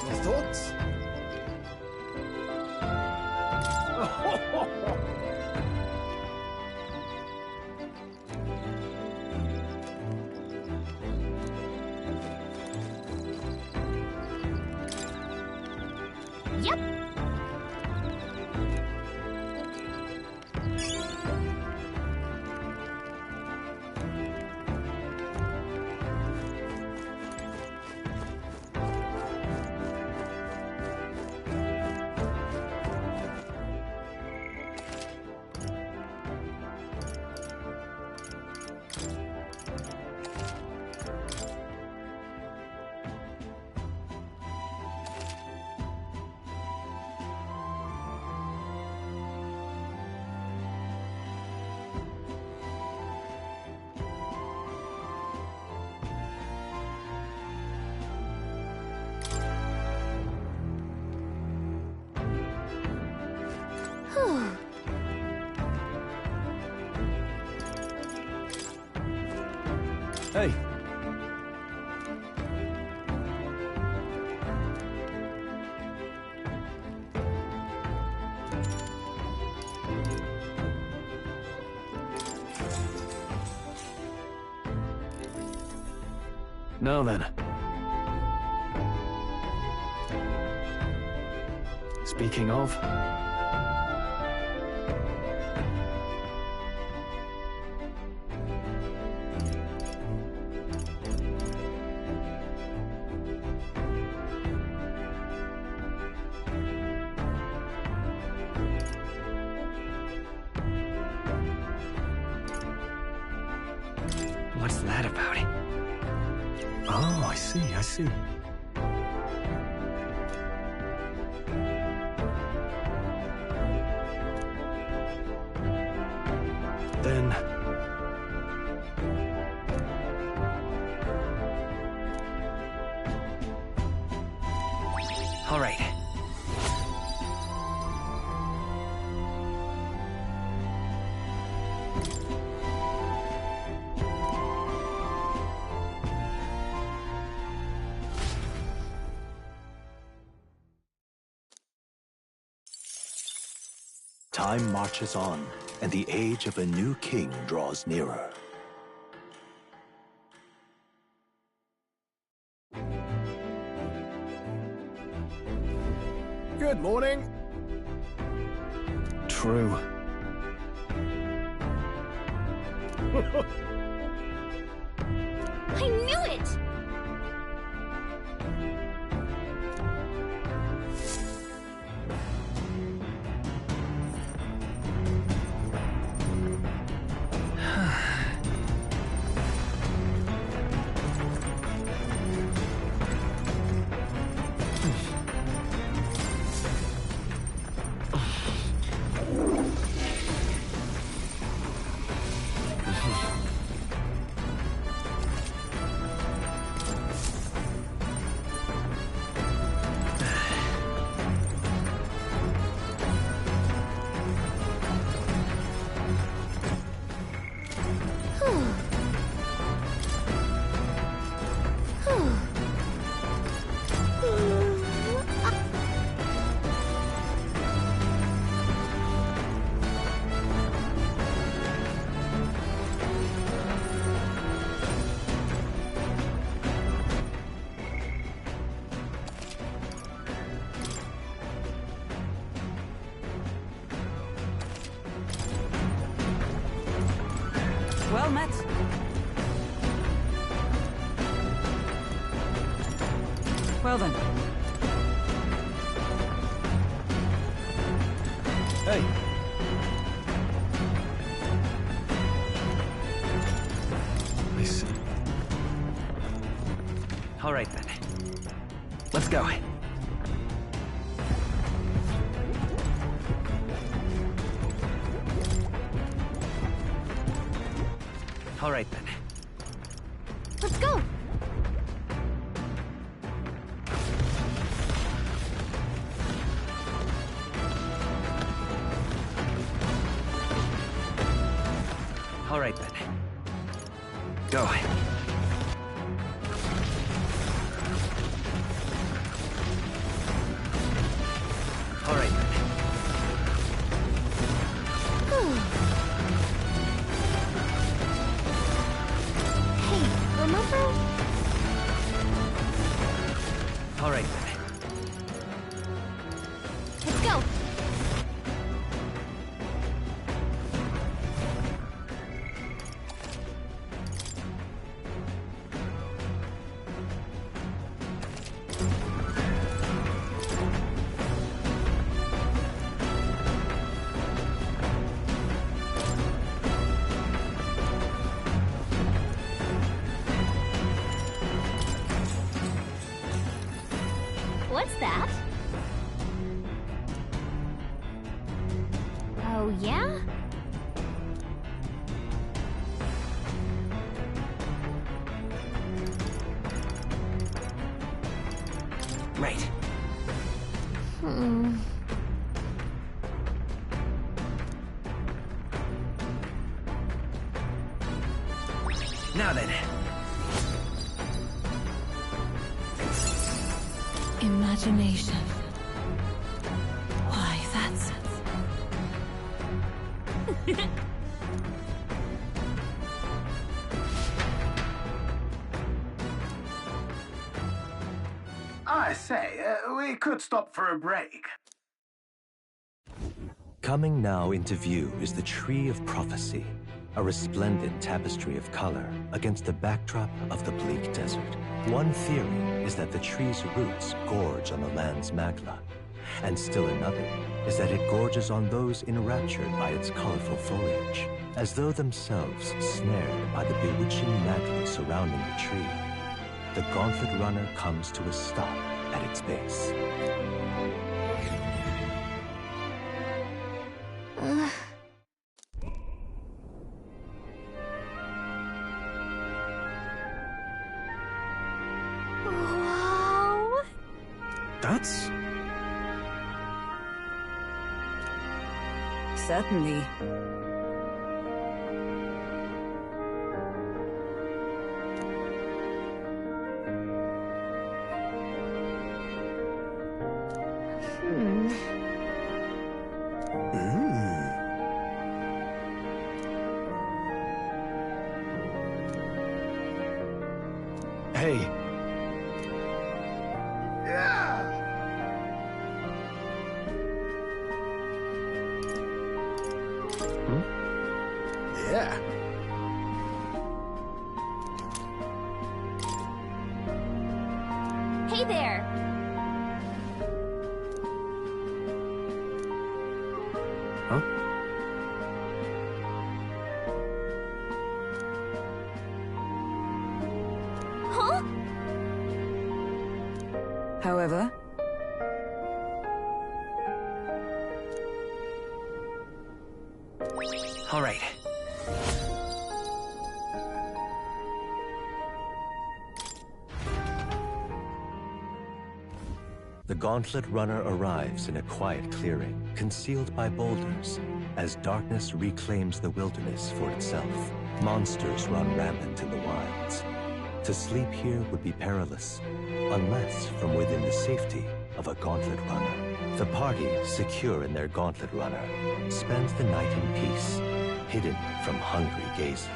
Your thoughts? Yep. Hey. Now then. Speaking of... What's that about? Oh, I see. Then... All right. Time marches on, and the age of a new king draws nearer. Good morning. True. I knew it! Well met. Well then. Hey. I see. All right then. Let's go. All right then. Let's go! All right then. Go. All right. Let's go. What's that? Oh, yeah? Right. Now then. Imagination. Why, that's... I say, we could stop for a break. Coming now into view is the Tree of Prophecy, a resplendent tapestry of color against the backdrop of the bleak desert. One theory is that the tree's roots gorge on the land's magla, and still another is that it gorges on those enraptured by its colorful foliage, as though themselves snared by the bewitching magla surrounding the tree. The gauntlet runner comes to a stop at its base. Wow. That's... Certainly. Hey. Yeah. Hey there. Huh? Huh? However, All right. The gauntlet runner arrives in a quiet clearing, concealed by boulders, as darkness reclaims the wilderness for itself. Monsters run rampant in the wilds. To sleep here would be perilous, unless from within the safety of a gauntlet runner. The party, secure in their gauntlet runner, spends the night in peace, hidden from hungry gazes.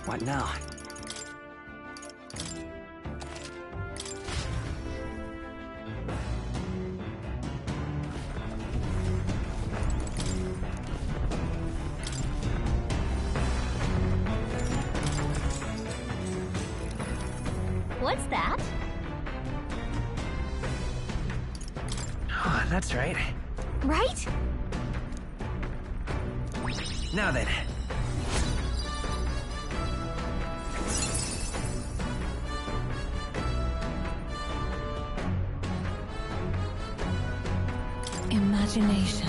What now? What's that? Oh, that's right. Right? Now then. Imagination.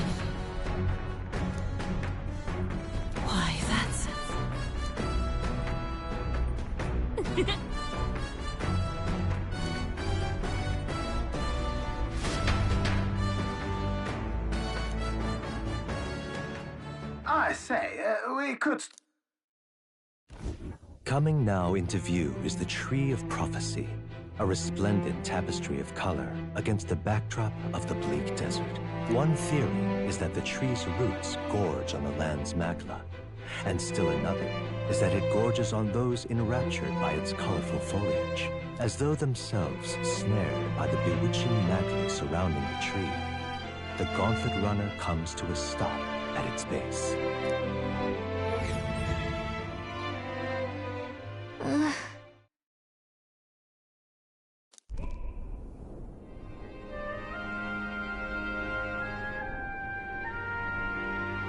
Why, that's... I say, we could... Coming now into view is the Tree of Prophecy, a resplendent tapestry of color against the backdrop of the bleak desert. One theory is that the tree's roots gorge on the land's magla, and still another is that it gorges on those enraptured by its colorful foliage, as though themselves snared by the bewitching magla surrounding the tree. The Gauntlet Runner comes to a stop at its base.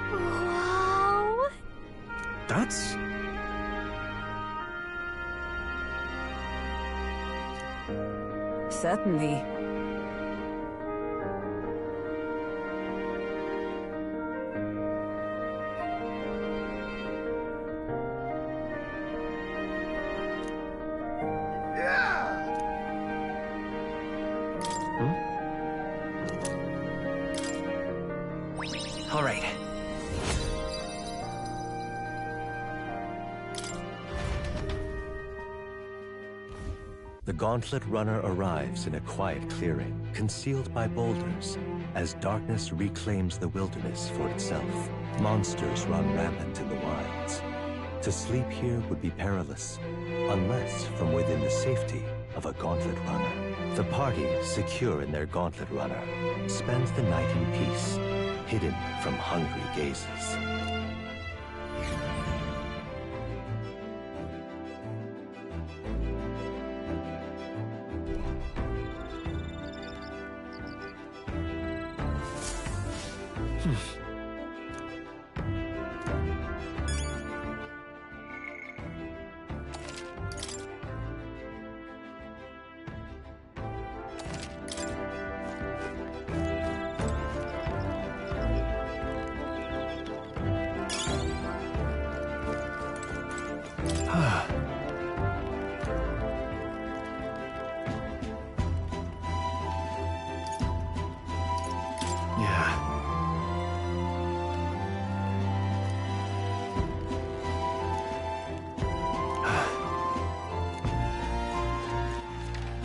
Wow! That's... Certainly. All right. The Gauntlet Runner arrives in a quiet clearing, concealed by boulders, as darkness reclaims the wilderness for itself. Monsters run rampant in the wilds. To sleep here would be perilous, unless from within the safety of a Gauntlet Runner. The party, secure in their Gauntlet Runner, spends the night in peace, hidden from hungry gazes.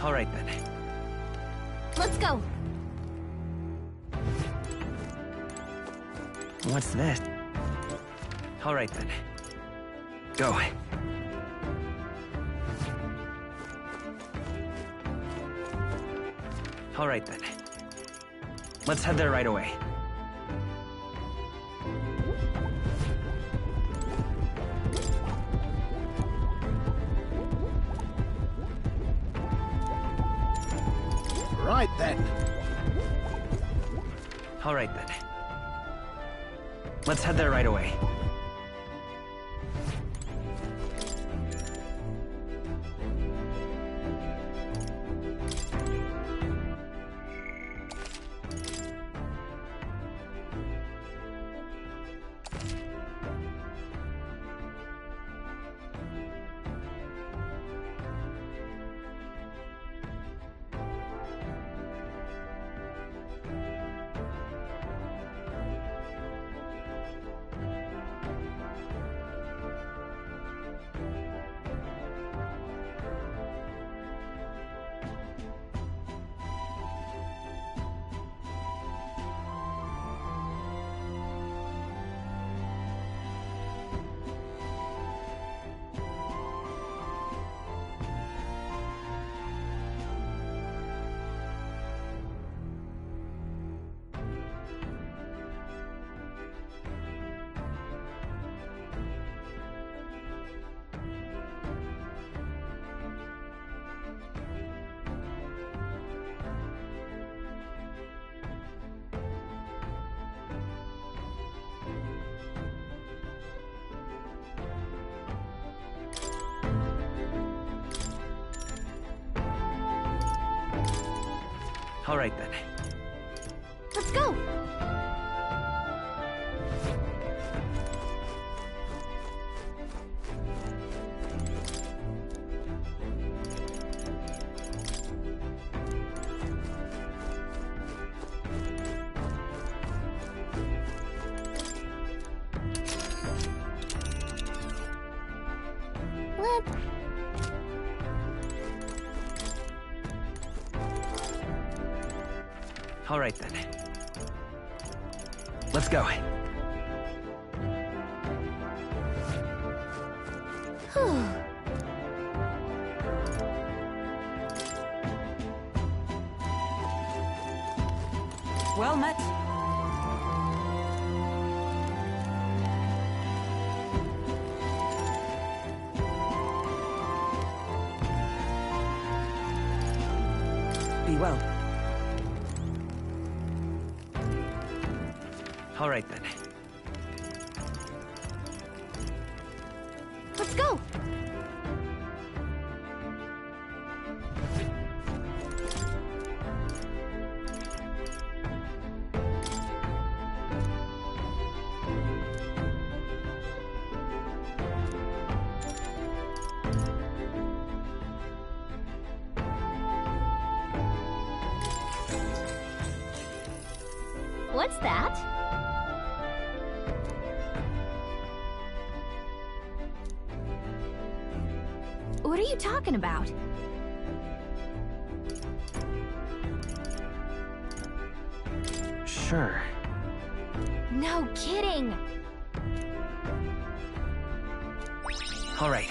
All right, then. Let's go. What's this? All right, then. Go. All right, then. Let's head there right away. Right then. All right, then. Let's head there right away. All right, then. Let's go! All right, then. Let's go. Well met. Be well. All right, then. Let's go! What's that? What are you talking about? Sure. No kidding! All right.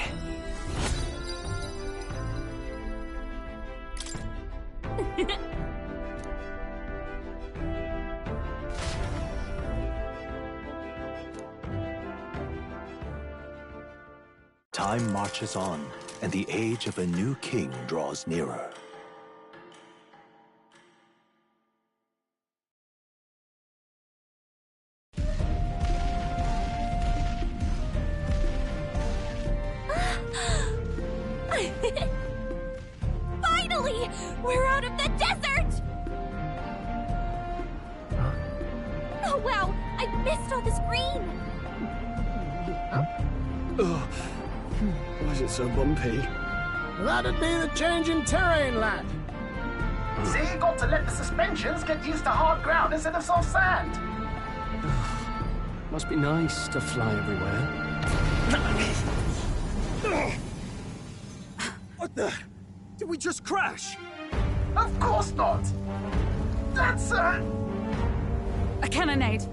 Time marches on, and the age of a new king draws nearer. Finally! We're out of the desert! Oh wow! I missed all this green! Why is it so bumpy? That'd be the change in terrain, lad. See, you got to let the suspensions get used to hard ground instead of soft sand. Must be nice to fly everywhere. What the? Did we just crash? Of course not. That's a cannonade.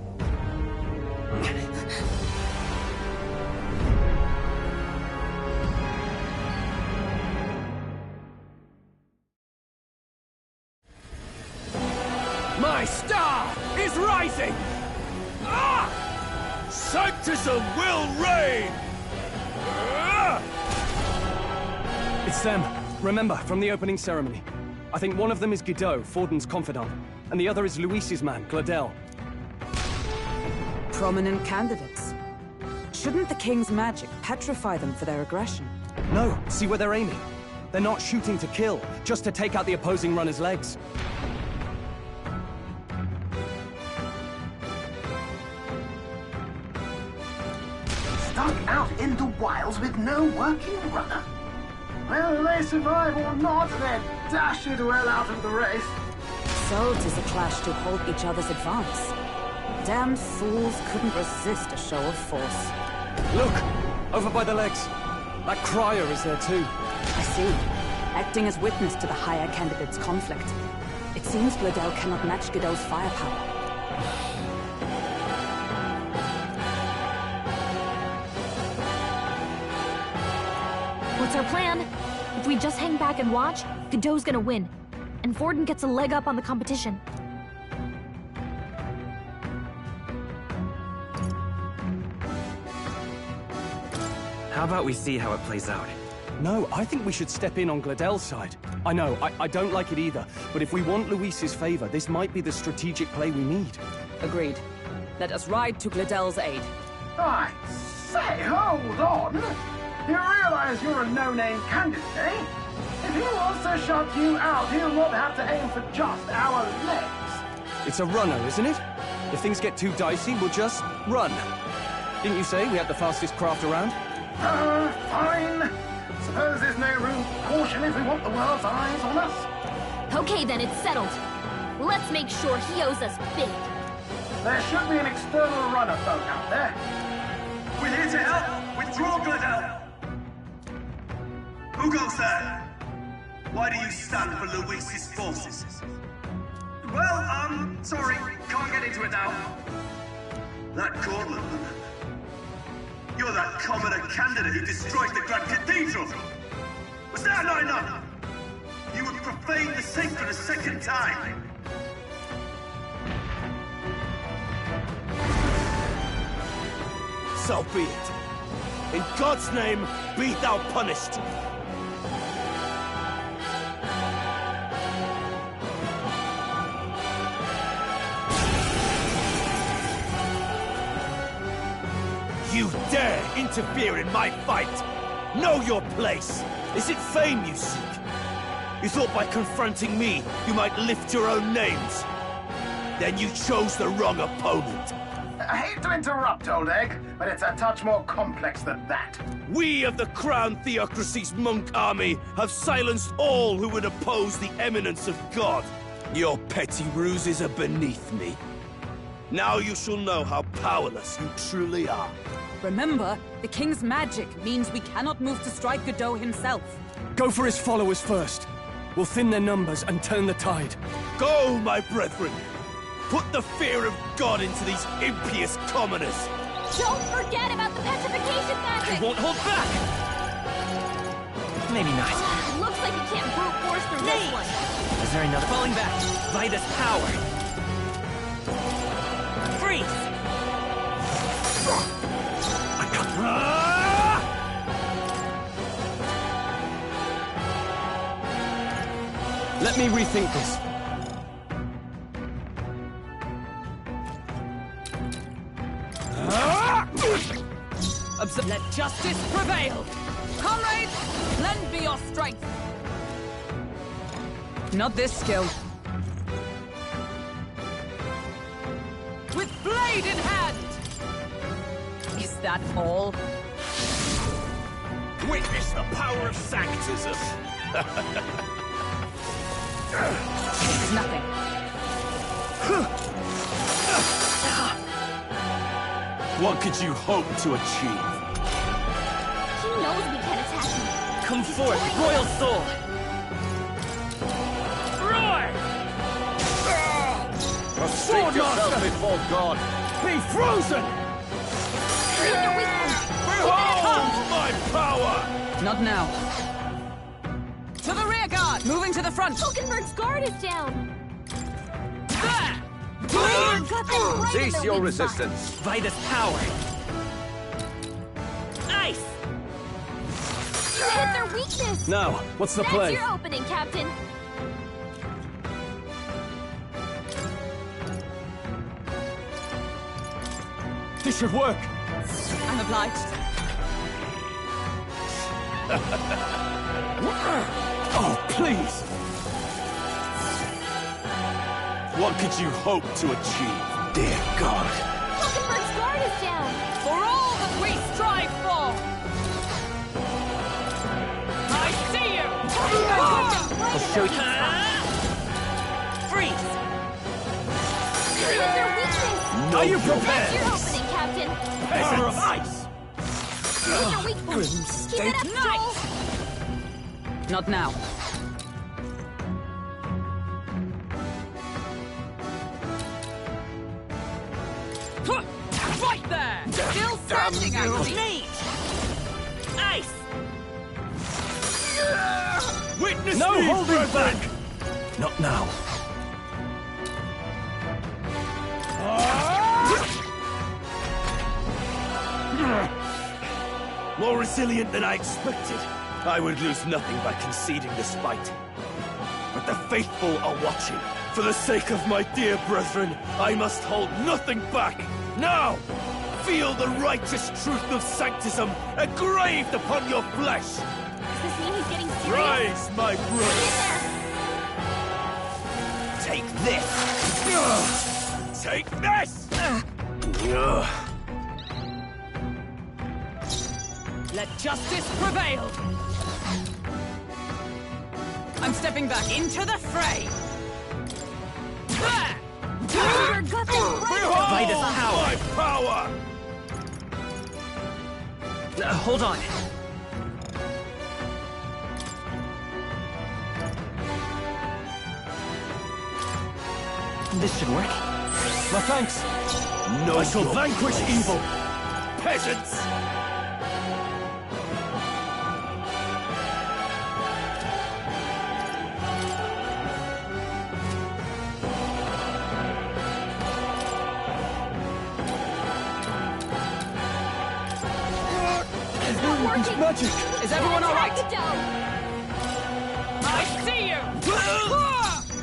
My star is rising! Ah! Sanctism will reign! Ah! It's them. Remember, from the opening ceremony. I think one of them is Guido, Forden's confidant, and the other is Luis's man, Gladel. Prominent candidates. Shouldn't the king's magic petrify them for their aggression? No, see where they're aiming. They're not shooting to kill, just to take out the opposing runner's legs. stuck out in the wilds with no working runner. Whether they survive or not, they're dashed well out of the race. So 'tis a clash to halt each other's advance. Damned fools couldn't resist a show of force. Look! Over by the legs. That crier is there too. I see. Acting as witness to the higher candidate's conflict. It seems Gladel cannot match Guido's firepower. What's our plan? If we just hang back and watch, Guido's gonna win. And Forden gets a leg up on the competition. How about we see how it plays out? No, I think we should step in on Gladel's side. I know, I don't like it either, but if we want Luis's favor, this might be the strategic play we need. Agreed. Let us ride to Gladel's aid. I say, hold on! You realize you're a no-name candidate, eh? If he wants to shut you out, he'll not have to aim for just our legs. It's a runner, isn't it? If things get too dicey, we'll just run. Didn't you say we had the fastest craft around? Fine. Suppose there's no room for caution if we want the world's eyes on us. Okay then, it's settled. Let's make sure he owes us big. There should be an external runner boat out there. We're here to help! Withdraw, Gladel! Who goes there? Why do you stand for Luis's forces? Well, sorry, can't get into it now. That Cortland. You're that commoner candidate who destroyed the Grand Cathedral! Was that not enough? You would profane the sacred a second time! So be it. In God's name, be thou punished! You dare interfere in my fight! Know your place! Is it fame you seek? You thought by confronting me, you might lift your own names? Then you chose the wrong opponent. I hate to interrupt, Old Egg, but it's a touch more complex than that. We of the Crown Theocracy's monk army have silenced all who would oppose the eminence of God. Your petty ruses are beneath me. Now you shall know how powerless you truly are. Remember, the king's magic means we cannot move to strike Godot himself. Go for his followers first. We'll thin their numbers and turn the tide. Go, my brethren! Put the fear of God into these impious commoners! Don't forget about the petrification magic! I won't hold back! Maybe not. Looks like you can't brute force through this one. Is there another? Falling back! Vitus power! Freeze! Let me rethink this. Let justice prevail! Comrades, lend me your strength! Not this skill. With blade in hand! Is that all? Witness the power of Sanctism! It's nothing. What could you hope to achieve? He knows we can attack him. Come forth, royal soul! Roar! Prostrate yourself before God! Be frozen! Behold my power! Not now. To the rear guard! Moving to the front! Hulkenberg's guard is down! There! Cease your resistance! Vitus power! Ice! You hit their weakness! Now, what's the play? That's your opening, Captain! This should work! I'm obliged. Oh, please! What could you hope to achieve? Dear God! Hulkenberg's guard is down! For all that we strive for! I see you! I'll show you. Freeze! You hit their weakness! Are you That's prepared? your opening, Captain! Power of ice! You hit their weak point! Keep it up, Joel! Not now. Right there! Still standing, I believe. Ice! Witness No me, holding brethren! back! Not now. More resilient than I expected. I would lose nothing by conceding this fight. But the faithful are watching. For the sake of my dear brethren, I must hold nothing back. Now, feel the righteous truth of Sanctism engraved upon your flesh. Does this mean he's getting serious? Rise, my brother. Take this. Take this. Let justice prevail! I'm stepping back into the fray! There! Hulkenberg got them right! Vitus power! My power! Hold on. This should work. My thanks. No, I shall vanquish evil. Peasants! It's magic. Is everyone all right? I see you!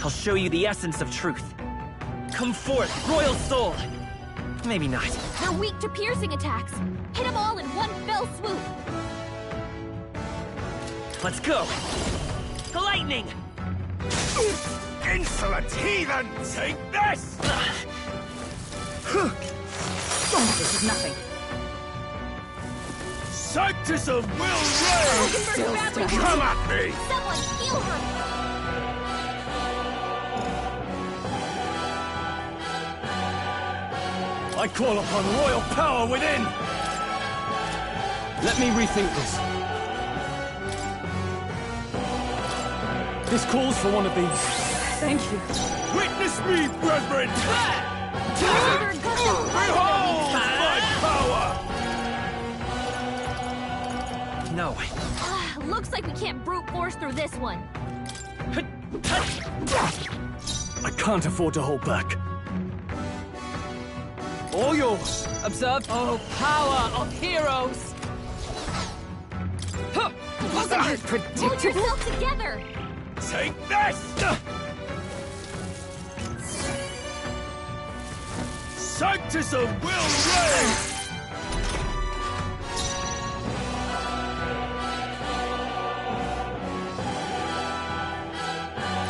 I'll show you the essence of truth. Come forth, royal soul! Maybe not. They're weak to piercing attacks. Hit them all in one fell swoop. Let's go! Lightning! Insolent heathen! Take this! This is nothing. Sanctus of Will Reign! Come at me! Someone heal her! I call upon royal power within! Let me rethink this. This calls for one of these. Thank you. Witness me, brethren! Behold my power! No. Looks like we can't brute force through this one. I can't afford to hold back. All yours. Observe. Oh, power of heroes! Wasn't it Hold predictable? yourself together! Take this! Sanctus of Will Reign!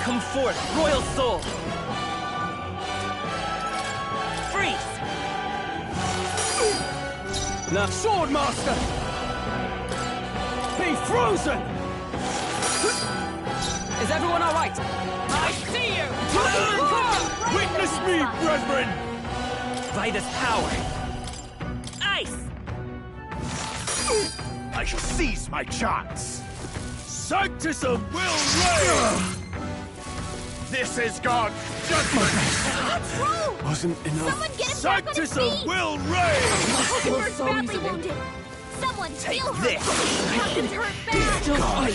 Come forth, royal soul! Freeze! Now, Swordmaster! Be frozen! Is everyone all right? I see you! Witness me, brethren! By this power! Ice! I shall seize my chance! Sanctus of Will Reign! This is God's judgment! What's wrong? Wasn't enough. Someone get him back on his Sanctus of feet! Will Reign! Hawkenberg's badly wounded. Someone heal her! this. Captain's hurt bad!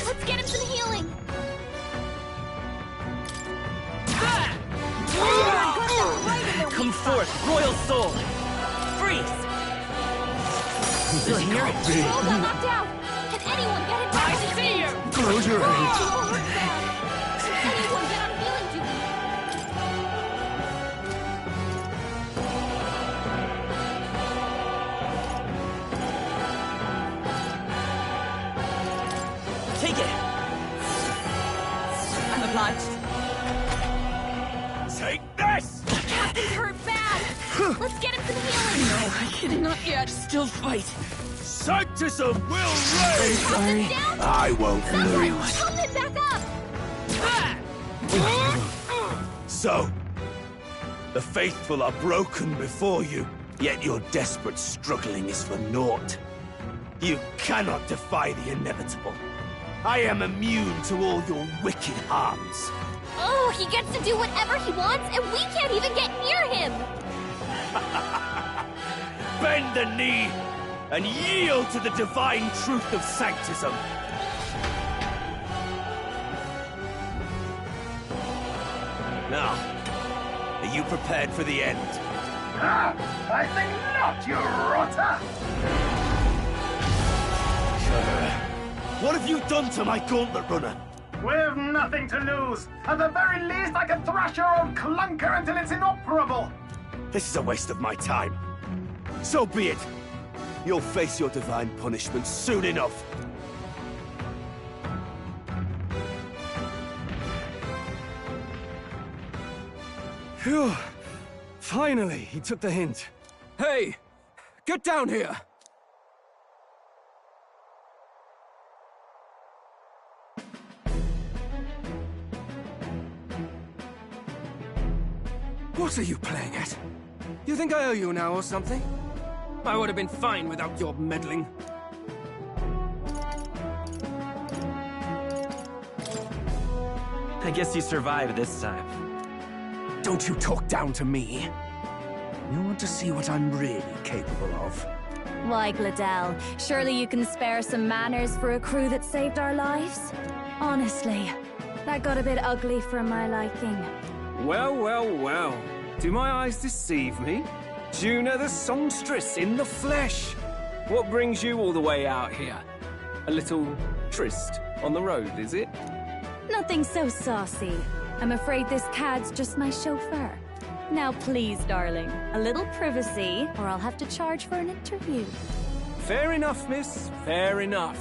Let's get him some healing! Come forth, royal soul! Freeze! Still here? Roll got knocked out! Can anyone get him back on his feet? Close your eyes. Oh, hurt bad! Can anyone get on healing duty? Take it! I'm obliged. Take this! Captain's hurt bad! Let's get him some healing! No, not yet. Still fight. Sanctus of Will Reign! Captain's down! I won't Someone lose! pump him back up! So, the faithful are broken before you, yet your desperate struggling is for naught. You cannot defy the inevitable. I am immune to all your wicked harms. Oh, he gets to do whatever he wants, and we can't even get near him! Bend the knee and yield to the divine truth of sanctism. Now, are you prepared for the end? Ah, I think not, you rotter! What have you done to my gauntlet runner? We've nothing to lose. At the very least, I can thrash your old clunker until it's inoperable. This is a waste of my time. So be it. You'll face your divine punishment soon enough. Phew. Finally, he took the hint. Hey! Get down here! What are you playing at? You think I owe you now or something? I would have been fine without your meddling. I guess you survived this time. Don't you talk down to me. You want to see what I'm really capable of? Why, Gladell, surely you can spare some manners for a crew that saved our lives? Honestly, that got a bit ugly for my liking. Well, well, well. Do my eyes deceive me? Juna the songstress in the flesh. What brings you all the way out here? A little tryst on the road, is it? Nothing so saucy. I'm afraid this cad's just my chauffeur. Now please, darling, a little privacy, or I'll have to charge for an interview. Fair enough, miss. Fair enough.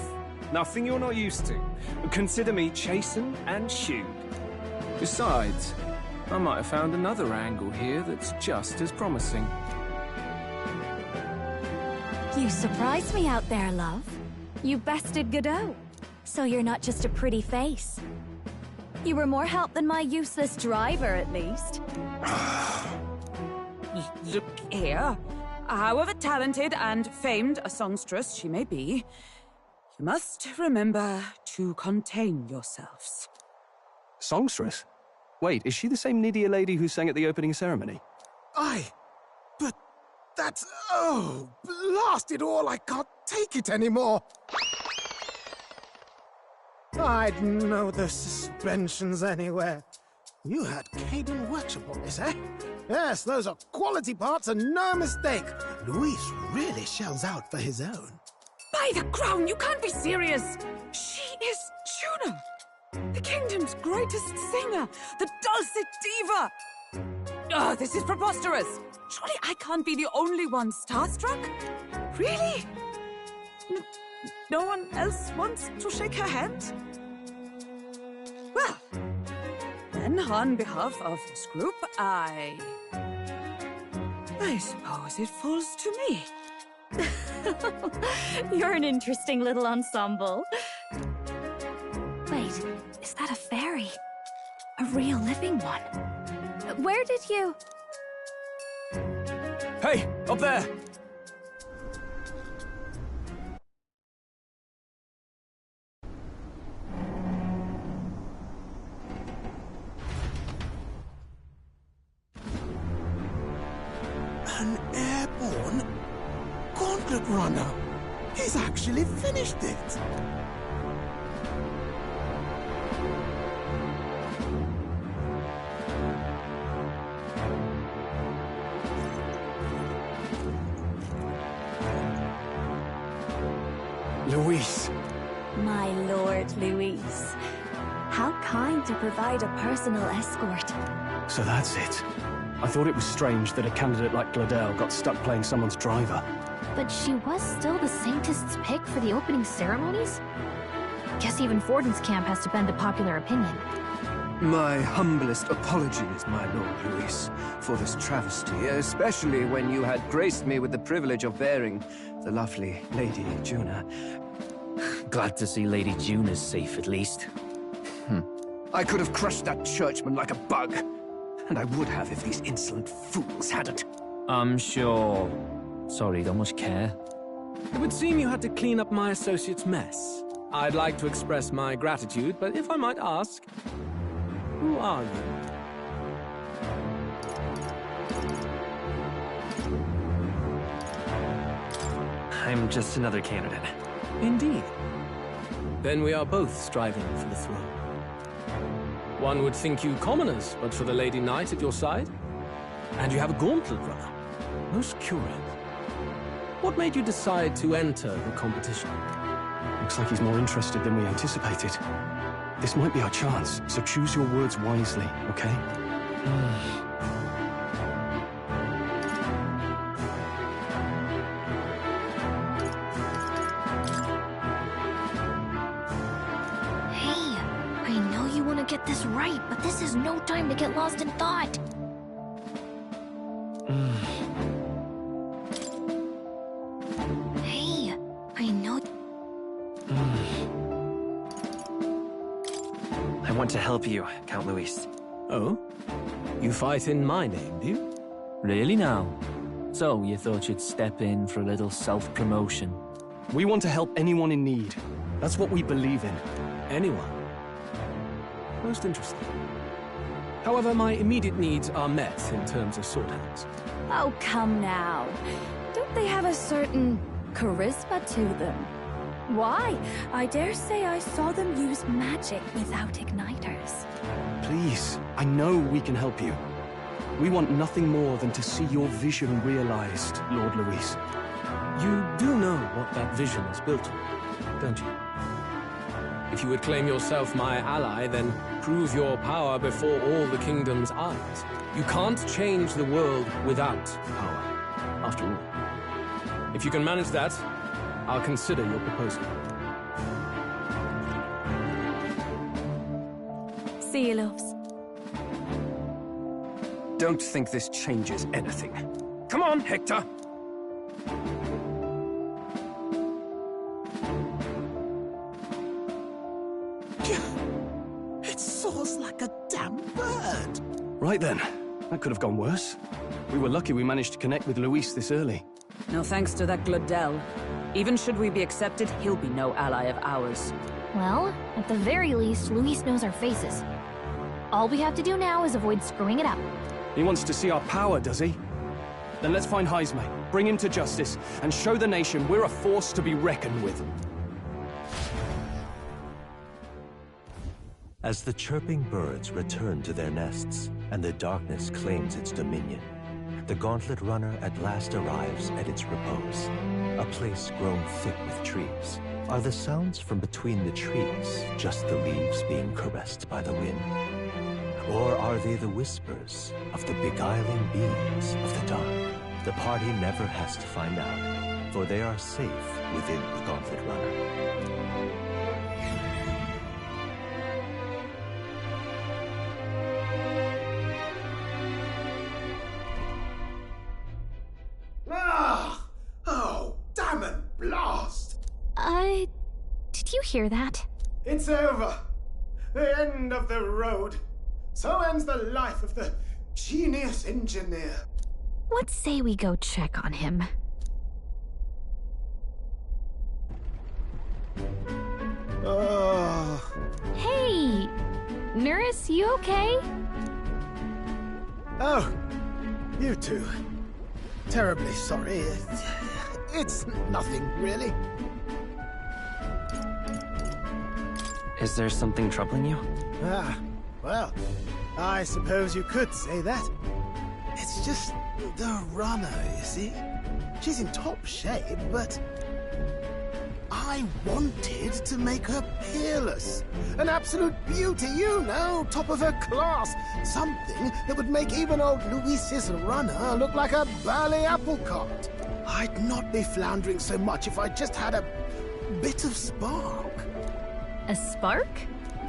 Nothing you're not used to. Consider me chastened and shooed. Besides, I might have found another angle here that's just as promising. You surprised me out there, love. You bested Godot. So you're not just a pretty face. You were more help than my useless driver, at least. Look here. However talented and famed a songstress she may be, you must remember to contain yourselves. Songstress? Wait, is she the same Nydia lady who sang at the opening ceremony? Aye, but that's... oh, blast it all, I can't take it anymore. I'd know the suspensions anywhere. You had Caden Workshop on this, eh? Yes, those are quality parts and no mistake. Luis really shells out for his own. By the crown, you can't be serious! She is Juna! The kingdom's greatest singer! The dulcet diva! Oh, this is preposterous! Surely I can't be the only one starstruck? Really? No one else wants to shake her hand? Well, then on behalf of this group, I suppose it falls to me. You're an interesting little ensemble. Wait, is that a fairy? A real living one? Where did you... Hey, up there! An airborne gauntlet runner. He's actually finished it. Luis. My lord, Luis. How kind to provide a personal escort. So that's it. I thought it was strange that a candidate like Gladell got stuck playing someone's driver. But she was still the Saintist's pick for the opening ceremonies? Guess even Forden's camp has to bend to popular opinion. My humblest apologies, my Lord Luis, for this travesty, especially when you had graced me with the privilege of bearing the lovely Lady Juna. Glad to see Lady Juna's safe, at least. I could have crushed that churchman like a bug. And I would have if these insolent fools hadn't. I'm sure. Sorry, don't much care. It would seem you had to clean up my associate's mess. I'd like to express my gratitude, but if I might ask, who are you? I'm just another candidate. Indeed. Then we are both striving for the throne. One would think you commoners, but for the Lady Knight at your side. And you have a gauntlet runner. Most curious. What made you decide to enter the competition? Looks like he's more interested than we anticipated. This might be our chance, so choose your words wisely, okay? Get this right, but this is no time to get lost in thought. Hey, I know... I want to help you, Count Luis. Oh? You fight in my name, do you? Really now? So, you thought you'd step in for a little self-promotion? We want to help anyone in need. That's what we believe in. Anyone? Most interesting. However, my immediate needs are met in terms of sword hands. Oh, come now. Don't they have a certain charisma to them? Why? I dare say I saw them use magic without igniters. Please, I know we can help you. We want nothing more than to see your vision realized, Lord Luis. You do know what that vision is built on, don't you? If you would claim yourself my ally, then prove your power before all the kingdom's eyes. You can't change the world without power, after all. If you can manage that, I'll consider your proposal. See you, loves. Don't think this changes anything. Come on, Hector! It soars like a damn bird. Right then. That could have gone worse. We were lucky we managed to connect with Luis this early. No thanks to that Glodell. Even should we be accepted, he'll be no ally of ours. Well, at the very least, Luis knows our faces. All we have to do now is avoid screwing it up. He wants to see our power, does he? Then let's find Heisme, bring him to justice, and show the nation we're a force to be reckoned with. As the chirping birds return to their nests and the darkness claims its dominion, the Gauntlet Runner at last arrives at its repose, a place grown thick with trees. Are the sounds from between the trees just the leaves being caressed by the wind? Or are they the whispers of the beguiling beings of the dark? The party never has to find out, for they are safe within the Gauntlet Runner. Oh, damn it, blast! Did you hear that? It's over. The end of the road. So ends the life of the genius engineer. Let's say we go check on him. Oh. Hey! Nurse, you okay? Oh, you two. Terribly sorry. It's nothing, really. Is there something troubling you? Well, I suppose you could say that. It's just the runner, you see? She's in top shape, but I wanted to make her peerless. An absolute beauty, you know, top of her class. Something that would make even old Luis's runner look like a bally apple cart. I'd not be floundering so much if I just had a bit of spark. A spark?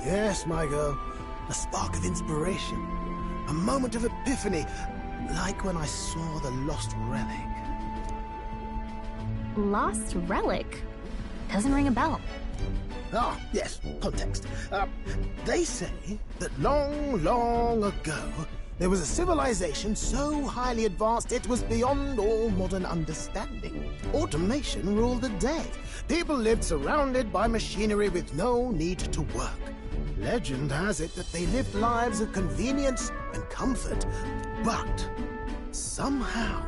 Yes, my girl. A spark of inspiration. A moment of epiphany, like when I saw the lost relic. Lost relic? Doesn't ring a bell. Ah, yes, context. They say that long, long ago, there was a civilization so highly advanced it was beyond all modern understanding. Automation ruled the day. People lived surrounded by machinery with no need to work. Legend has it that they lived lives of convenience and comfort, but somehow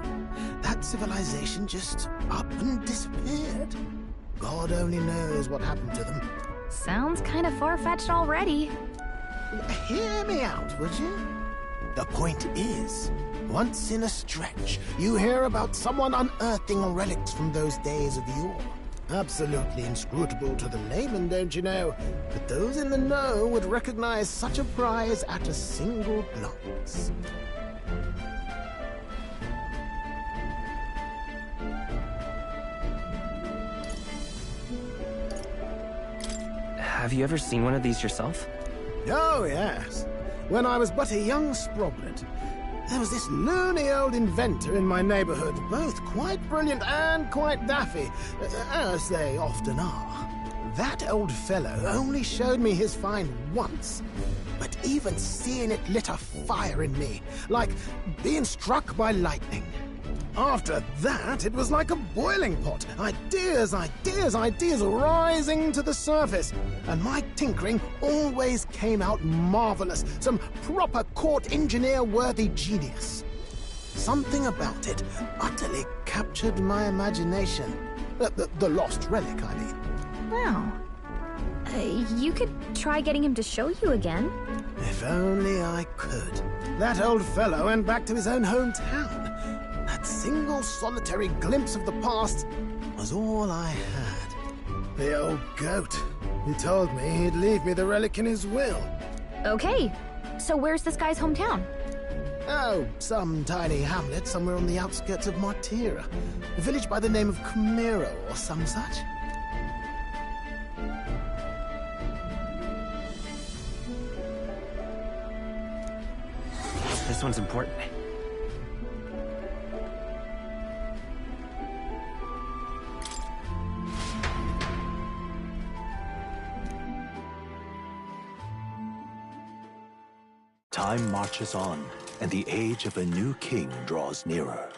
that civilization just up and disappeared. God only knows what happened to them. Sounds kind of far-fetched already. Hear me out, would you? The point is, once in a stretch, you hear about someone unearthing relics from those days of yore. Absolutely inscrutable to the layman, don't you know? But those in the know would recognize such a prize at a single glance. Have you ever seen one of these yourself? Oh, yes. When I was but a young sproglet, there was this loony old inventor in my neighborhood, both quite brilliant and quite daffy, as they often are. That old fellow only showed me his find once, but even seeing it lit a fire in me, like being struck by lightning. After that, it was like a boiling pot. Ideas, ideas, ideas rising to the surface. And my tinkering always came out marvelous. Some proper court engineer-worthy genius. Something about it utterly captured my imagination. The lost relic, I mean. Wow. You could try getting him to show you again. If only I could. That old fellow went back to his own hometown. That single solitary glimpse of the past was all I had. The old goat. He told me he'd leave me the relic in his will. Okay, so where's this guy's hometown? Oh, some tiny hamlet somewhere on the outskirts of Martira. A village by the name of Camero or some such. This one's important. Time marches on, and the age of a new king draws nearer.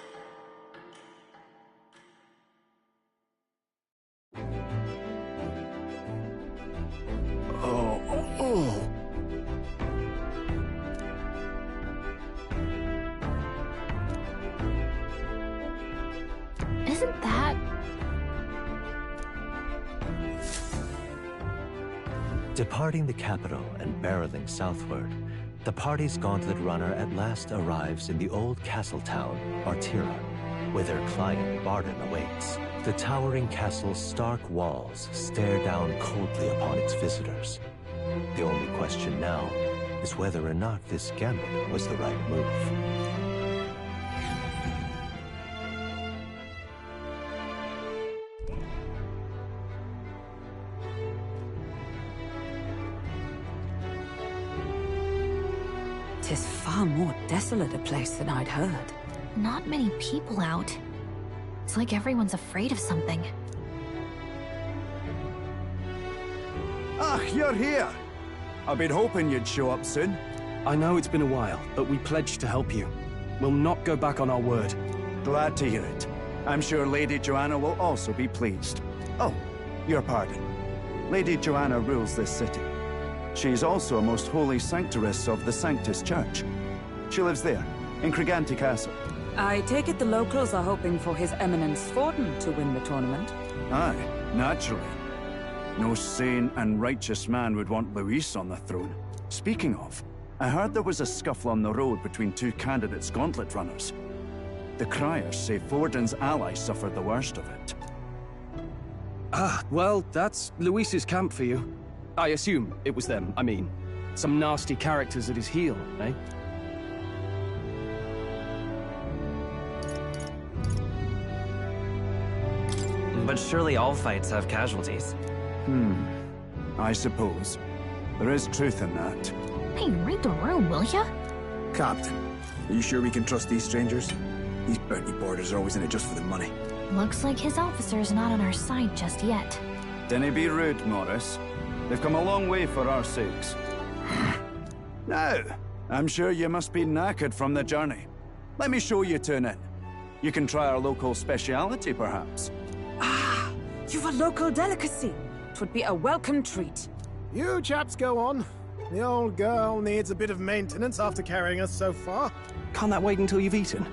Isn't that... Departing the capital and barreling southward, the party's gauntlet runner at last arrives in the old castle town, Martira, where their client, Barden, awaits. The towering castle's stark walls stare down coldly upon its visitors. The only question now is whether or not this gambit was the right move. Tis far more desolate a place than I'd heard. Not many people out. It's like everyone's afraid of something. Ah, you're here! I've been hoping you'd show up soon. I know it's been a while, but we pledged to help you. We'll not go back on our word. Glad to hear it. I'm sure Lady Joanna will also be pleased. Oh, your pardon. Lady Joanna rules this city. She's also a most holy sanctoress of the Sanctus Church. She lives there, in Criganti Castle. I take it the locals are hoping for His Eminence Forden to win the tournament? Aye, naturally. No sane and righteous man would want Luis on the throne. Speaking of, I heard there was a scuffle on the road between two candidates gauntlet runners. The criers say Forden's allies suffered the worst of it. Ah, well, that's Luis's camp for you. I assume it was them, I mean. Some nasty characters at his heel, eh? But surely all fights have casualties. I suppose. There is truth in that. Hey, read the room, will ya? Captain, are you sure we can trust these strangers? These bounty boarders are always in it just for the money. Looks like his officer's not on our side just yet. Dinna be rude, Morris. They've come a long way for our sakes. Now, I'm sure you must be knackered from the journey. Let me show you to an inn. You can try our local speciality, perhaps. Ah, you've a local delicacy. 'Twould be a welcome treat. You chaps go on. The old girl needs a bit of maintenance after carrying us so far. Can't that wait until you've eaten?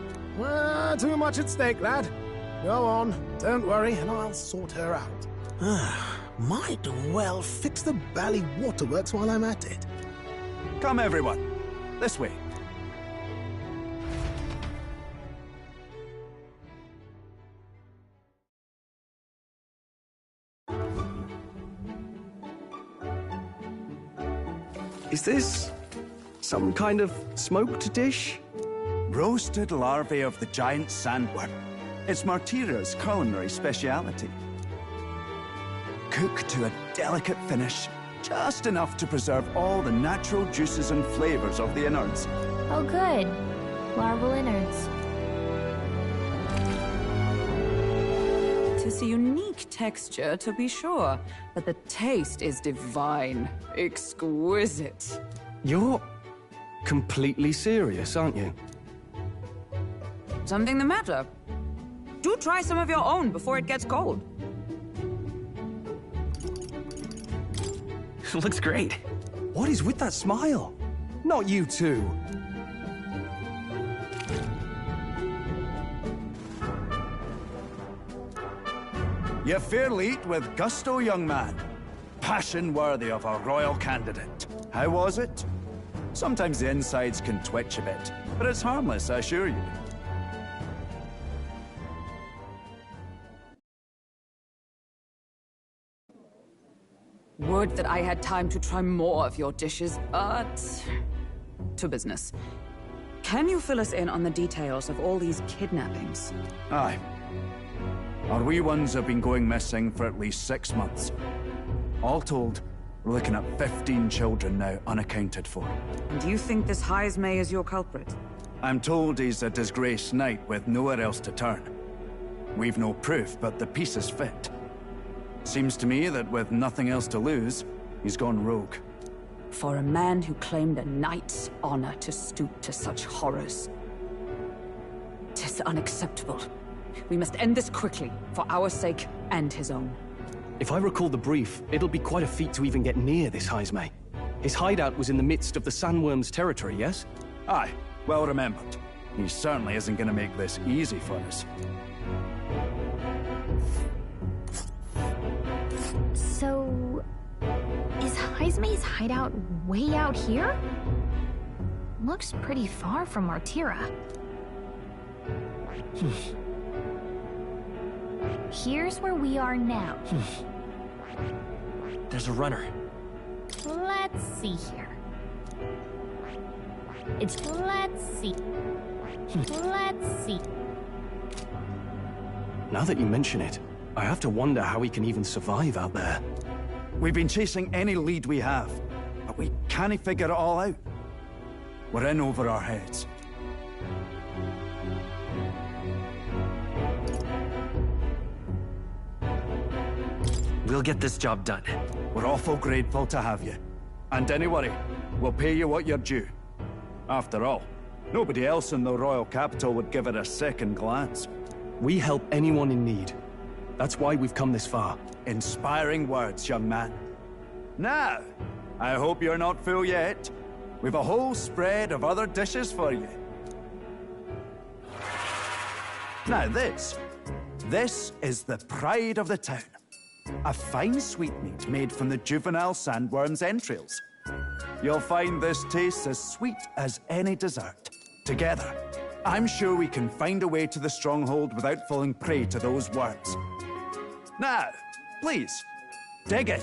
Too much at stake, lad. Go on, don't worry, and I'll sort her out. Might well fix the Bally Waterworks while I'm at it. Come, everyone. This way. Is this some kind of smoked dish? Roasted larvae of the giant sandworm. It's Martira's culinary speciality. Cooked to a delicate finish, just enough to preserve all the natural juices and flavors of the innards. Oh good. Larval innards. Tis a unique texture, to be sure, but the taste is divine. Exquisite. You're completely serious, aren't you? Something the matter? Do try some of your own before it gets cold. Looks great. What is with that smile? Not you too. You fairly eat with gusto, young man. Passion worthy of a royal candidate. How was it? Sometimes the insides can twitch a bit, but it's harmless, I assure you. Would that I had time to try more of your dishes, but... to business. Can you fill us in on the details of all these kidnappings? Aye. Our wee ones have been going missing for at least 6 months. All told, we're looking at 15 children now unaccounted for. And you think this Heismay is your culprit? I'm told he's a disgraced knight with nowhere else to turn. We've no proof, but the pieces fit. Seems to me that with nothing else to lose, he's gone rogue. For a man who claimed a knight's honor to stoop to such horrors. 'Tis unacceptable. We must end this quickly, for our sake and his own. If I recall the brief, it'll be quite a feat to even get near this Heismay. His hideout was in the midst of the Sandworm's territory, yes? Aye, well remembered. He certainly isn't going to make this easy for us. So... is Heismay's hideout way out here? Looks pretty far from Martira. Here's where we are now. There's a runner. Let's see here. Let's see. Let's see. Now that you mention it, I have to wonder how he can even survive out there. We've been chasing any lead we have, but we can't figure it all out. We're in over our heads. We'll get this job done. We're awful grateful to have you. And don't worry, we'll pay you what you're due. After all, nobody else in the royal capital would give it a second glance. We help anyone in need. That's why we've come this far. Inspiring words, young man. Now, I hope you're not full yet. We've a whole spread of other dishes for you. Now this is the pride of the town. A fine sweetmeat made from the juvenile sandworm's entrails. You'll find this tastes as sweet as any dessert. Together, I'm sure we can find a way to the stronghold without falling prey to those worms. Now, please, dig in.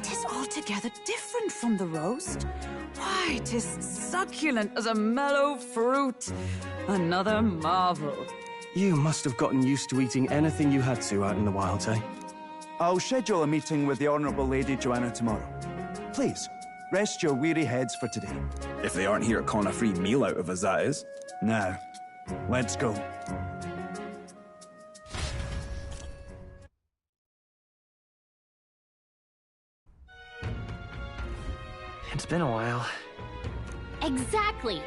Tis altogether different from the roast. Why, 'tis succulent as a mellow fruit. Another marvel. You must have gotten used to eating anything you had to out in the wilds, eh? I'll schedule a meeting with the Honourable Lady Joanna tomorrow. Please, rest your weary heads for today. If they aren't here to con a free meal out of us, that is. Now, let's go. It's been a while. Exactly.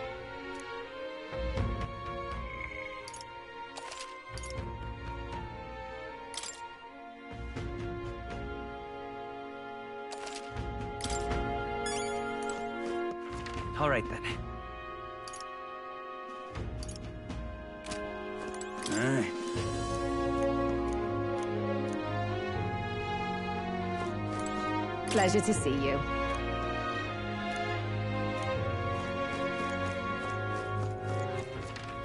All right, then. Aye. Pleasure to see you.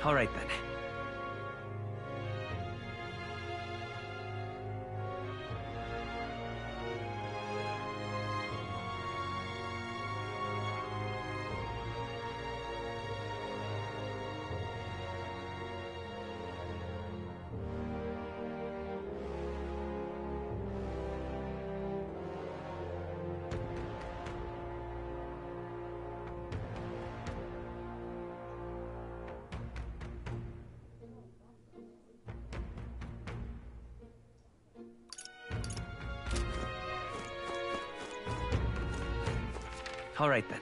All right, then. All right, then.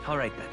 All right then.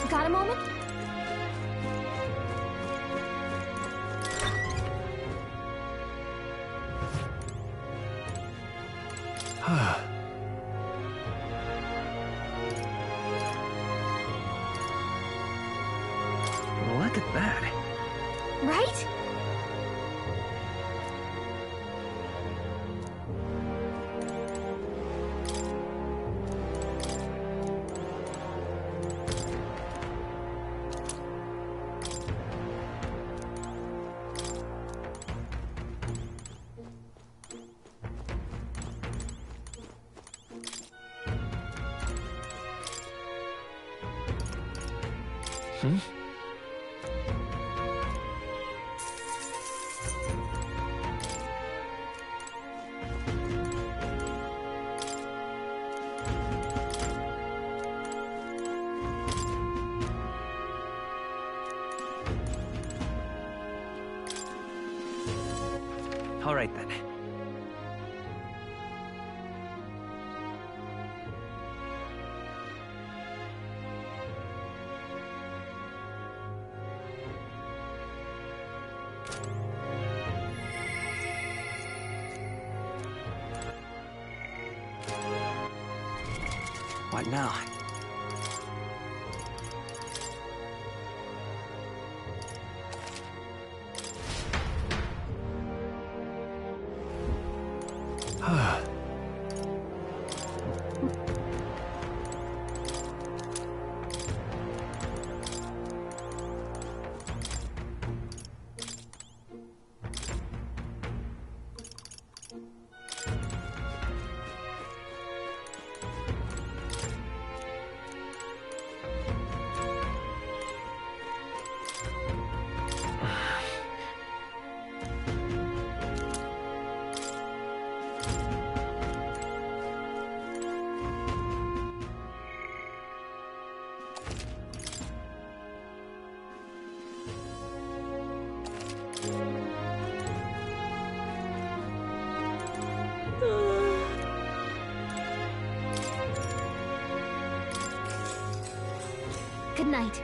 Got a moment? Look at that. Right? Hmm? All right then. What now? Good night.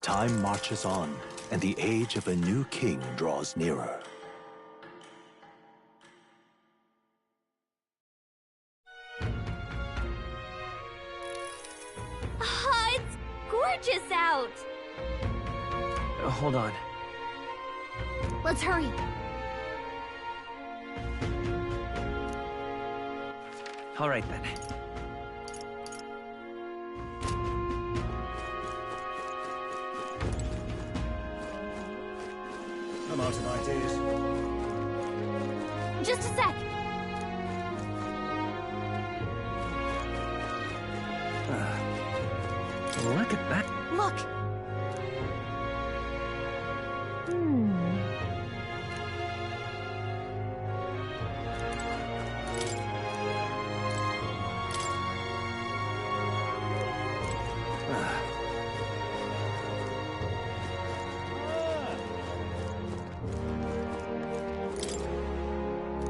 Time marches on, and the age of a new king draws nearer. hold on. Let's hurry. All right, then. I'm out of ideas. Just a sec. Look at that. Look.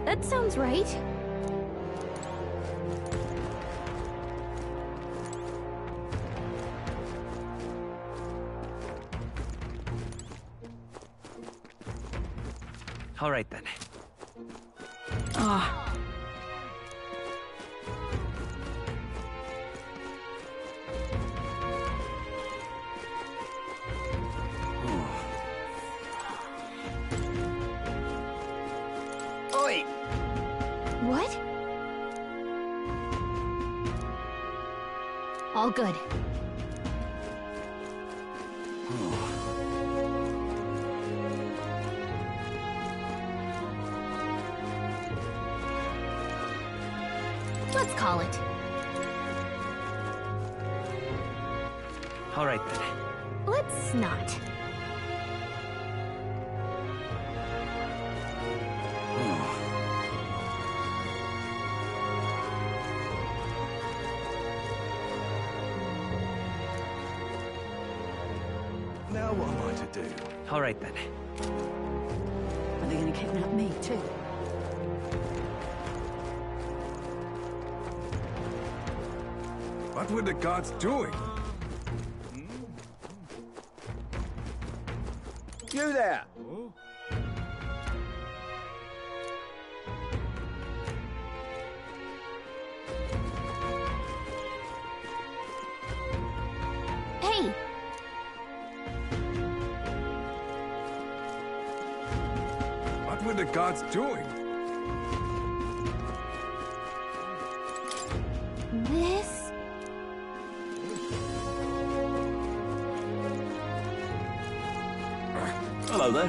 That sounds right. All right, then. Ah. Oi! What? All good. Let's call it. All right, then. Let's not. Now what am I to do? All right, then. Are they going to kidnap me, too? What were the gods doing? You there! Hey! What were the gods doing? This... Hello there.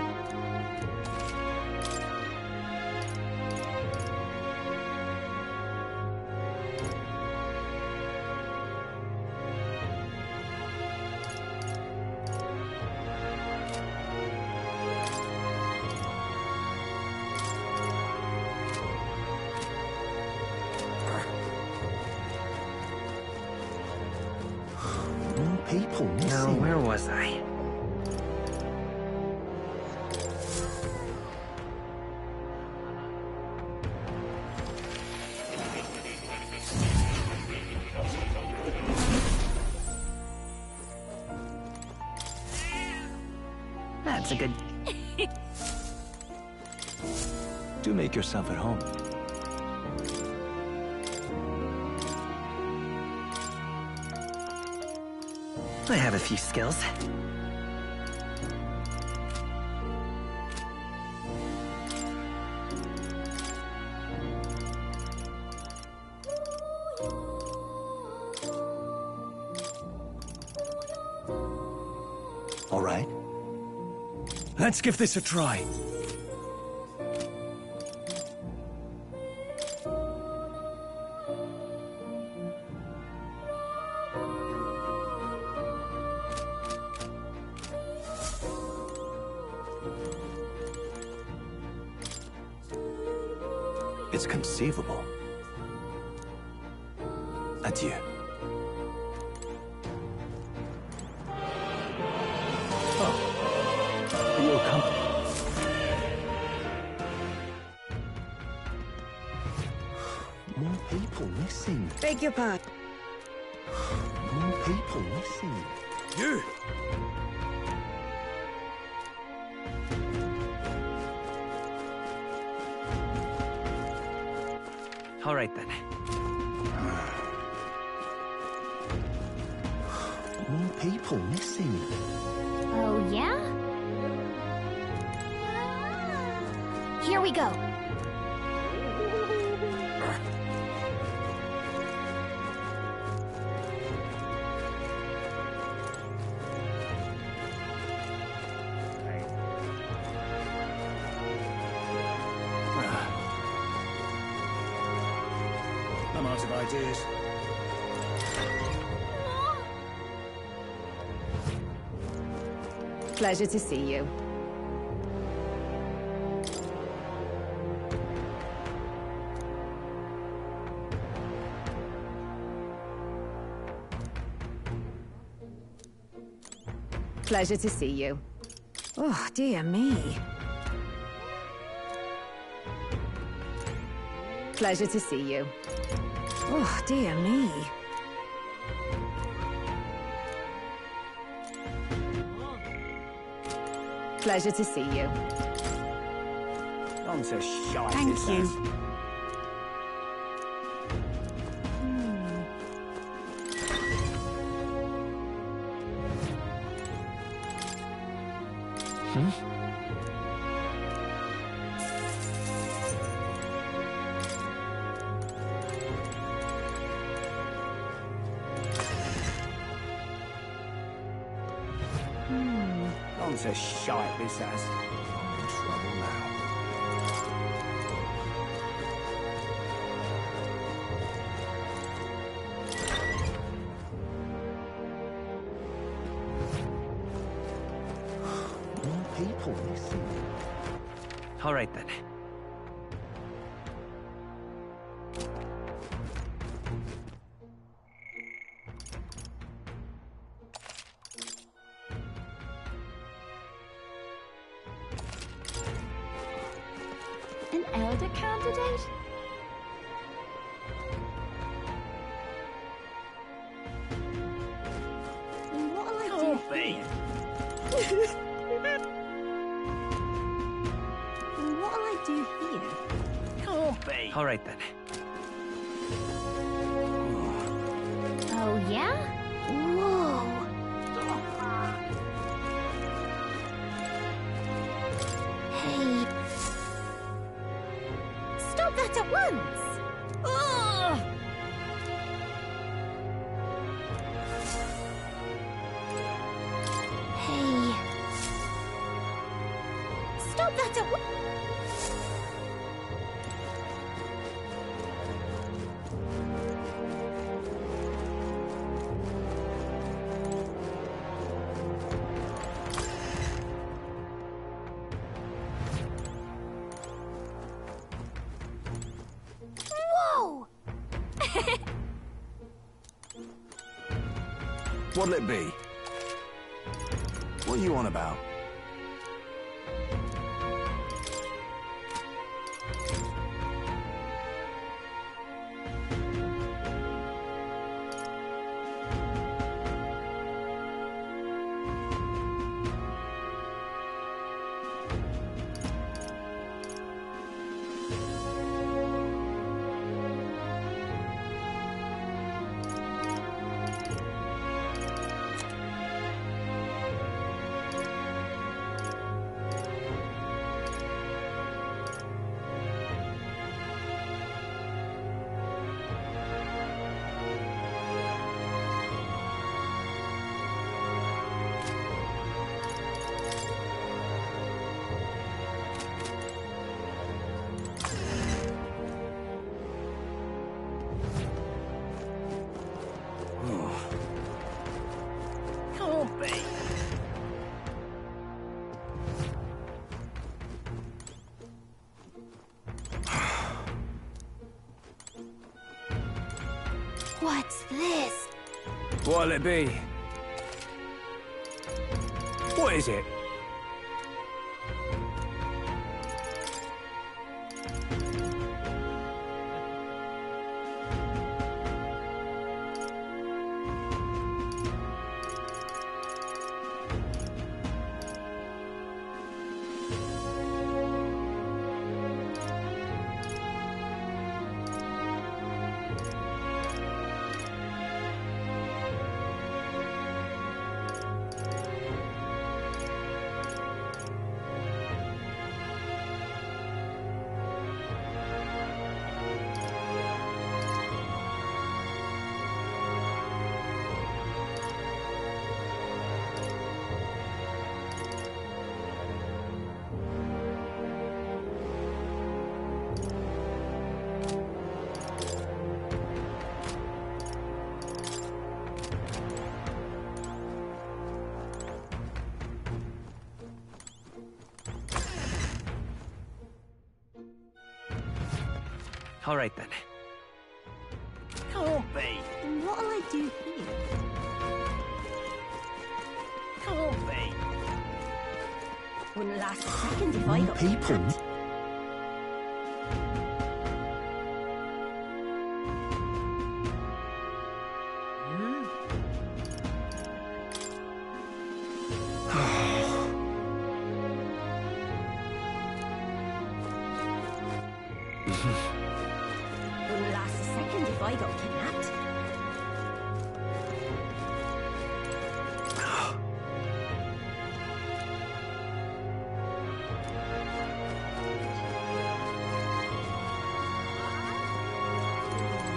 More people missing. Now, where was I? That's a good... Do make yourself at home. I have a few skills. All right. Let's give this a try. It's conceivable. Adieu. Your company. More people missing. Beg your pardon. More people missing. You! All right, then. More people missing. Oh, yeah? Here we go. I'm out of ideas. Pleasure to see you. Pleasure to see you. Oh, dear me. Pleasure to see you. Oh, dear me. Pleasure to see you. On to shite. Thank you. On to shite, this has. I'm in trouble now. More people missing. All right, then. An elder candidate? Then what'll I do here? Then what'll I do here? Can't be. All right, then. Oh, yeah? Whoa! Hey, Stop that at once! ugh! Hey, Stop that at once! whoa! What'll it be? What are you on about? Can't be. What's this? What'll it be? What is it? All right, then. Can't be. Then what'll I do here? Can't be. Wouldn't last a second if I got People? Wouldn't last a second if I got kidnapped.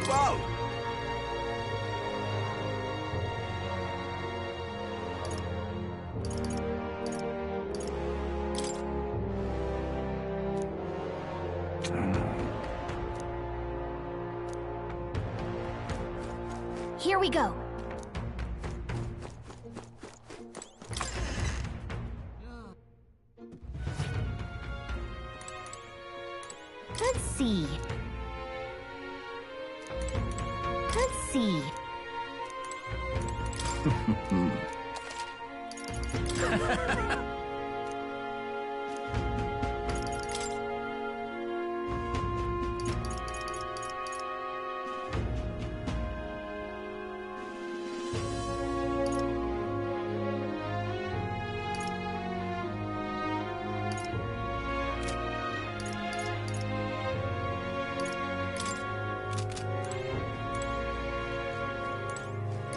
Whoa! Here we go. Let's see. Let's see.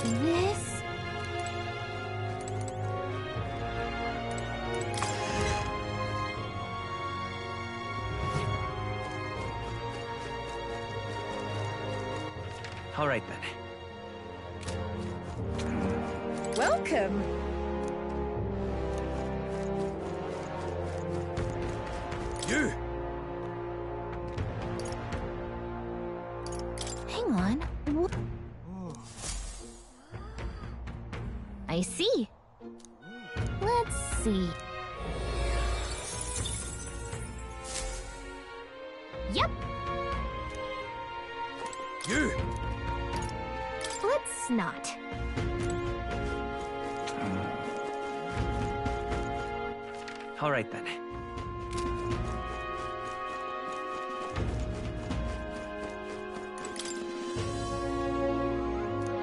This? All right, then. Welcome. You! Hang on. I see. Let's see. Yep. You! Let's not. All right, then.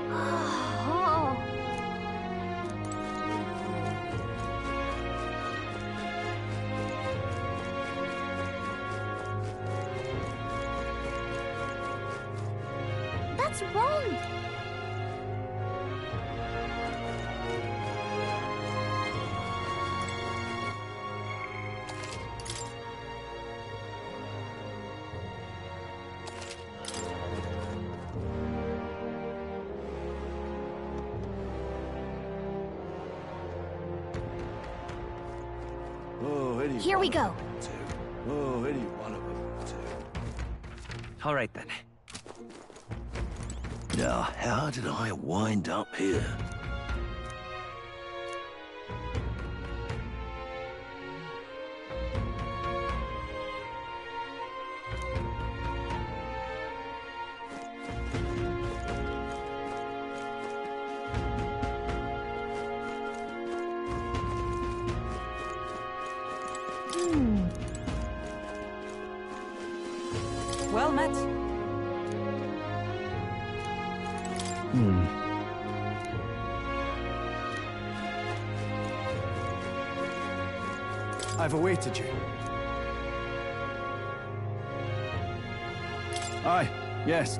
Oh. That's wrong. Oh, any Here we one go. of them too. Oh, any one of them too. All right, then. Now, how did I wind up here? Well met. I've awaited you. Aye, yes.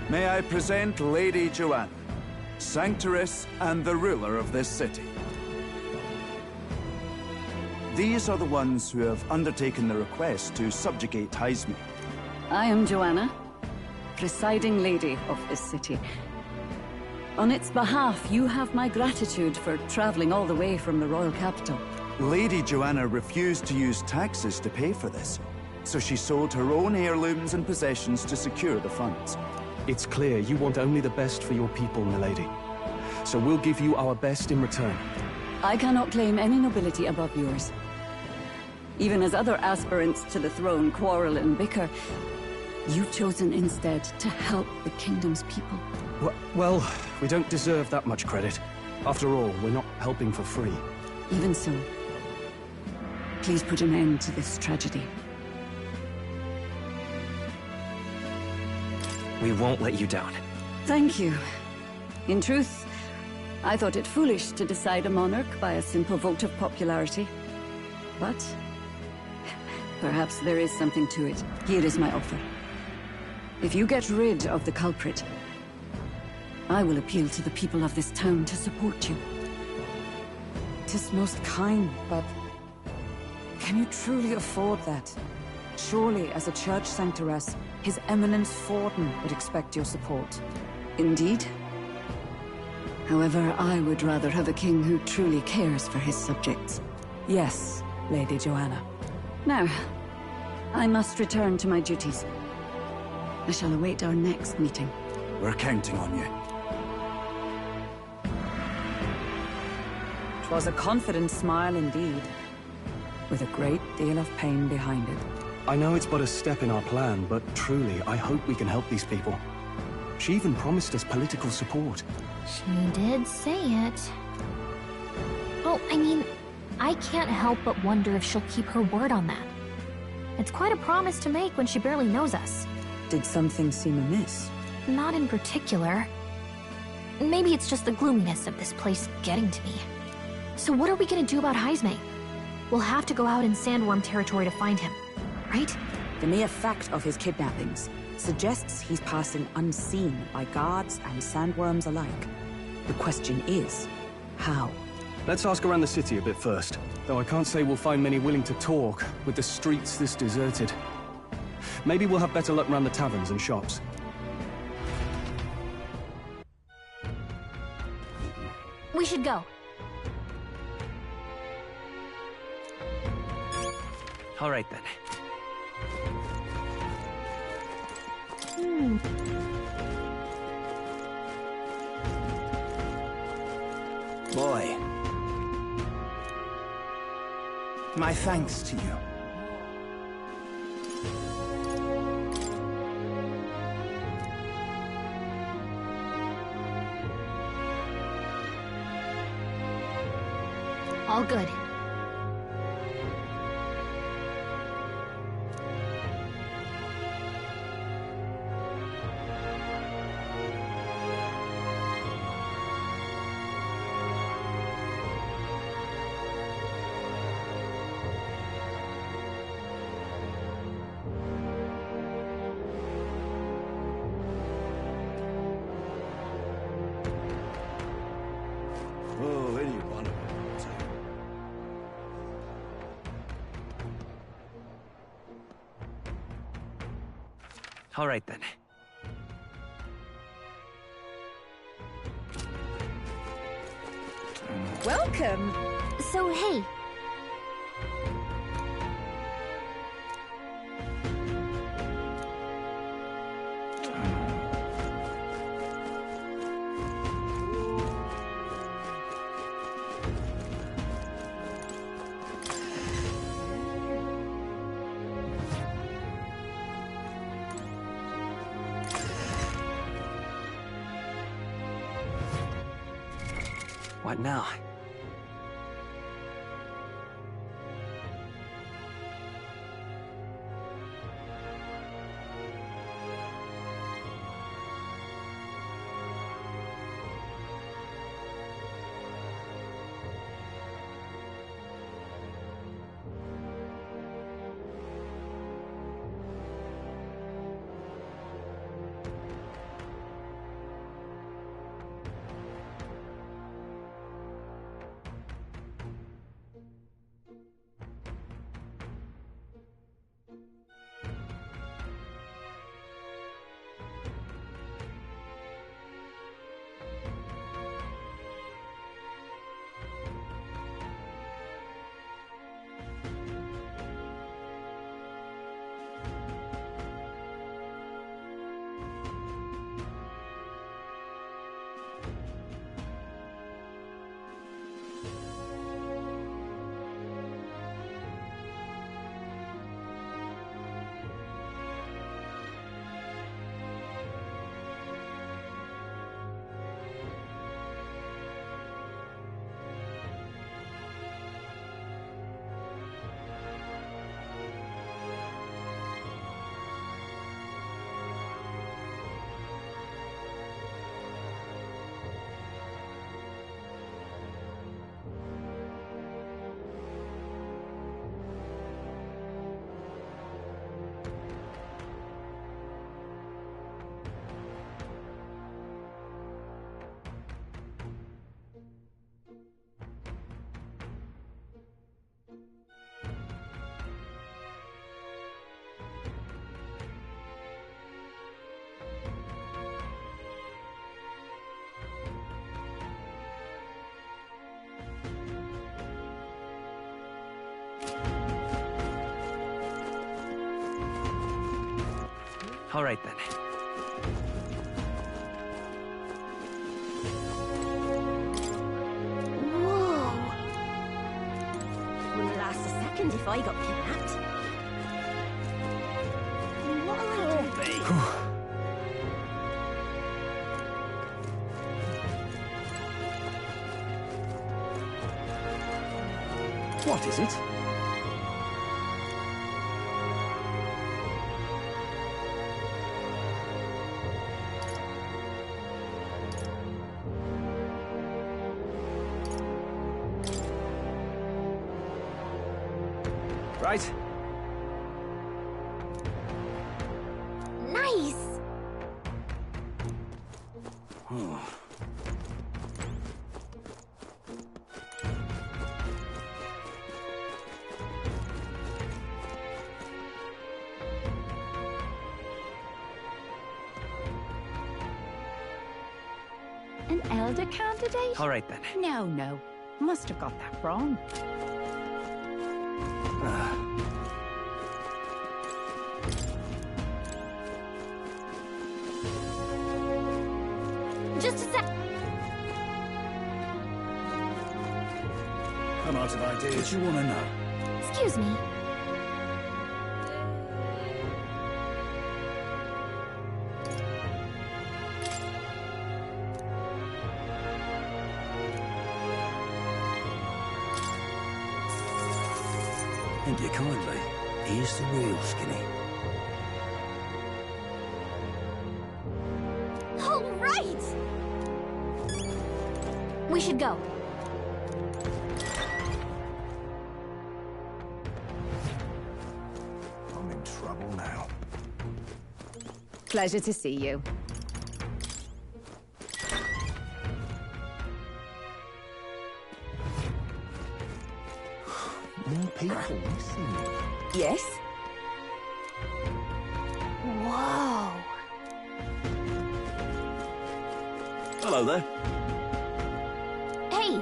May I present Lady Joanna, Sanctoress and the ruler of this city. These are the ones who have undertaken the request to subjugate Heisme. I am Joanna, presiding lady of this city. On its behalf, you have my gratitude for traveling all the way from the royal capital. Lady Joanna refused to use taxes to pay for this, so she sold her own heirlooms and possessions to secure the funds. It's clear you want only the best for your people, milady. so we'll give you our best in return. I cannot claim any nobility above yours. Even as other aspirants to the throne quarrel and bicker, you've chosen instead to help the kingdom's people. Well, we don't deserve that much credit. After all, we're not helping for free. Even so, please put an end to this tragedy. We won't let you down. Thank you. In truth, I thought it foolish to decide a monarch by a simple vote of popularity. But perhaps there is something to it. Here is my offer. If you get rid of the culprit, I will appeal to the people of this town to support you. 'Tis most kind, but can you truly afford that? Surely, as a church sanctoress, His Eminence Forden would expect your support. Indeed. However, I would rather have a king who truly cares for his subjects. Yes, Lady Joanna. Now, I must return to my duties. I shall await our next meeting. We're counting on you. 'Twas a confident smile indeed, with a great deal of pain behind it. I know it's but a step in our plan, but truly, I hope we can help these people. She even promised us political support. She did say it. Well, I mean, I can't help but wonder if she'll keep her word on that. It's quite a promise to make when she barely knows us. Did something seem amiss? Not in particular. Maybe it's just the gloominess of this place getting to me. So what are we gonna do about Heisme? We'll have to go out in Sandworm territory to find him, right? The mere fact of his kidnappings suggests he's passing unseen by guards and sandworms alike. The question is, how? Let's ask around the city a bit first. Though I can't say we'll find many willing to talk, with the streets this deserted. Maybe we'll have better luck around the taverns and shops. We should go. All right, then. Boy. My thanks to you. All good. Oh, anyone. All right, then. Welcome! So, hey. What now? All right, then. Whoa. Wouldn't last a second if I got kidnapped. What'll I do? What is it? Right. Nice. An elder candidate? All right, then. No. Must have got that wrong. Just a sec. I'm out of ideas. What you want to know? Excuse me. Thank you kindly. Here's the real skinny. All right. We should go. I'm in trouble now. Pleasure to see you. More people missing. Yes? Whoa. Hello there. Hey.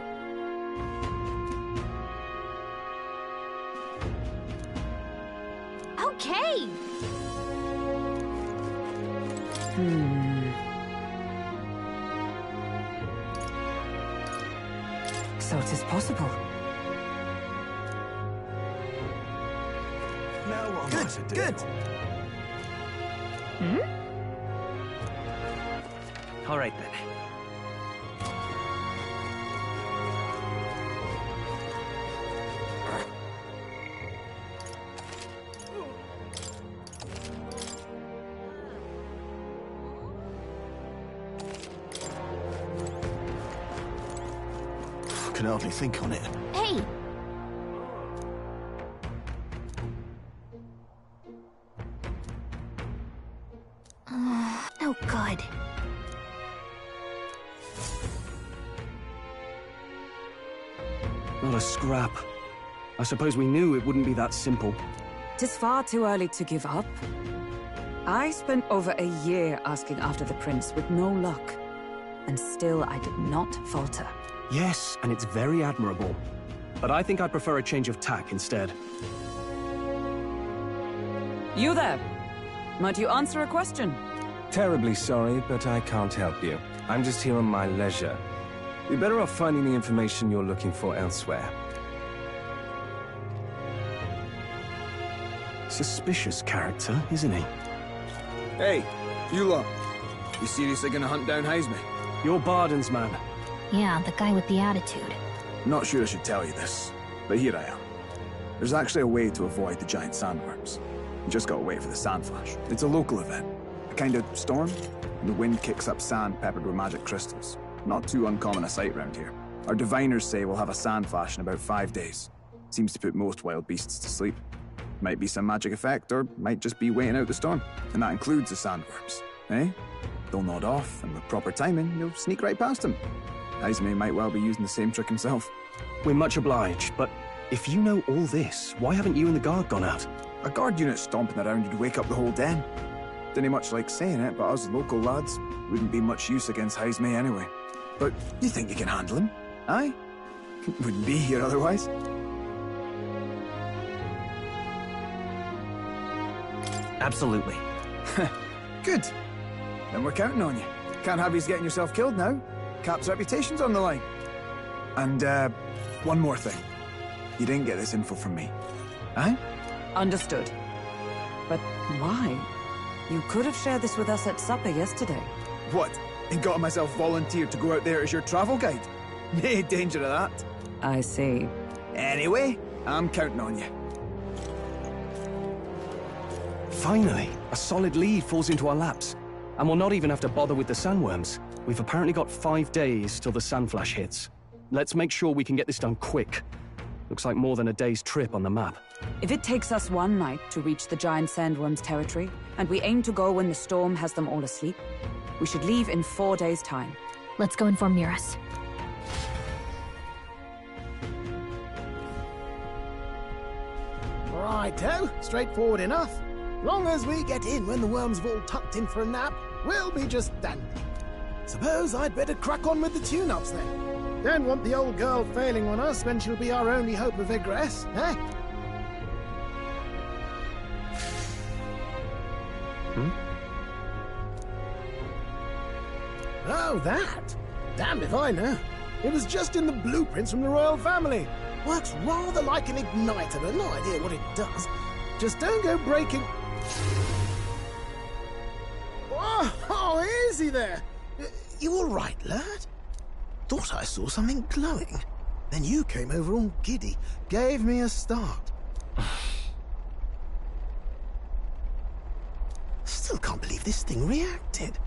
Okay. So it is possible. Now what am I to do? All right, then. I can hardly think on it. Hey. No good. Not a scrap. I suppose we knew it wouldn't be that simple. It is far too early to give up. I spent over a year asking after the prince with no luck. And still I did not falter. Yes, and it's very admirable. But I think I prefer a change of tack instead. You there. Might you answer a question? Terribly sorry, but I can't help you. I'm just here on my leisure. You're better off finding the information you're looking for elsewhere. Suspicious character, isn't he? Hey, you lot. You seriously gonna hunt down Heisme? You're Barden's man. Yeah, the guy with the attitude. Not sure I should tell you this, but here I am. There's actually a way to avoid the giant sandworms. You just gotta wait for the sand flash. It's a local event. A kind of storm, and the wind kicks up sand peppered with magic crystals. Not too uncommon a sight round here. Our diviners say we'll have a sand flash in about 5 days. Seems to put most wild beasts to sleep. Might be some magic effect, or might just be waiting out the storm. And that includes the sandworms, eh? They'll nod off, and with proper timing, you'll sneak right past them. Heisme might well be using the same trick himself. We're much obliged, but if you know all this, why haven't you and the guard gone out? A guard unit stomping around would wake up the whole den. Didn't much like saying it, but us local lads wouldn't be much use against Heisme anyway. But you think you can handle him? Aye? Wouldn't be here otherwise. Absolutely. Good. Then we're counting on you. Can't have you getting yourself killed now. Cap's reputation's on the line. And, one more thing. You didn't get this info from me. Huh? Understood. But why? You could have shared this with us at supper yesterday. What? And got myself volunteered to go out there as your travel guide? No danger of that. I see. Anyway, I'm counting on you. Finally, a solid lead falls into our laps. And we'll not even have to bother with the sandworms. We've apparently got 5 days till the sandflash hits. Let's make sure we can get this done quick. Looks like more than a day's trip on the map. If it takes us 1 night to reach the giant sandworms' territory, and we aim to go when the storm has them all asleep, we should leave in 4 days' time. Let's go inform Miras. Righto, straightforward enough. Long as we get in when the worms have all tucked in for a nap, we'll be just dandy. Suppose I'd better crack on with the tune-ups then. Don't want the old girl failing on us when she'll be our only hope of egress, eh? Oh, that? Damned if I know. It was just in the blueprints from the royal family. Works rather like an igniter, but no idea what it does. Just don't go breaking... Oh, easy there. You all right, lad? Thought I saw something glowing. Then you came over all giddy, gave me a start. Still can't believe this thing reacted.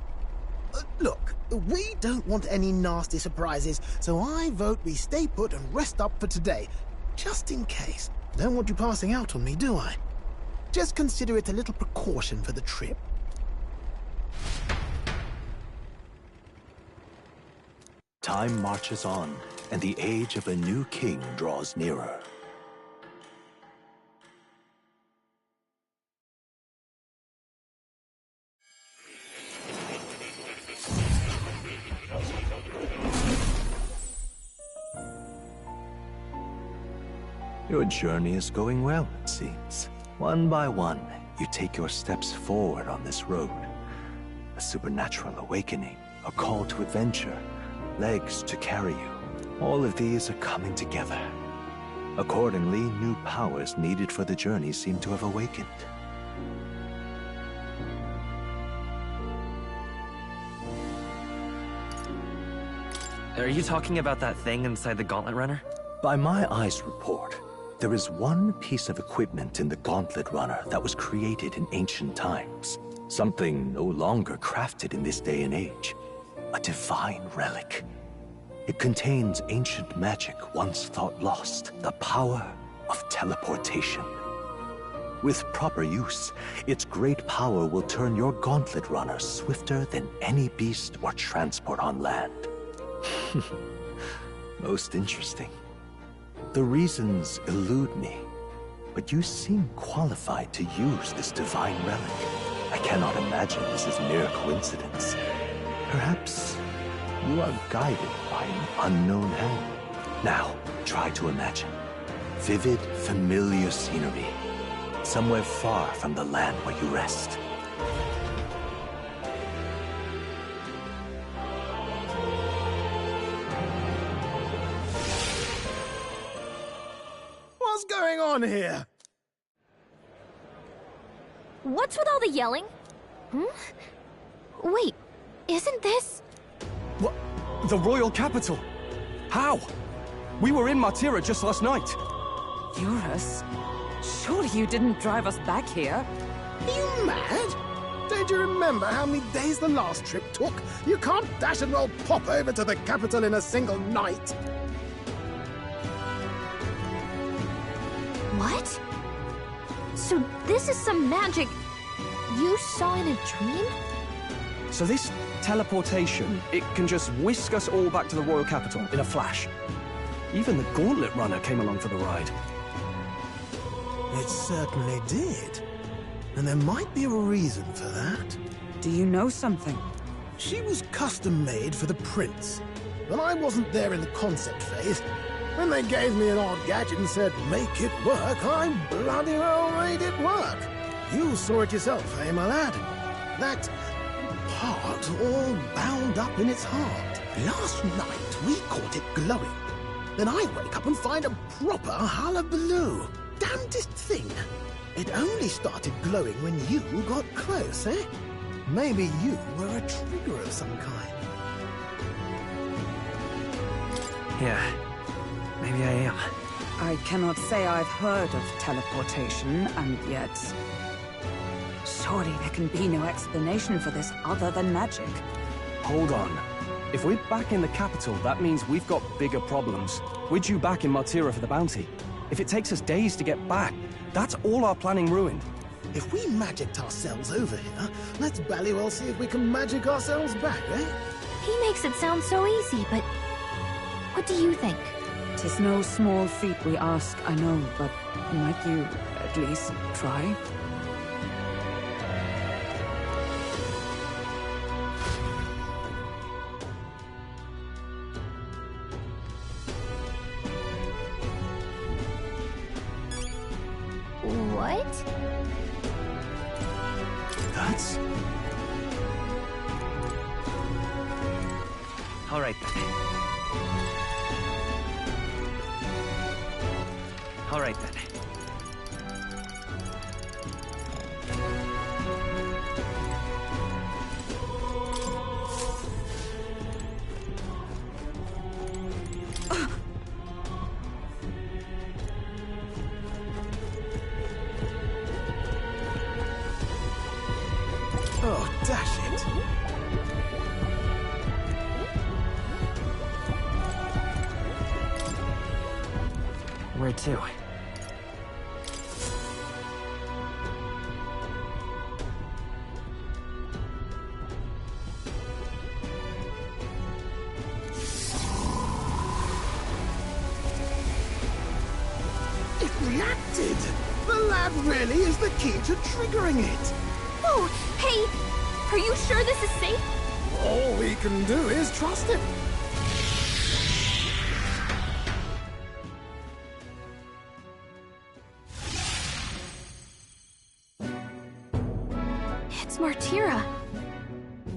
Look, we don't want any nasty surprises, so I vote we stay put and rest up for today. Just in case. Don't want you passing out on me, do I? Just consider it a little precaution for the trip. Time marches on, and the age of a new king draws nearer. Your journey is going well, it seems. One by one, you take your steps forward on this road. A supernatural awakening, a call to adventure, legs to carry you. All of these are coming together. Accordingly, new powers needed for the journey seem to have awakened. Are you talking about that thing inside the Gauntlet Runner? By my eyes report, there is one piece of equipment in the Gauntlet Runner that was created in ancient times. Something no longer crafted in this day and age. A divine relic. It contains ancient magic once thought lost, the power of teleportation. With proper use, its great power will turn your Gauntlet Runner swifter than any beast or transport on land. Most interesting. The reasons elude me, but you seem qualified to use this divine relic. I cannot imagine this is mere coincidence. Perhaps you are guided by an unknown hand. Now, try to imagine. Vivid, familiar scenery. Somewhere far from the land where you rest. What's going on here? What's with all the yelling? Wait, isn't this... What? The royal capital? How? We were in Martira just last night. Eurus? Surely you didn't drive us back here? Are you mad? Don't you remember how many days the last trip took? You can't dash and roll pop over to the capital in a single night. What? So this is some magic you saw in a dream? So this teleportation, it can just whisk us all back to the royal capital in a flash. Even the Gauntlet Runner came along for the ride. It certainly did. And there might be a reason for that. Do you know something? She was custom-made for the prince. But I wasn't there in the concept phase. When they gave me an odd gadget and said, make it work, I bloody well made it work. You saw it yourself, eh, my lad? That part all bound up in its heart. Last night, we caught it glowing. Then I wake up and find a proper hullabaloo. Damnedest thing. It only started glowing when you got close, eh? Maybe you were a trigger of some kind. Yeah, maybe I am. I cannot say I've heard of teleportation, and yet... surely there can be no explanation for this other than magic. Hold on. If we're back in the capital, that means we've got bigger problems. We're due back in Martira for the bounty. If it takes us days to get back, that's all our planning ruined. If we magicked ourselves over here, let's ballywell see if we can magic ourselves back, eh? He makes it sound so easy, but... what do you think? 'Tis no small feat we ask, I know, but might you at least try? What? That's... All right, then. All right, then. Oh, dash it. Where to? It reacted! The lad really is the key to triggering it! Oh, hey! Are you sure this is safe? All we can do is trust him. It's Martira.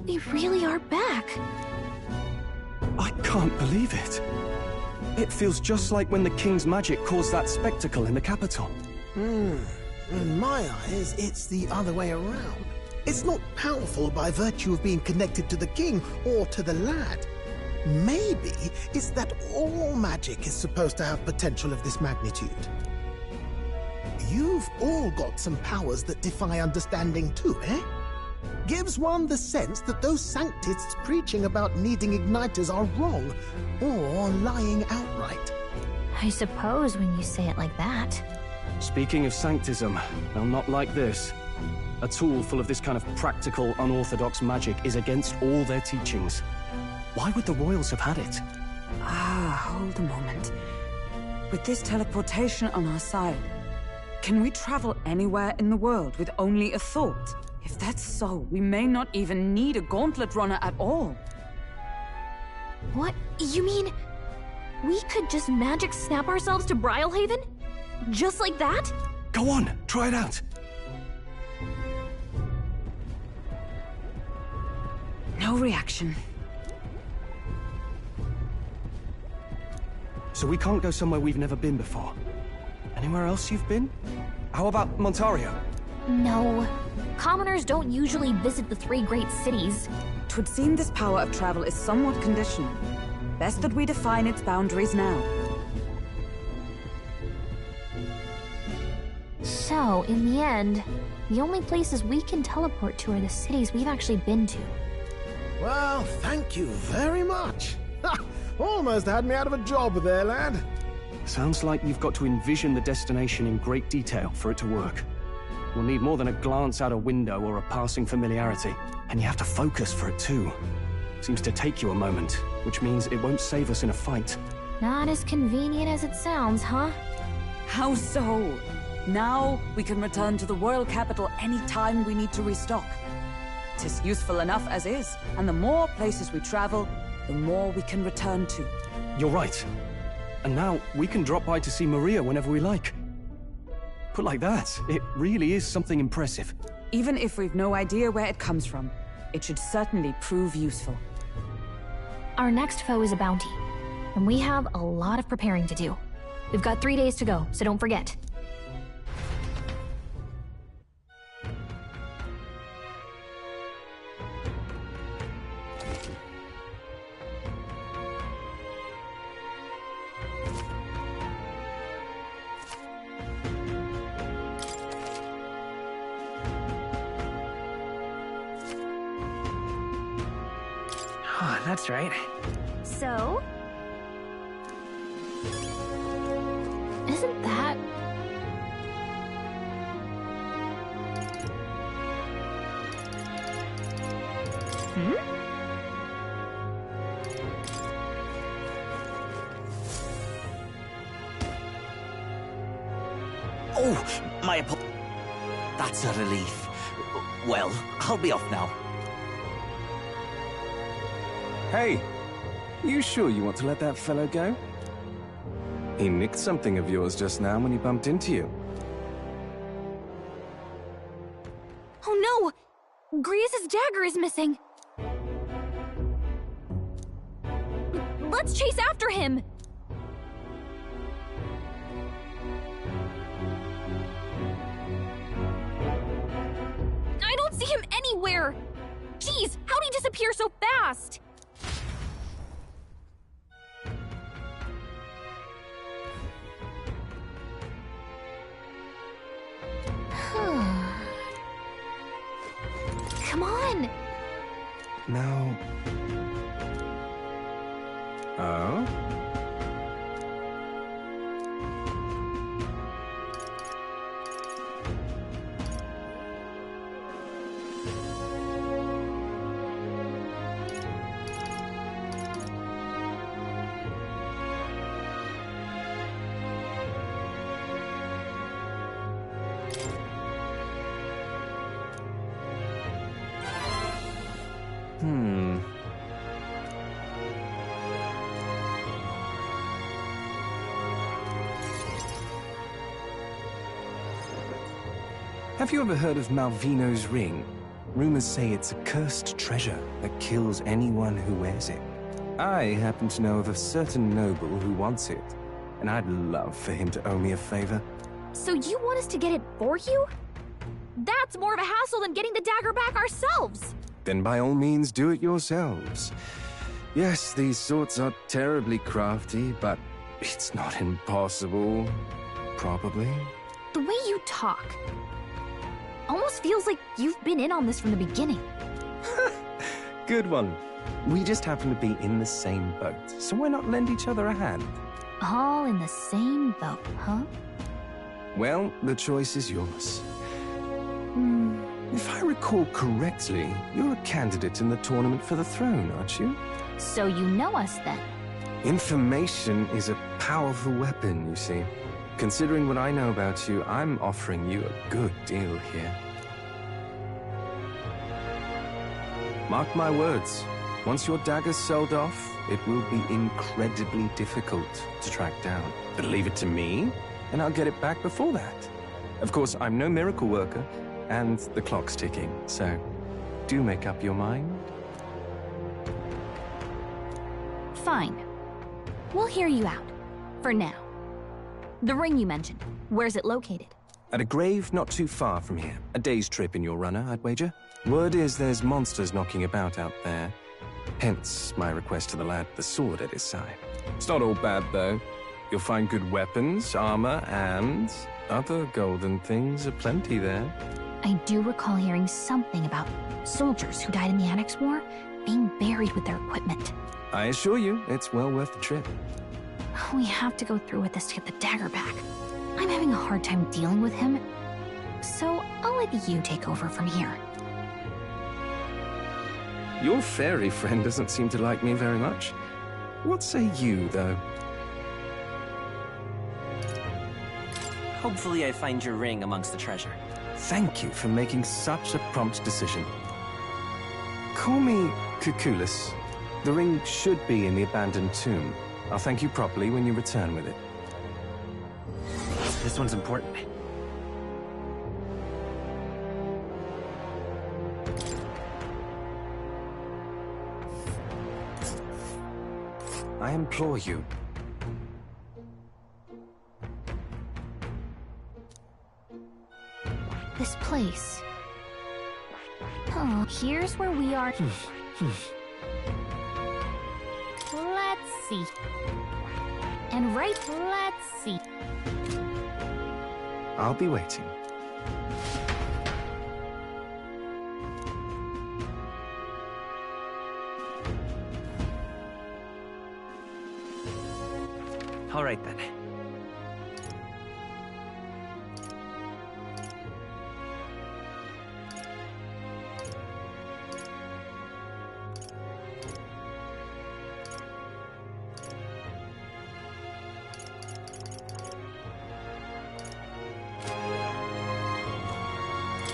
We really are back. I can't believe it. It feels just like when the king's magic caused that spectacle in the capital. In my eyes, it's the other way around. It's not powerful by virtue of being connected to the king or to the lad. Maybe it's that all magic is supposed to have potential of this magnitude. You've all got some powers that defy understanding too, eh? Gives one the sense that those sanctists preaching about needing igniters are wrong, or lying outright. I suppose when you say it like that. Speaking of sanctism, well, not like this. A tool full of this kind of practical, unorthodox magic is against all their teachings. Why would the royals have had it? Hold a moment. With this teleportation on our side, can we travel anywhere in the world with only a thought? If that's so, we may not even need a gauntlet runner at all. What? You mean... we could just magic snap ourselves to Brylehaven? Just like that? Go on, try it out. No reaction. So we can't go somewhere we've never been before. Anywhere else you've been? How about Montario? No. Commoners don't usually visit the three great cities. 'Twould seem this power of travel is somewhat conditional. Best that we define its boundaries now. So, in the end, the only places we can teleport to are the cities we've actually been to. Well, thank you very much. Ha! Almost had me out of a job there, lad. Sounds like you've got to envision the destination in great detail for it to work. We'll need more than a glance out a window or a passing familiarity. And you have to focus for it too. Seems to take you a moment, which means it won't save us in a fight. Not as convenient as it sounds, huh? How so? Now we can return to the royal capital any time we need to restock. 'Tis useful enough as is, and the more places we travel, the more we can return to. You're right. And now we can drop by to see Maria whenever we like. Put like that, it really is something impressive. Even if we've no idea where it comes from, it should certainly prove useful. Our next foe is a bounty, and we have a lot of preparing to do. We've got 3 days to go, so don't forget. Oh, that's right. So? Isn't that... Oh, my That's a relief. Well, I'll be off now. Hey, you sure you want to let that fellow go? He nicked something of yours just now when he bumped into you. Oh no! Grievous' dagger is missing! Let's chase after him! I don't see him anywhere! Jeez, how'd he disappear so fast? Come on! No. Oh? Have you ever heard of Malvino's ring? Rumors say it's a cursed treasure that kills anyone who wears it. I happen to know of a certain noble who wants it, and I'd love for him to owe me a favor. So you want us to get it for you? That's more of a hassle than getting the dagger back ourselves! Then by all means do it yourselves. Yes, these sorts are terribly crafty, but it's not impossible. Probably. The way you talk almost feels like you've been in on this from the beginning. Good one. We just happen to be in the same boat, so why not lend each other a hand? All in the same boat, huh? Well, the choice is yours. If I recall correctly, you're a candidate in the tournament for the throne, aren't you? So you know us then? Information is a powerful weapon, you see. Considering what I know about you, I'm offering you a good deal here. Mark my words, once your dagger's sold off, it will be incredibly difficult to track down. But leave it to me, and I'll get it back before that. Of course, I'm no miracle worker, and the clock's ticking, so do make up your mind. Fine. We'll hear you out. For now. The ring you mentioned, where's it located? At a grave not too far from here. A day's trip in your runner, I'd wager. Word is there's monsters knocking about out there. Hence my request to the lad with the sword at his side. It's not all bad, though. You'll find good weapons, armor, and other golden things aplenty there. I do recall hearing something about soldiers who died in the Annex War being buried with their equipment. I assure you, it's well worth the trip. We have to go through with this to get the dagger back. I'm having a hard time dealing with him, so I'll let you take over from here. Your fairy friend doesn't seem to like me very much. What say you, though? Hopefully I find your ring amongst the treasure. Thank you for making such a prompt decision. Call me Cuculus. The ring should be in the abandoned tomb. I'll thank you properly when you return with it. This one's important. I implore you. This place. Oh, here's where we are. Let's see. And right, let's see. I'll be waiting. All right then.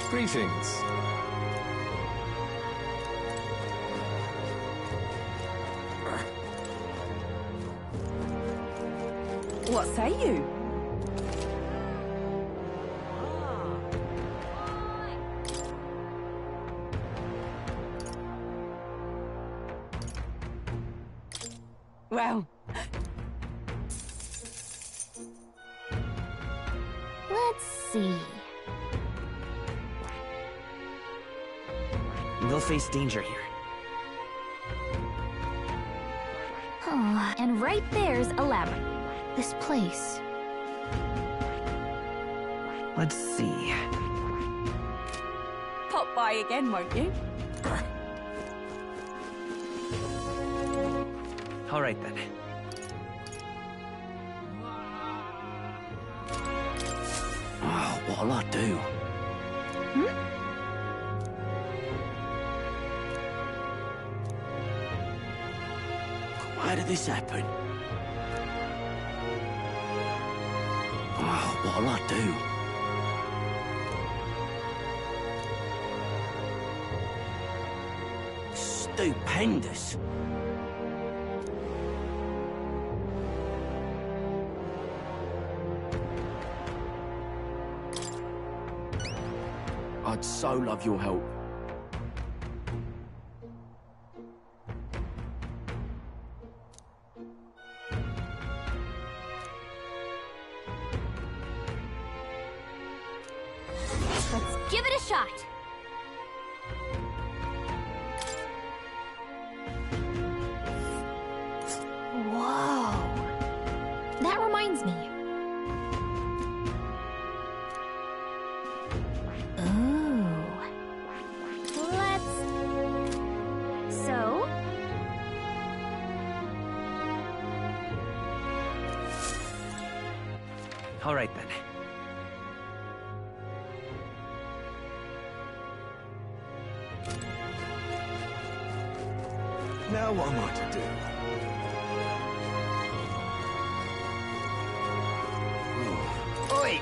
Greetings. What say you? Well, Let's see. We'll face danger here. Oh, and right there's a labyrinth. This place. Let's see. pop by again, won't you? All right then. Oh, what'll I do? Why did this happen? Oh, what'll I do? Stupendous. I'd so love your help. Let's give it a shot. Whoa. That reminds me. Ooh. Let's... So? All right then. Now what am I to do? Oi!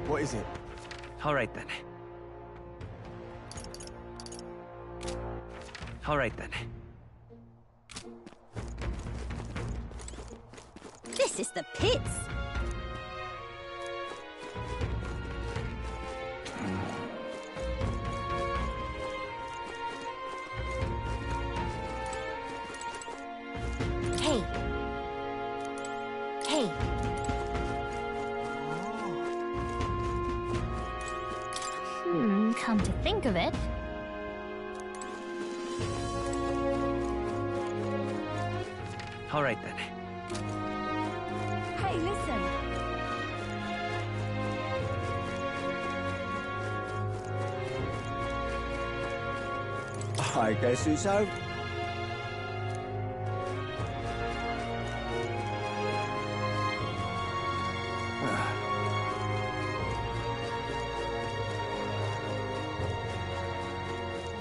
What is it? All right then. All right then. This is the pits. Hey. Hey. Come to think of it. All right then. Hey, listen. I guess it's out.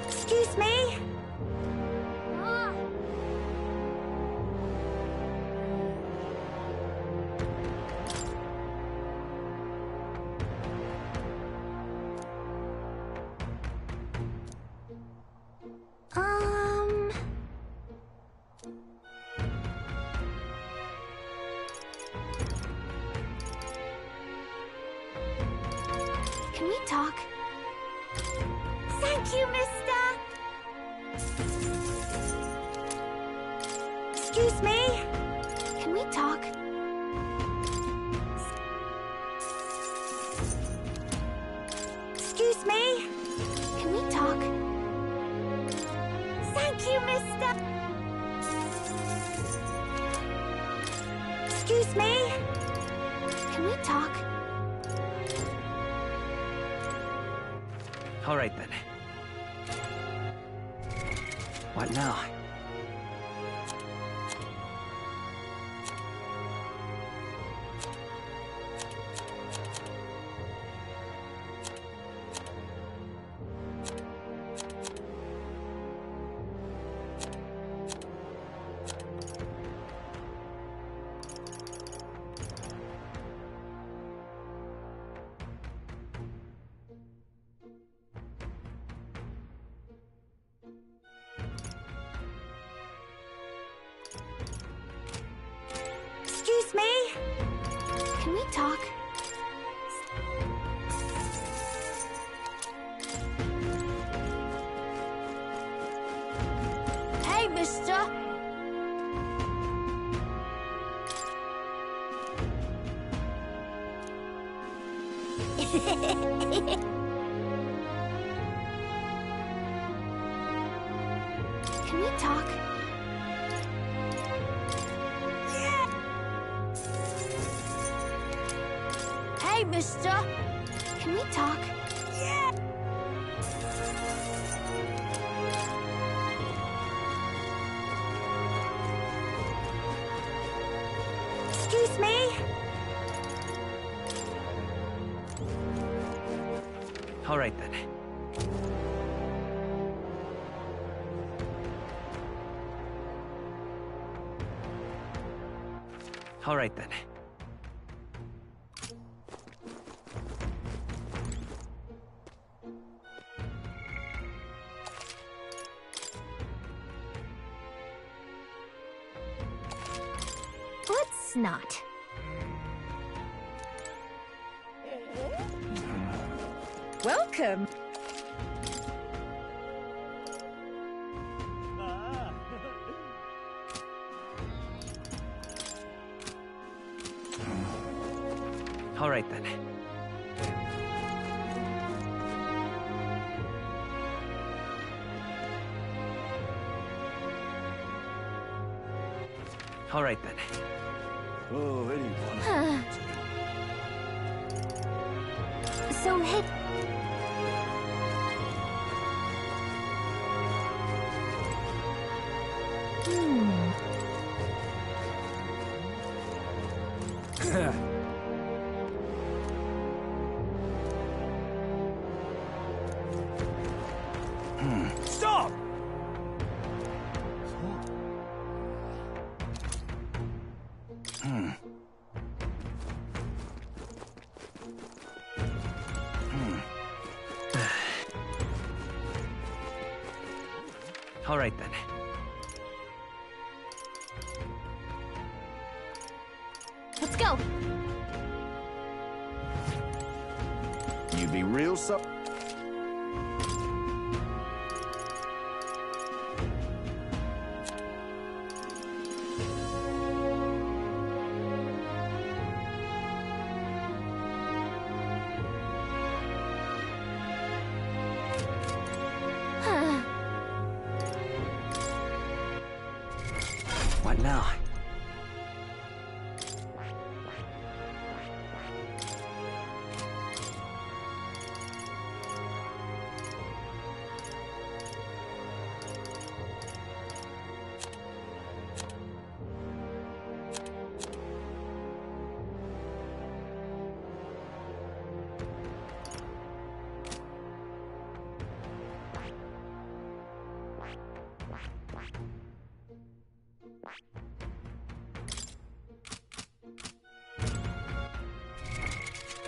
Excuse me? Can we talk? Thank you, mister. Excuse me? Can we talk? Excuse me? Can we talk? Thank you, mister. Excuse me? Can we talk? All right, then. What now? Excuse me? Can we talk? Hey, mister. Can we talk? Hey, mister. Can we talk? Excuse me? All right, then. All right, then. Let's not. Welcome. All right, then. All right, then. Oh, anyone. So hit. Stop! All right, then. Let's go. You be real so. What now?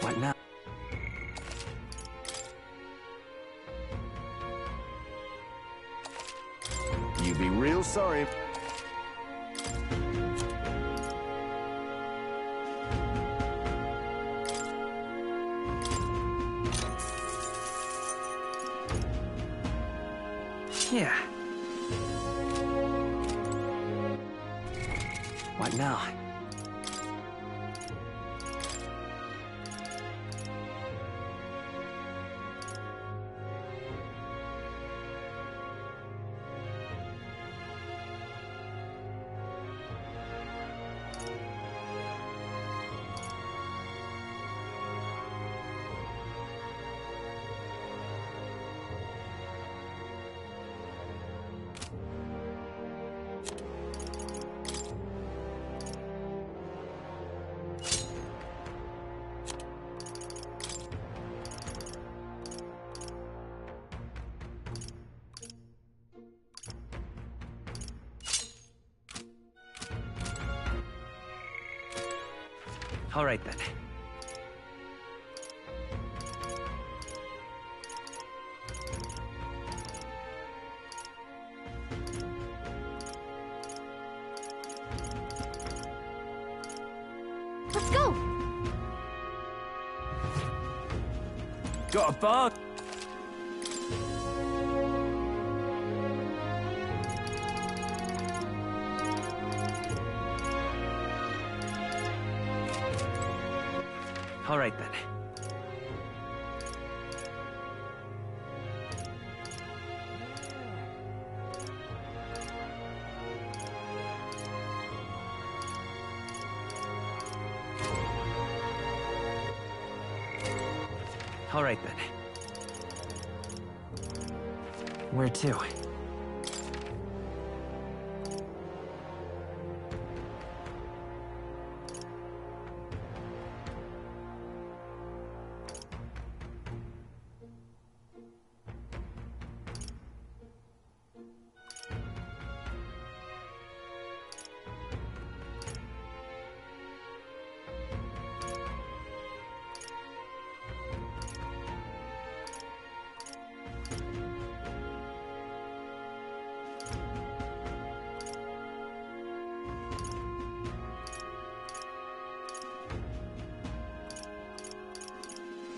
What now? You be real sorry. Yeah. What now? All right, then. Let's go! Got a bug? All right, then. All right, then. Where to?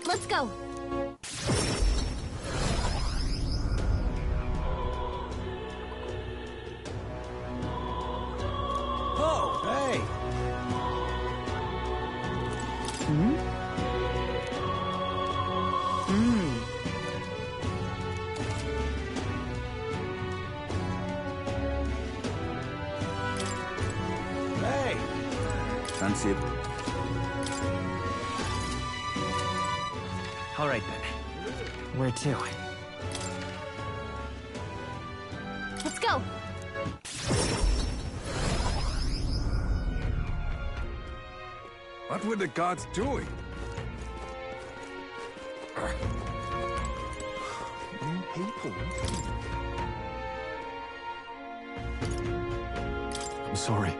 Let's go! Oh, hey! Hey! Fancy it? All right, then. Where to? Let's go! What were the gods doing? People. I'm sorry.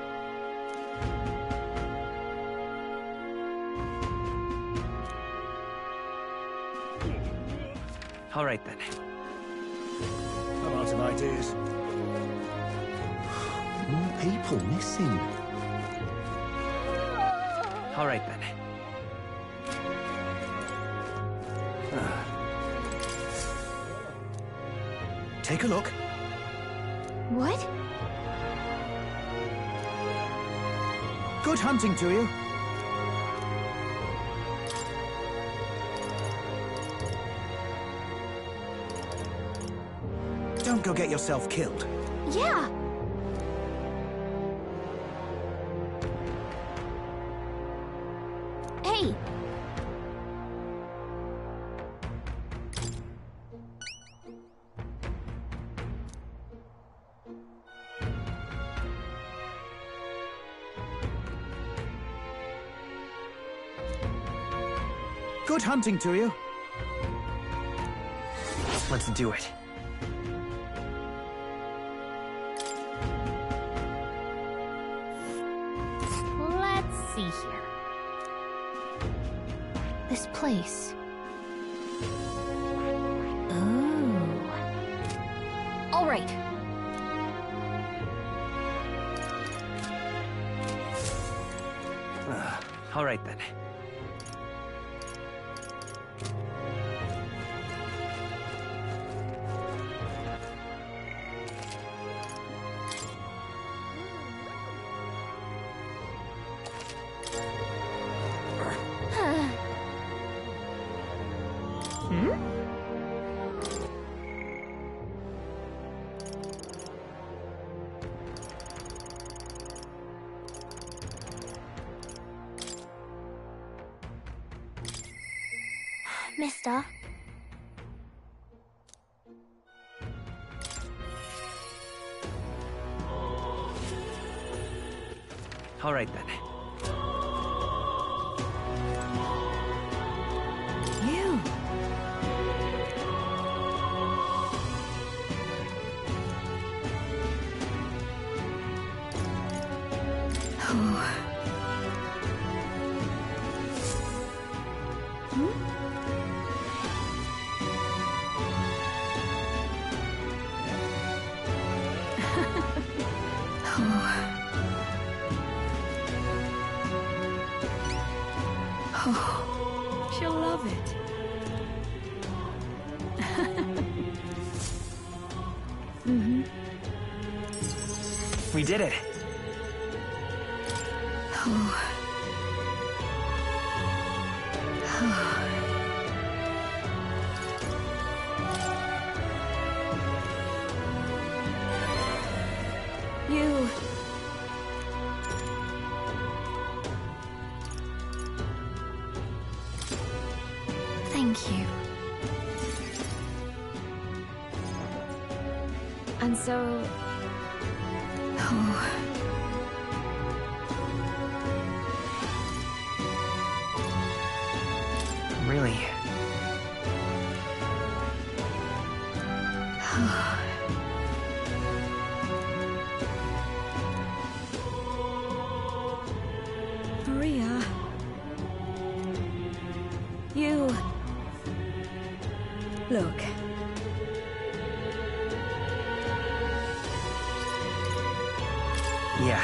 All right, then. I'm out of ideas. More people missing. All right, then. Take a look. What? Good hunting to you. Don't go get yourself killed. Yeah! Hey! Good hunting to you. Let's do it. Let's see here. This place. Ooh. All right. All right, then. Mister? All right, then. You. She'll love it. We did it. You. Thank you. And so... Really? Maria. You. Look. Yeah.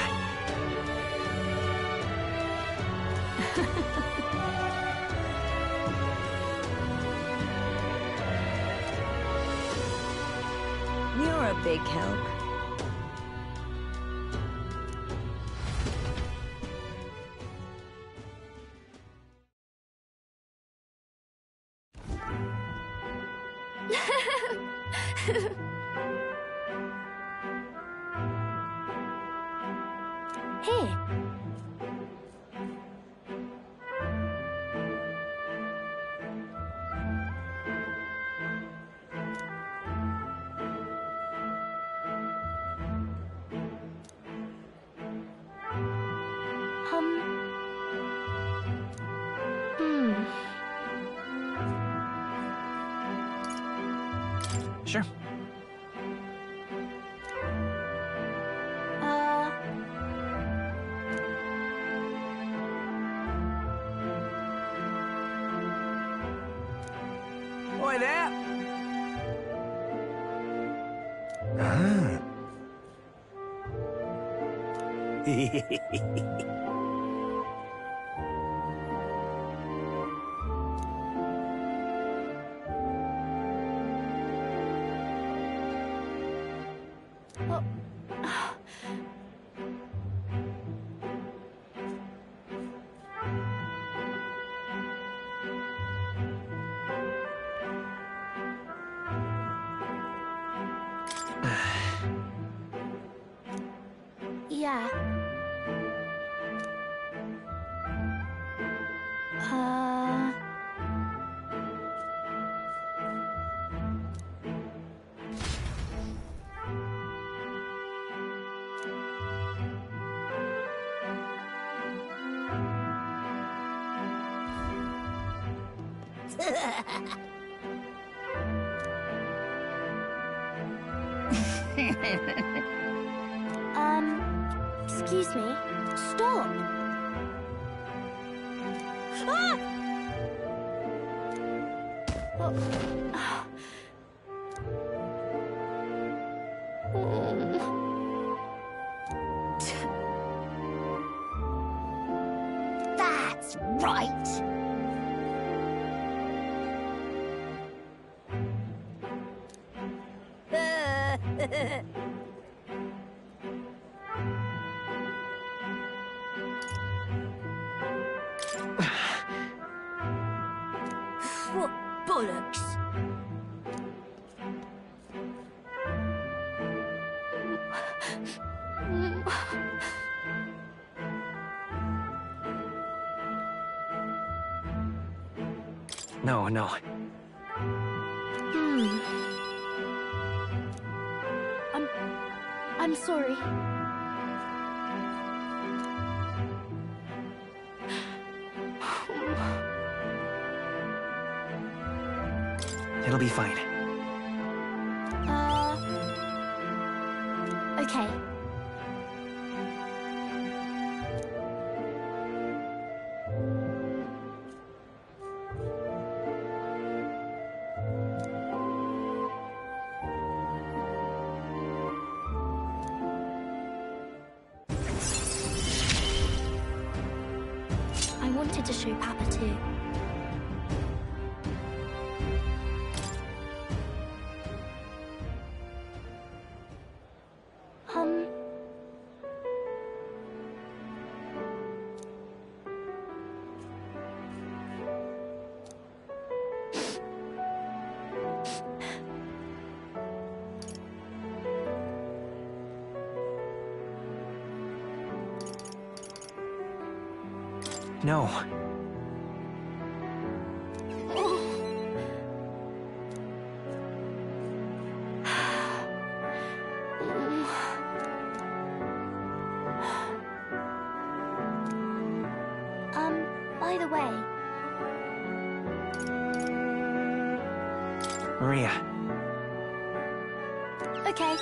You're a big help. Here. Sure. Oi there! Yeah. Excuse me. Stop. Ah! That's right. bollocks. No, no. I'm sorry. It'll be fine. Okay. I wanted to show Papa too. No. By the way... Maria. Okay.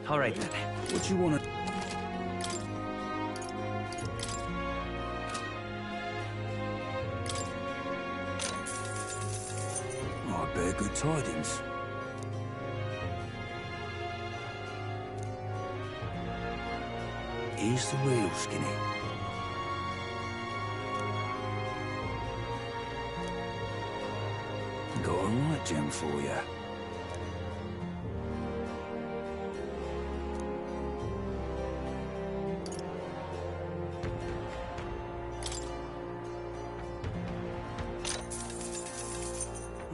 All right then. What you wanna... Oh, I bear good tidings. Here's the real Skinny. Got a right gem for you.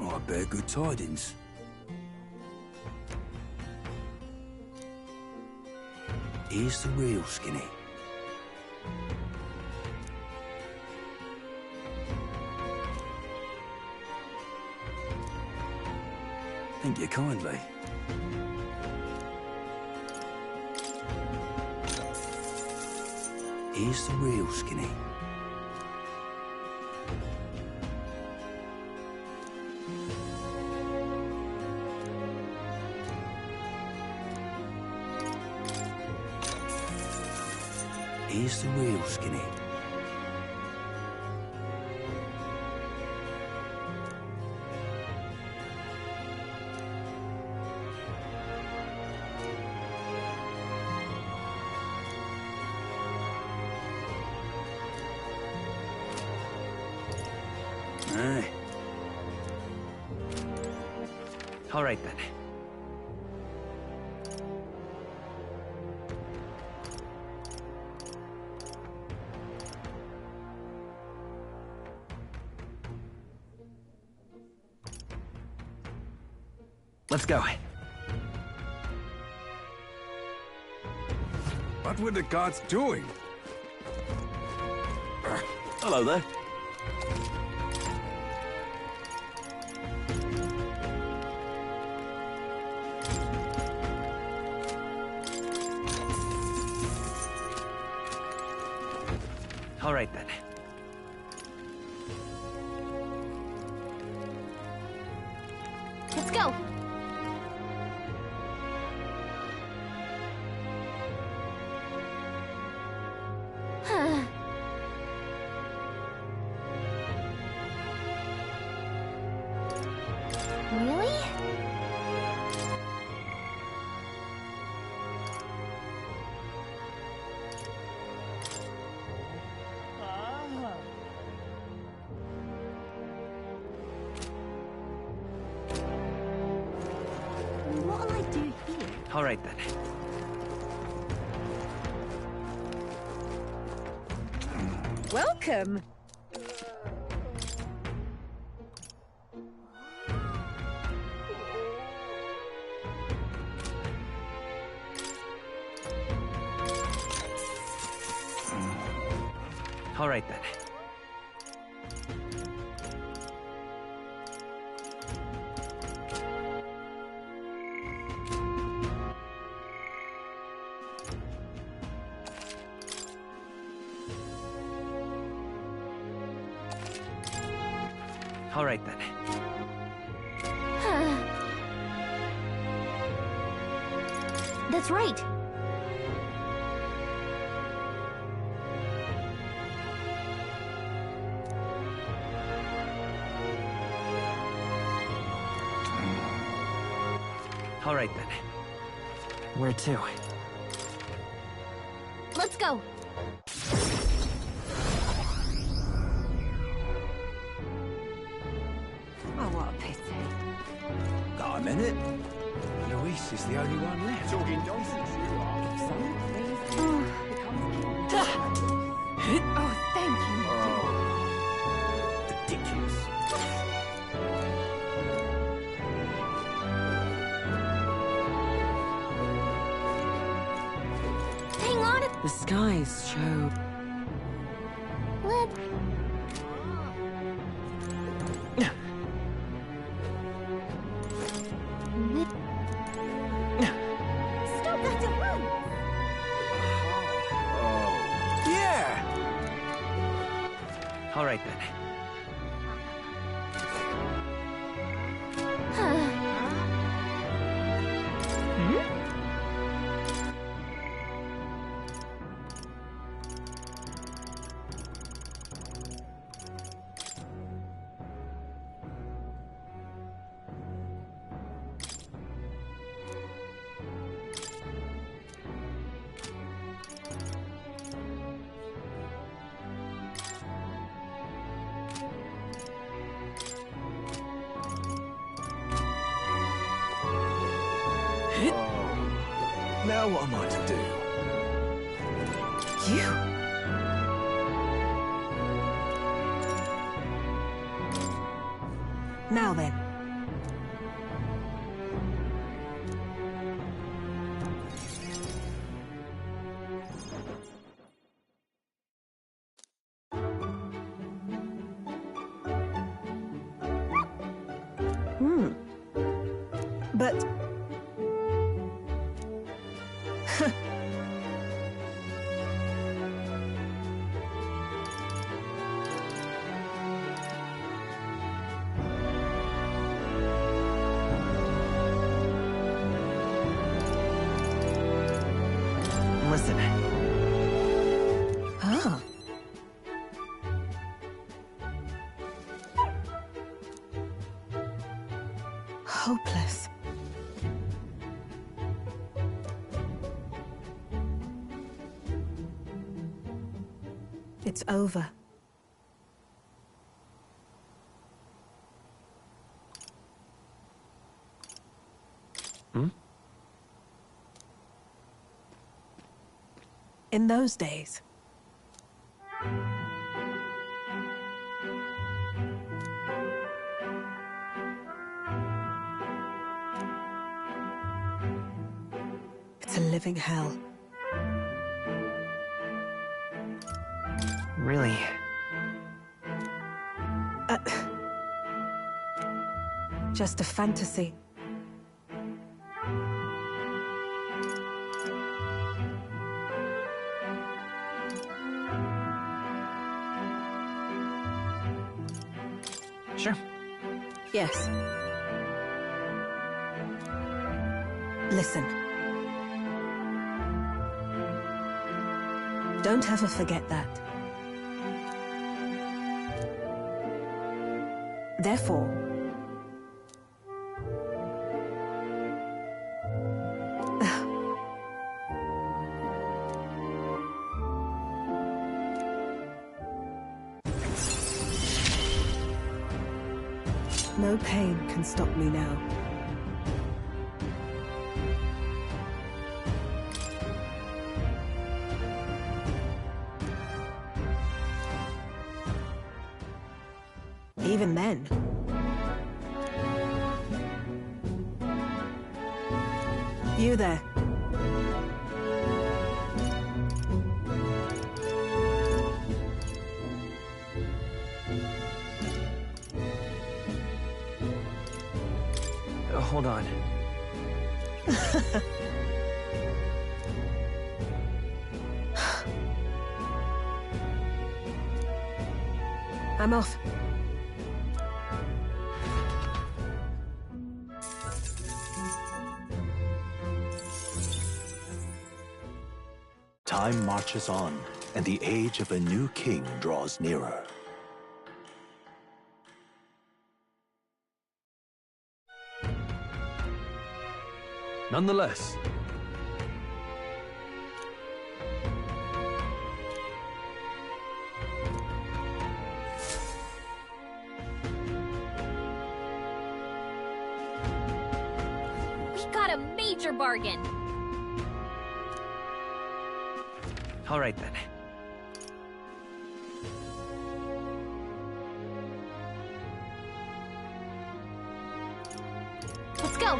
Oh, I bear good tidings. Here's the real Skinny. Thank you kindly. Here's the real Skinny. Here's the real Skinny. Aye. All right then. Let's go. What were the guards doing? Hello there. All right then. Let's go! All right, then. Welcome! All right, then. All right, then. That's right. All right, then. Where to? Let's go. Oh, what a pity. Got a minute? Luis is the only one left. Talking nonsense, you are. Oh, thank you. Ridiculous. Hang on. The skies show. Let... Stop that at once! Yeah! All right, then. Now what am I to do? You? Now then. But... Listen. Oh. Hopeless. It's over. In those days, it's a living hell. Really? Just a fantasy. Sure. Yes. Listen. Don't ever forget that. Therefore, no pain can stop me now. Even then. You there. Hold on. I'm off. Time marches on, and the age of a new king draws nearer. Nonetheless, We got a major bargain. All right, then. Let's go.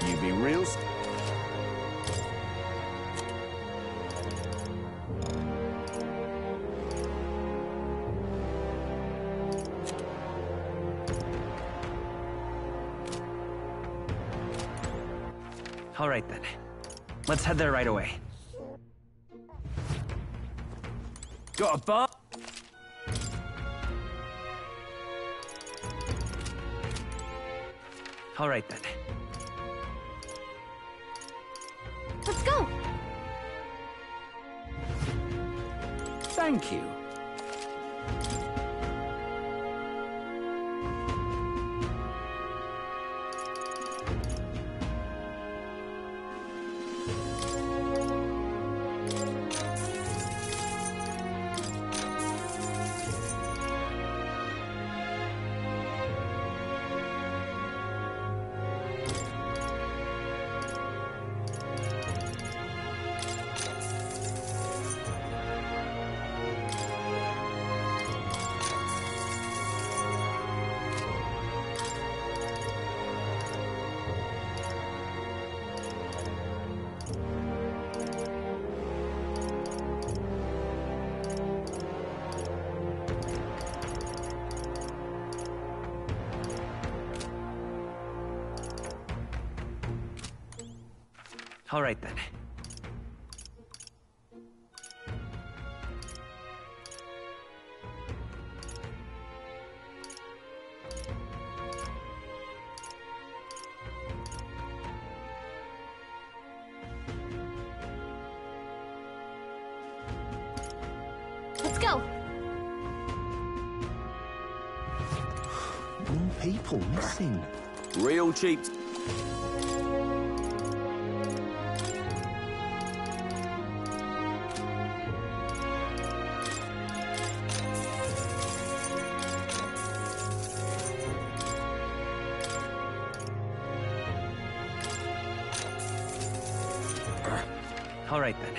You be real. All right, then. Let's head there right away. Got a bar? All right, then. Let's go. Thank you. All right, then. Let's go. More people missing. Real cheap. All right, then.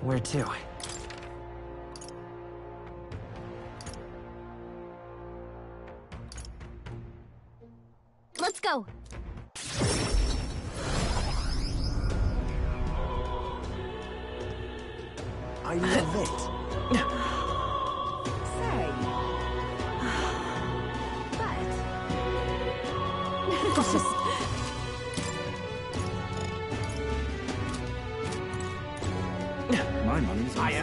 Where to? Let's go. I love it. Say. But... just... My money's on you.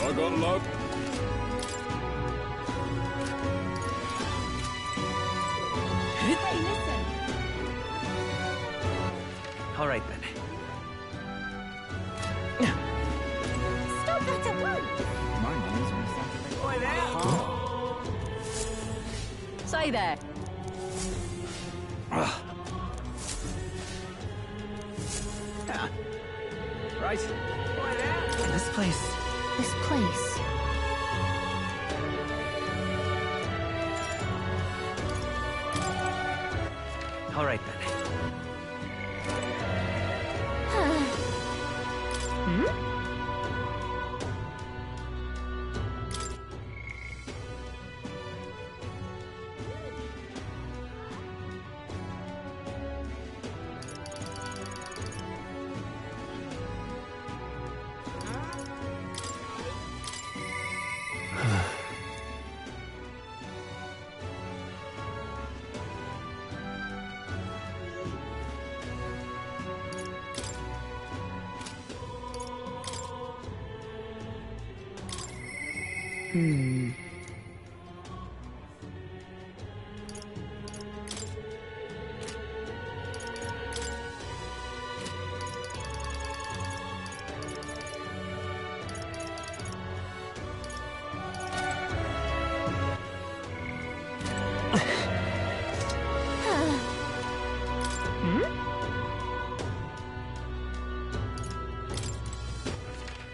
I got luck. Hey, listen. All right, then. Stop that at once. Hi there. Right. This place. This place. All right then.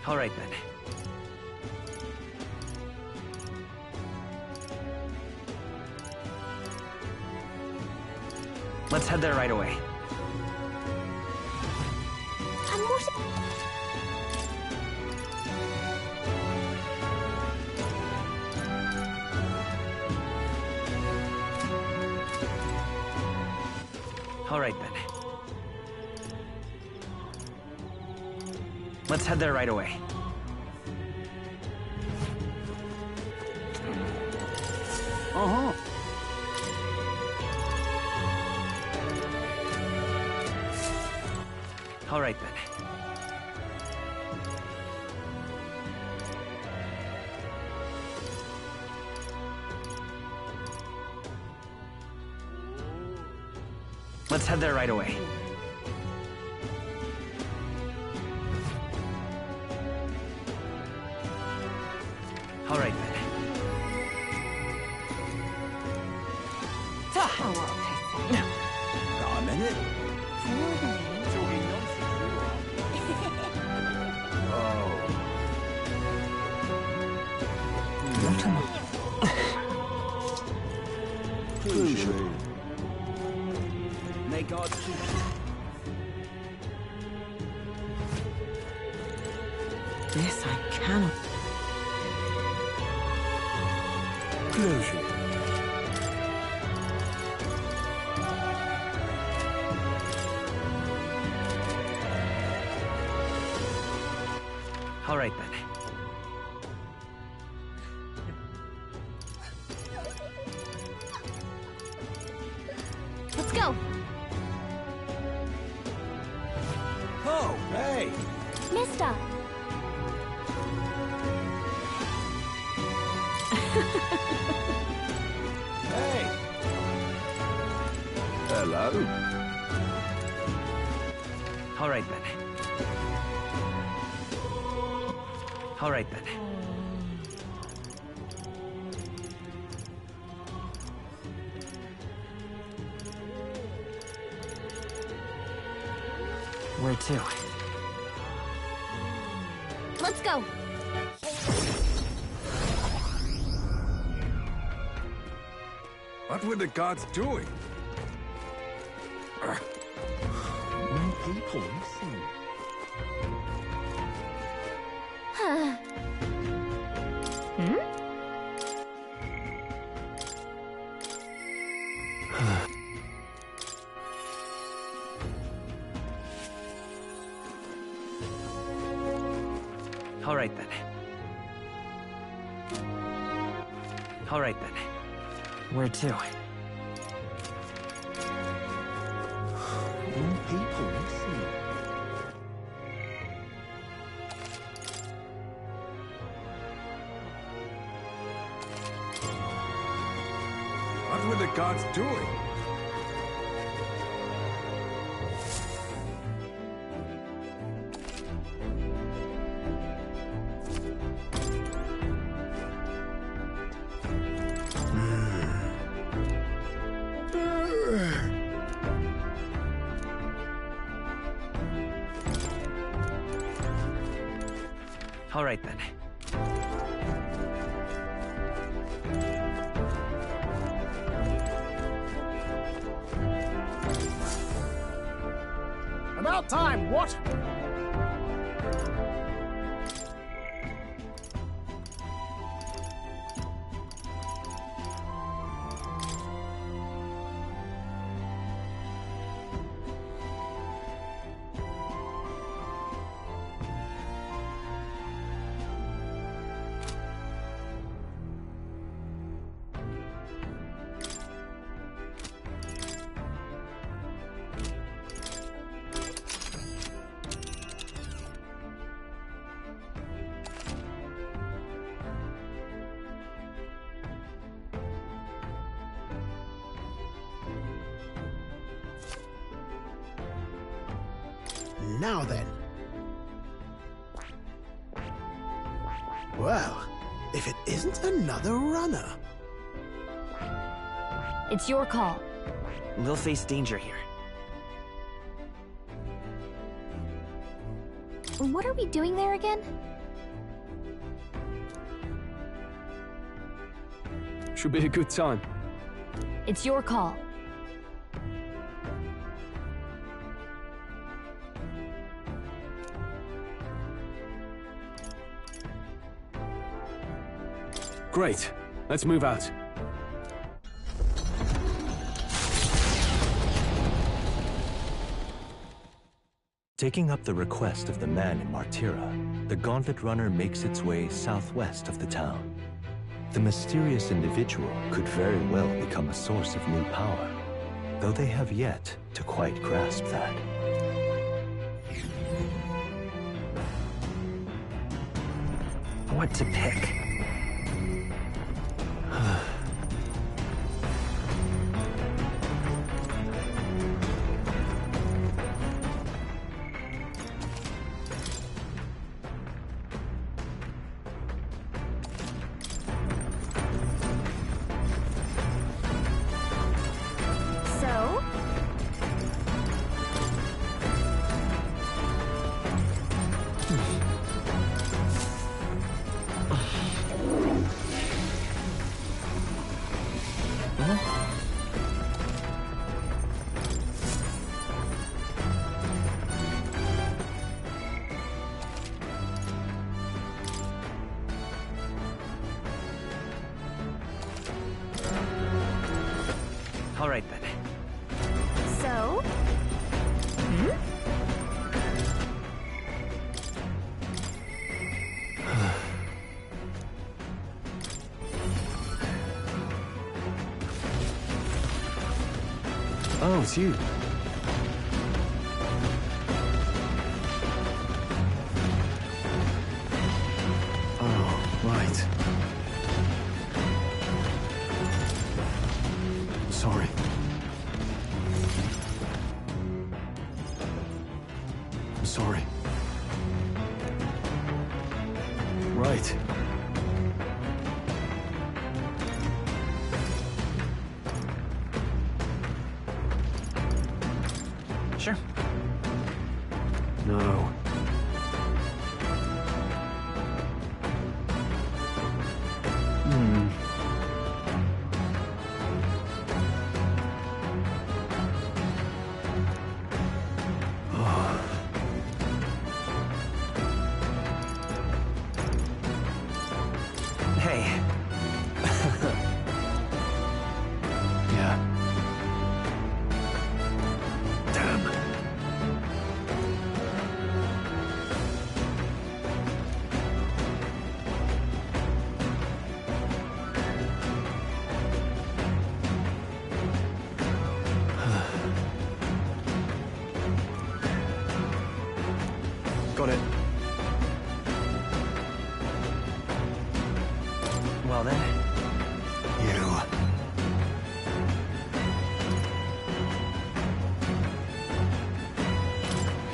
All right then. Let's head there right away. All right then. Let's head there right away. Uh-huh. All right then. Let's head there right away. All right then. Got a minute? Crucial. May God keep you. This I cannot. Closure. All right then. Let's go. Oh, hey! Mister! Hey! Hello? All right then. All right then. Where to? Let's go! What were the gods doing? When people listen. All right then. All right then. Where to? When people listen. What were the gods doing? All right, then. About time, what? Now then. Well, if it isn't another runner. It's your call. We'll face danger here. What are we doing there again? Should be a good time. It's your call. Great. Let's move out. Taking up the request of the man in Martira, the Gauntlet Runner makes its way southwest of the town. The mysterious individual could very well become a source of new power, though they have yet to quite grasp that. What to pick? All right, then. So? Oh, it's you. Oh, right. Sorry. I'm sorry. Right. Sure. No. Hey. Yeah. Damn. Got it. Well then. You.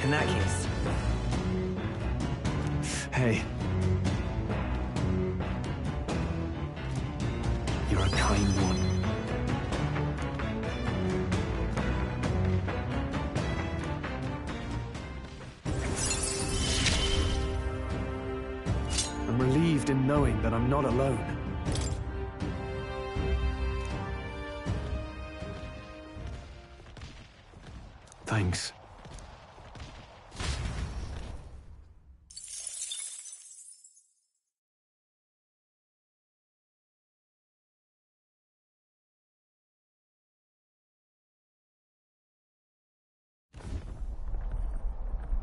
In that case. Hey. You're a kind one. relieved in knowing that I'm not alone. Thanks.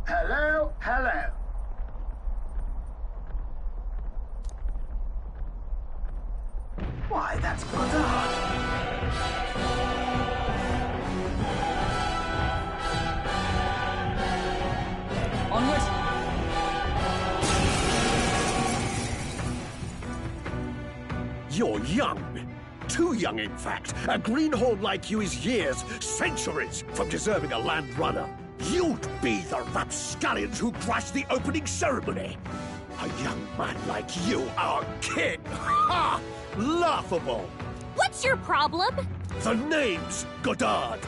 Hello, hello. Why, that's Goddard. Onward! You're young. Too young, in fact. A greenhorn like you is years, centuries, from deserving a land runner. You'd be the rapscallions who crashed the opening ceremony. A young man like you, our king. Ha! Laughable. What's your problem? The name's Goddard.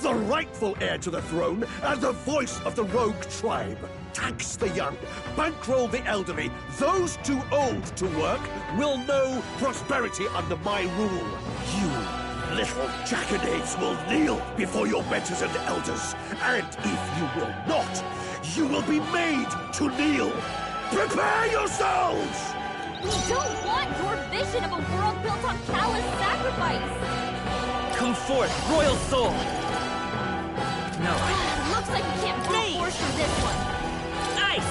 The rightful heir to the throne and the voice of the rogue tribe. Tax the young, bankroll the elderly. Those too old to work will know prosperity under my rule. You little jackanapes will kneel before your betters and elders. And if you will not, you will be made to kneel. Prepare yourselves! We don't want your vision of a world built on callous sacrifice! Come forth, royal soul! No. Looks like we can't brute force through this one. Nice!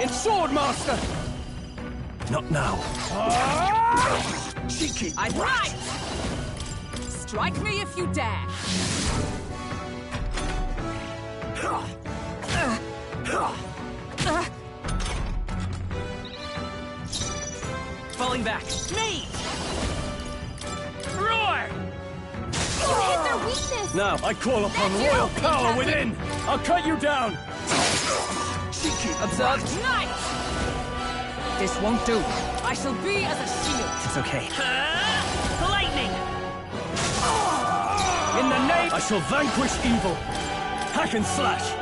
In sword, master! Not now. Cheeky I'm right! Strike me if you dare! Falling back. Me! Roar! You hit their weakness! Now, I call upon royal power within! I'll cut you down! Observe tonight! This won't do. I shall be as a shield. It's okay. Lightning! In the name, I shall vanquish evil. Hack and slash.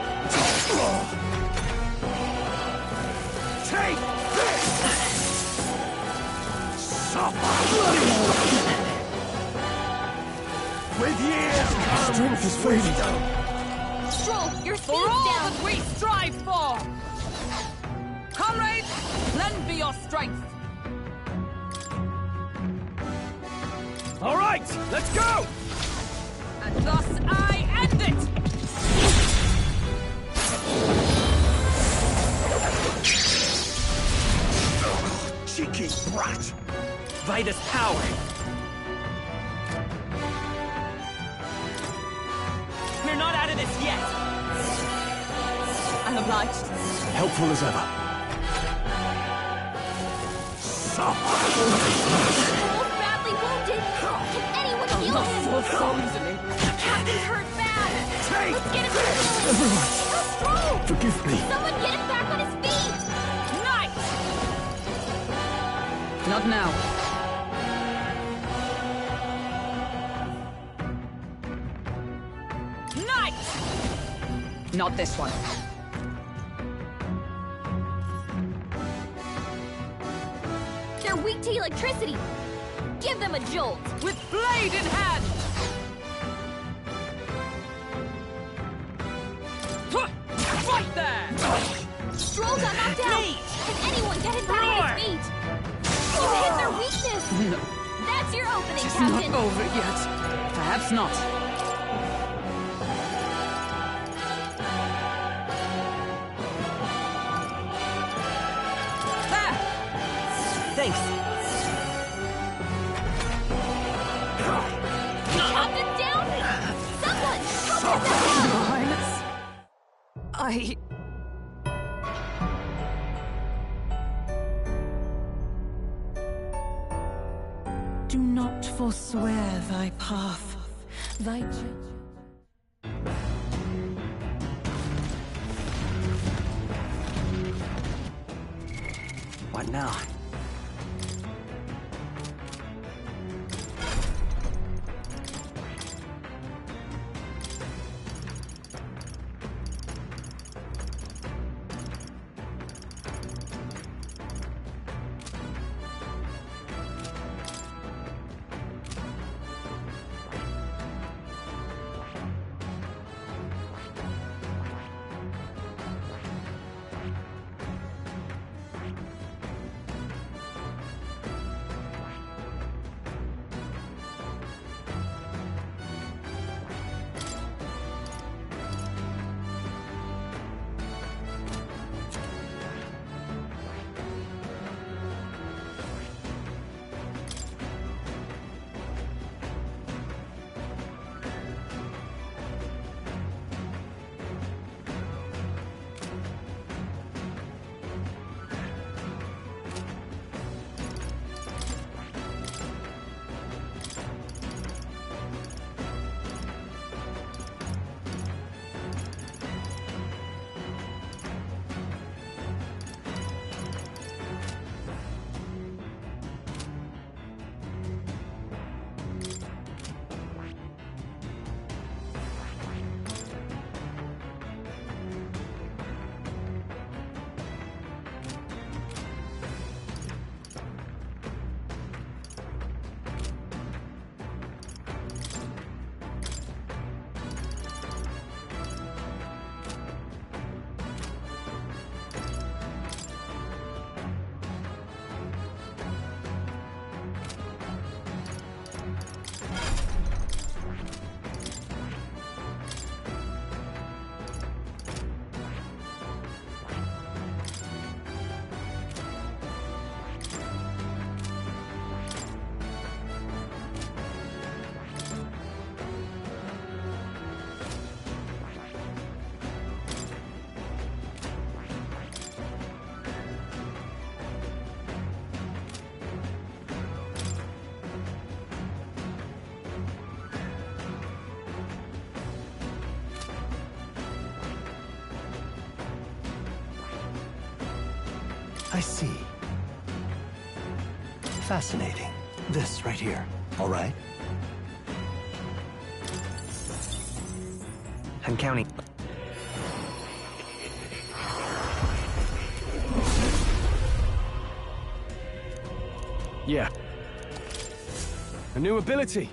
Take this! Suffer! With years comes Strength is fading. Stroll, your For speed's all down! that we strive for! Comrades, lend me your strength! All right, let's go! And thus I end it! cheeky brat! Vitus power! We're not out of this yet! I'm obliged. Helpful as ever. Almost badly wounded! Can anyone heal him? Captain's hurt bad! Let's get him to Everyone, Stroll! forgive me. Someone get him back on his feet! Knight! Not now. Knight! Not this one. They're weak to electricity! Give them a jolt! With blade in hand! Right there! Stroll got knocked out! Can anyone get him back on his feet? You hit their weakness! No. That's your opening, It's Captain! not over yet. Perhaps not. There! Thanks. Captain down! Someone! Help us out! Your Highness, Do not forswear thy path, thy What now? I see. Fascinating. This right here, all right? I'm counting. Yeah. A new ability.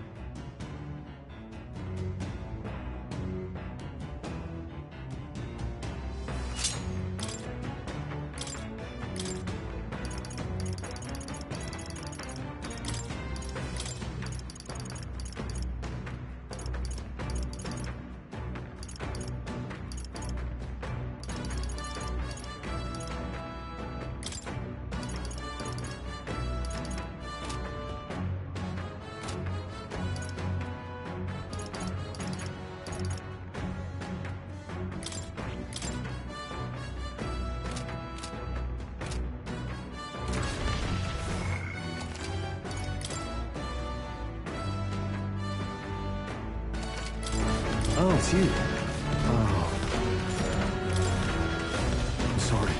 Oh, it's you. Oh. I'm sorry.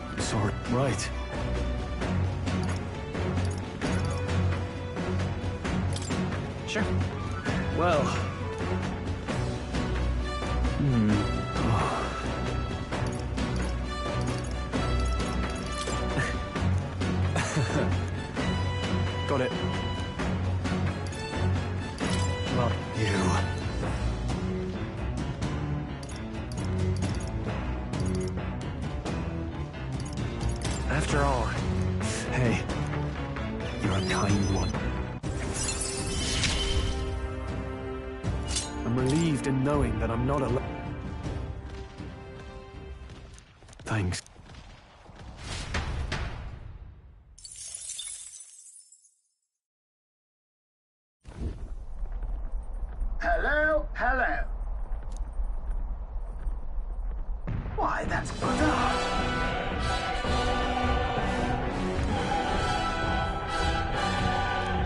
I'm sorry. Right. Sure. Well. Got it. Well, you. After all, Hey, you're a kind one. I'm relieved in knowing that I'm not alone. Thanks. Hello, hello. Why, that's Godard.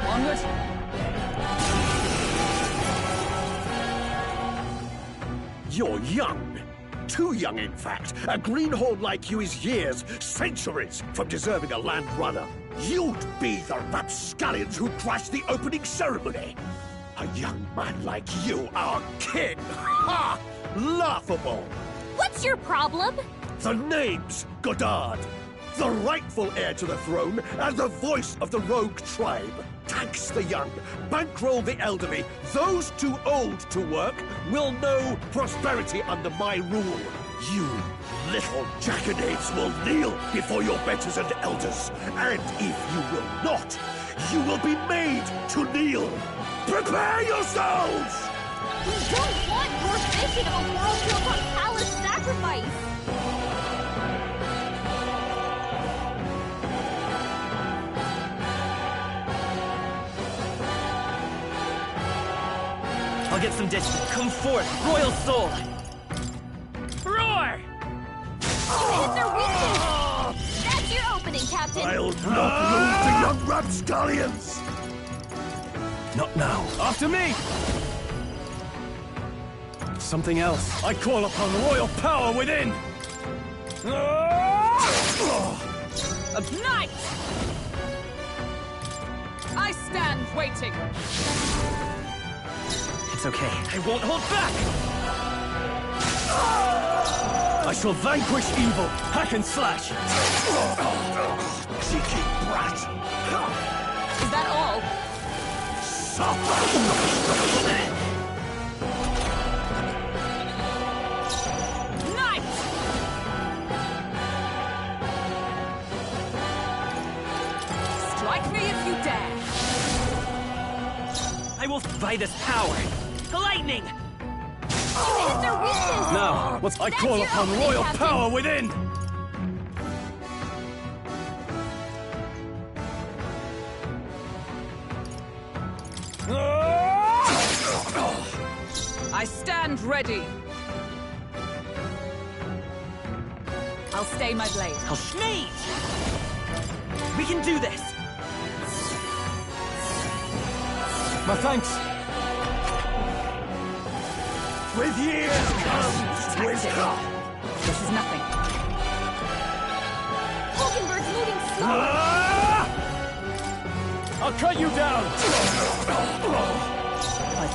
Onward. You're young. Too young, in fact. A greenhorn like you is years, centuries from deserving a land runner. You'd be the rapscallions who crashed the opening ceremony. A young man like you, our king! Ha! Laughable! What's your problem? The name's Godard. The rightful heir to the throne and the voice of the rogue tribe. Tax the young, bankroll the elderly. Those too old to work will know prosperity under my rule. You little jackanapes will kneel before your betters and elders. And if you will not, you will be made to kneel. Prepare yourselves! We don't want your vision of a world built on palace sacrifice! I'll get some distance. Come forth, royal soul! Roar! You hit their weakness! That's your opening, Captain! I'll not lose to young rapscallions! Not now. After me! Something else. I call upon royal power within! A knight! I stand waiting. It's okay. I won't hold back! I shall vanquish evil, hack and slash! Cheeky brat! Is that all? Knight! Strike me if you dare! I will by this power! Lightning! You hit their weakness! Now, I That's call your upon opening, royal Captain. power within! I stand ready. I'll stay my blade. I'll schmate! We can do this! My thanks. With years comes wisdom. This is nothing. Hulkenberg's moving slower. I'll cut you down!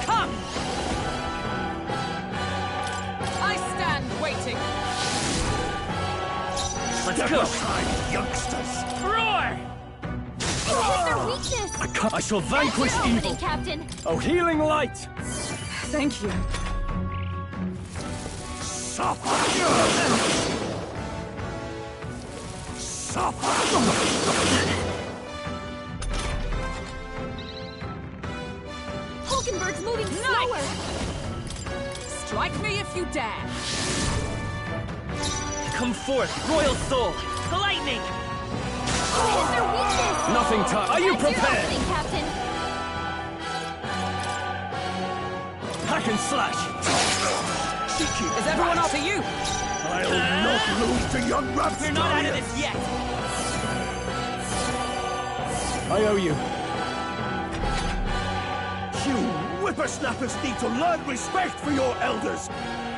Come! I stand waiting. Let's Step go! aside, youngsters! Roar! Hit their weakness. I shall That's vanquish your evil! opening, Captain. Oh, healing light! Thank you. Suffer! Suffer! Hulkenberg's moving slower. Strike me if you dare. Come forth, royal soul! The lightning! Hit their weakness. Nothing touch. Are you That's your prepared? opening, Captain. Hack and slash! Is everyone up to you? I'll not lose to young Rapscallion! We're not out of this yet! I owe you. You whippersnappers need to learn respect for your elders!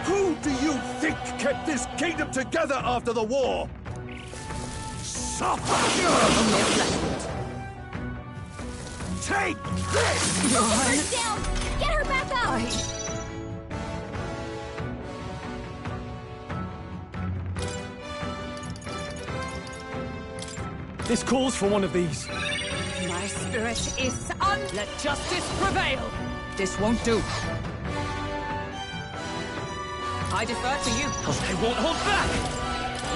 Who do you think kept this kingdom together after the war? Suffer! Take this! Hulkenberg's down. Get her back up. This calls for one of these. My spirit is Let justice prevail. This won't do. I defer to you. I won't hold back!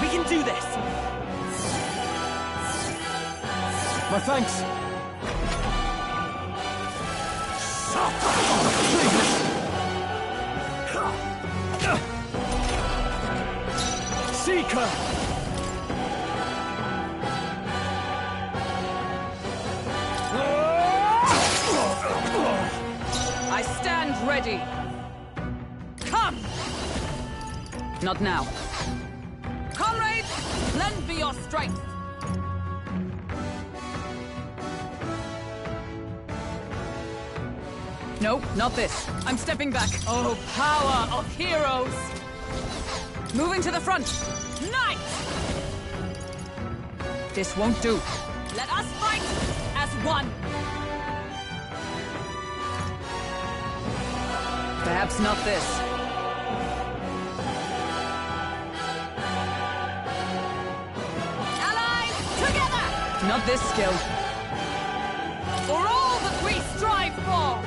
We can do this! My thanks! Seeker! I stand ready. Come! Not now. Comrades, lend me your strength. No, not this. I'm stepping back. Oh, power of heroes! Moving to the front. Knight! This won't do. Let us fight as one. Perhaps not this. Allies, together! Not this skill. For all that we strive for!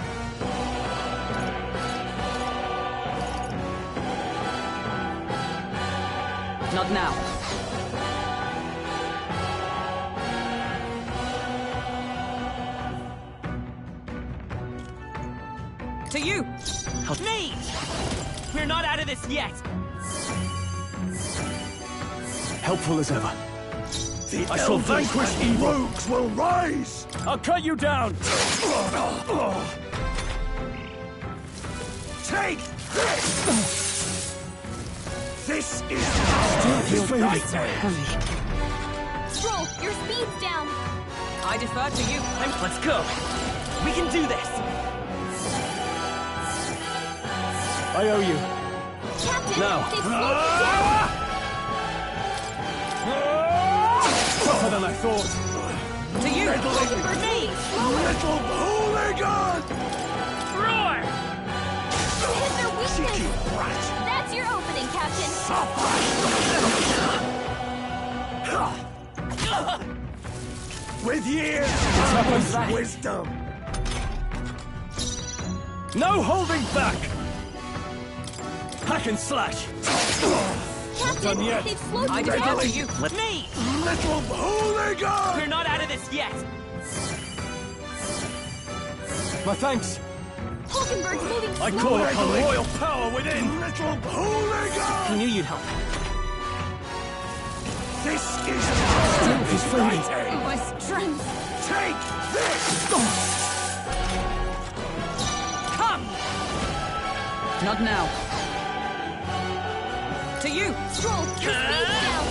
Not now. To you! Help me! We're not out of this yet! Helpful as ever. I shall vanquish evil! Rogues will rise! I'll cut you down! Take this! This is Still feel night. heavy. Stroll, your speed's down. I defer to you. Let's go! We can do this! I owe you. Captain, Now. they've slowed you down. Tougher than I thought. To you! Hulkenberg's moving slower. Little hooligan! Roar! Hit their weakness. Cheeky brat! That's your opening, Captain. With years comes wisdom! No holding back! Hack and slash! Captain, done yet. they've slowed I you defer down. to you. Me! Little hooligan! We're not out of this yet! My thanks! Hulkenberg's moving I slower. call upon royal power within! Little hooligan! I knew you'd help. This is He's fading. My strength. Take this! Come! Not now. To you! Stroll, your speed's down.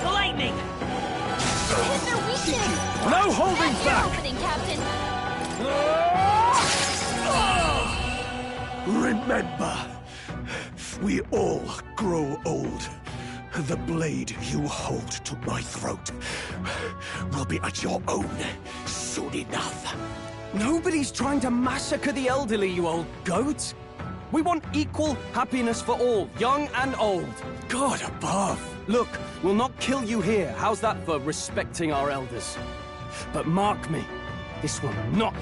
The lightning! Hit their weakness. No holding That's back! your opening, Captain. Remember, We all grow old. The blade you hold to my throat will be at your own soon enough. Nobody's trying to massacre the elderly, you old goat. We want equal happiness for all, young and old. God above. Look, we'll not kill you here. How's that for respecting our elders? But mark me, this will not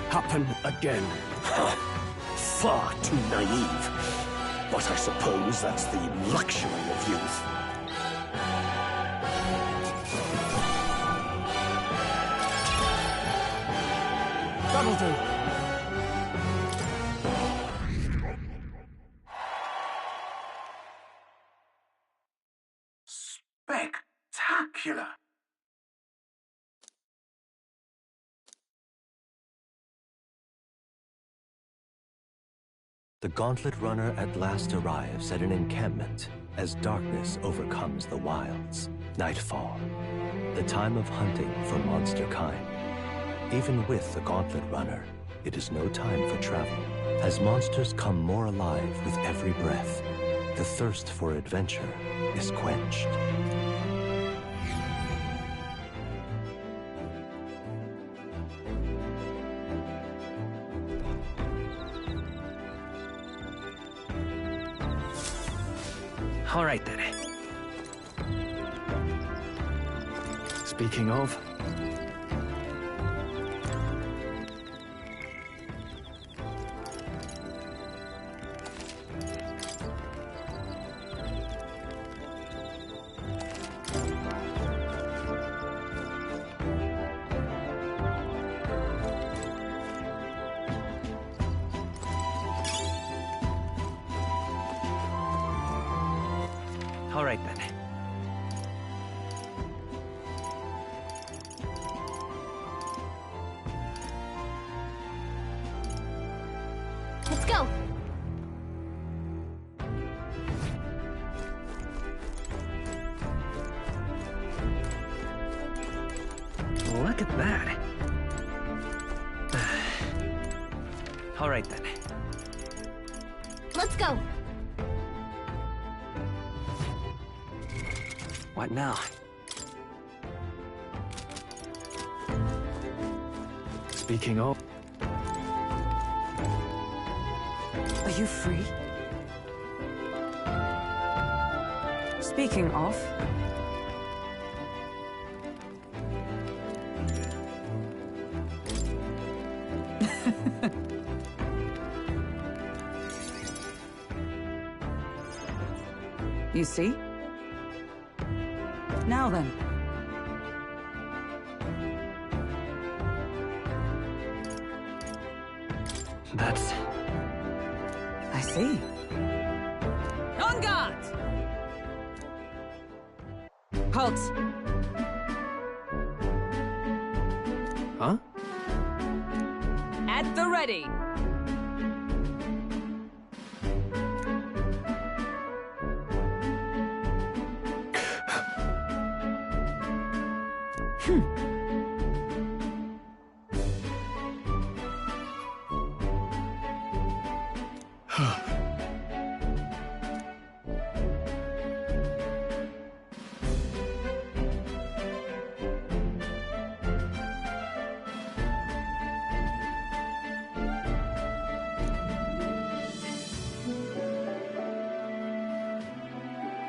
happen again. Far too naive. But I suppose that's the luxury of youth. That'll do. Spectacular. The Gauntlet Runner at last arrives at an encampment as darkness overcomes the wilds. Nightfall, the time of hunting for monster kind. Even with the Gauntlet Runner, it is no time for travel. As monsters come more alive with every breath, the thirst for adventure is quenched. All right, then. Speaking of... All right, then. Let's go. Look at that. All right, then. Let's go. What now? Speaking of... Are you free? Speaking of... You see? Now then. That's... I see. On guard! Halt! Huh? At the ready!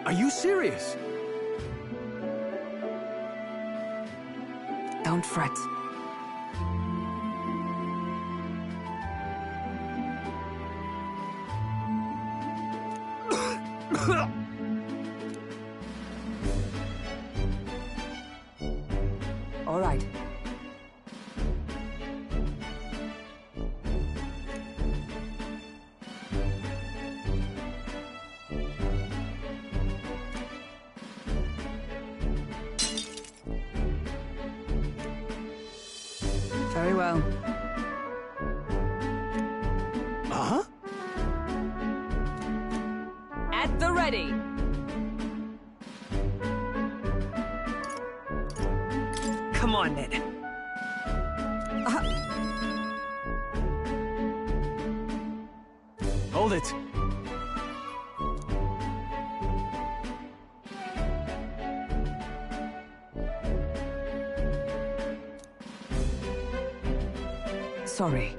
Are you serious? Don't fret. All right. Very well. Huh? At the ready. Come on, Ned. Hold it. sorry.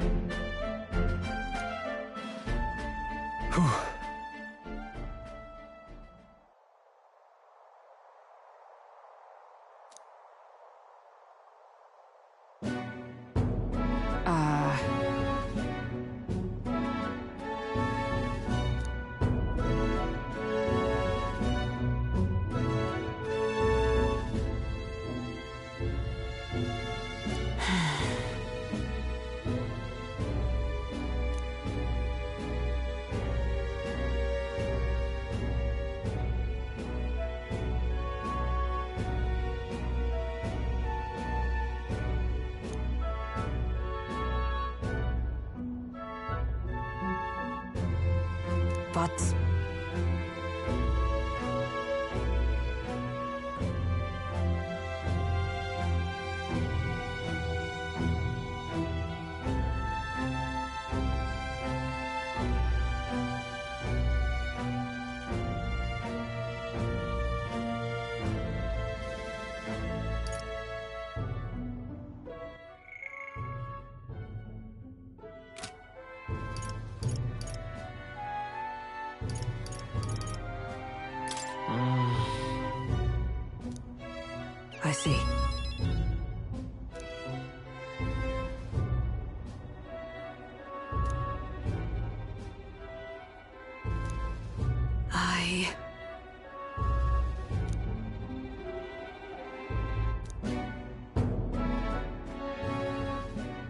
But... I see.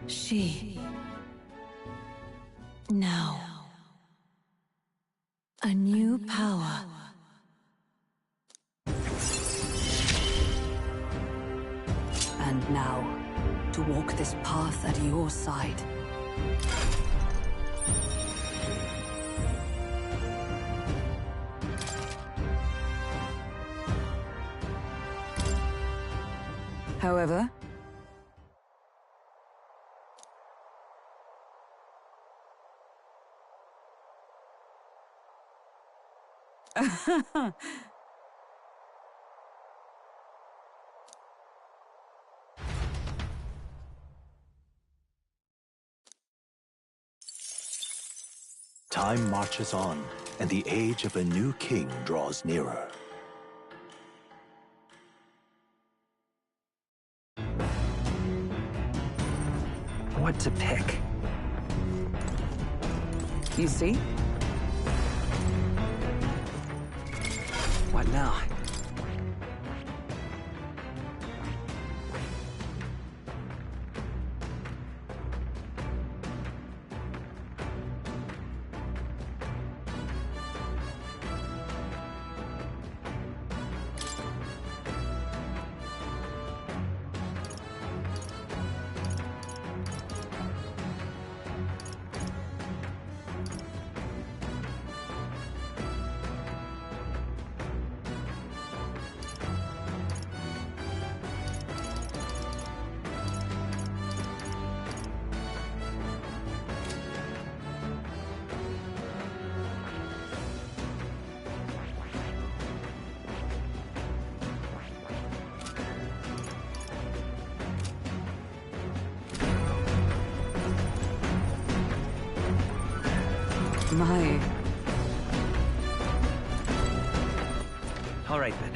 She. Now. A new power. And now, to walk this path at your side. However... Time marches on, and the age of a new king draws nearer. What to pick? You see? What now? My... All right, then.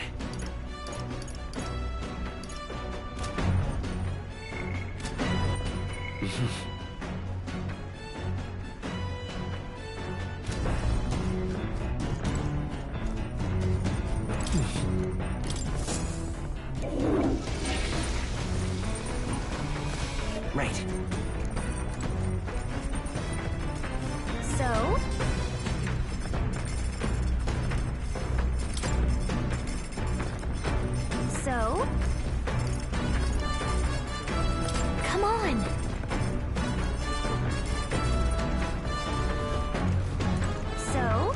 Right. So? So? Come on! So?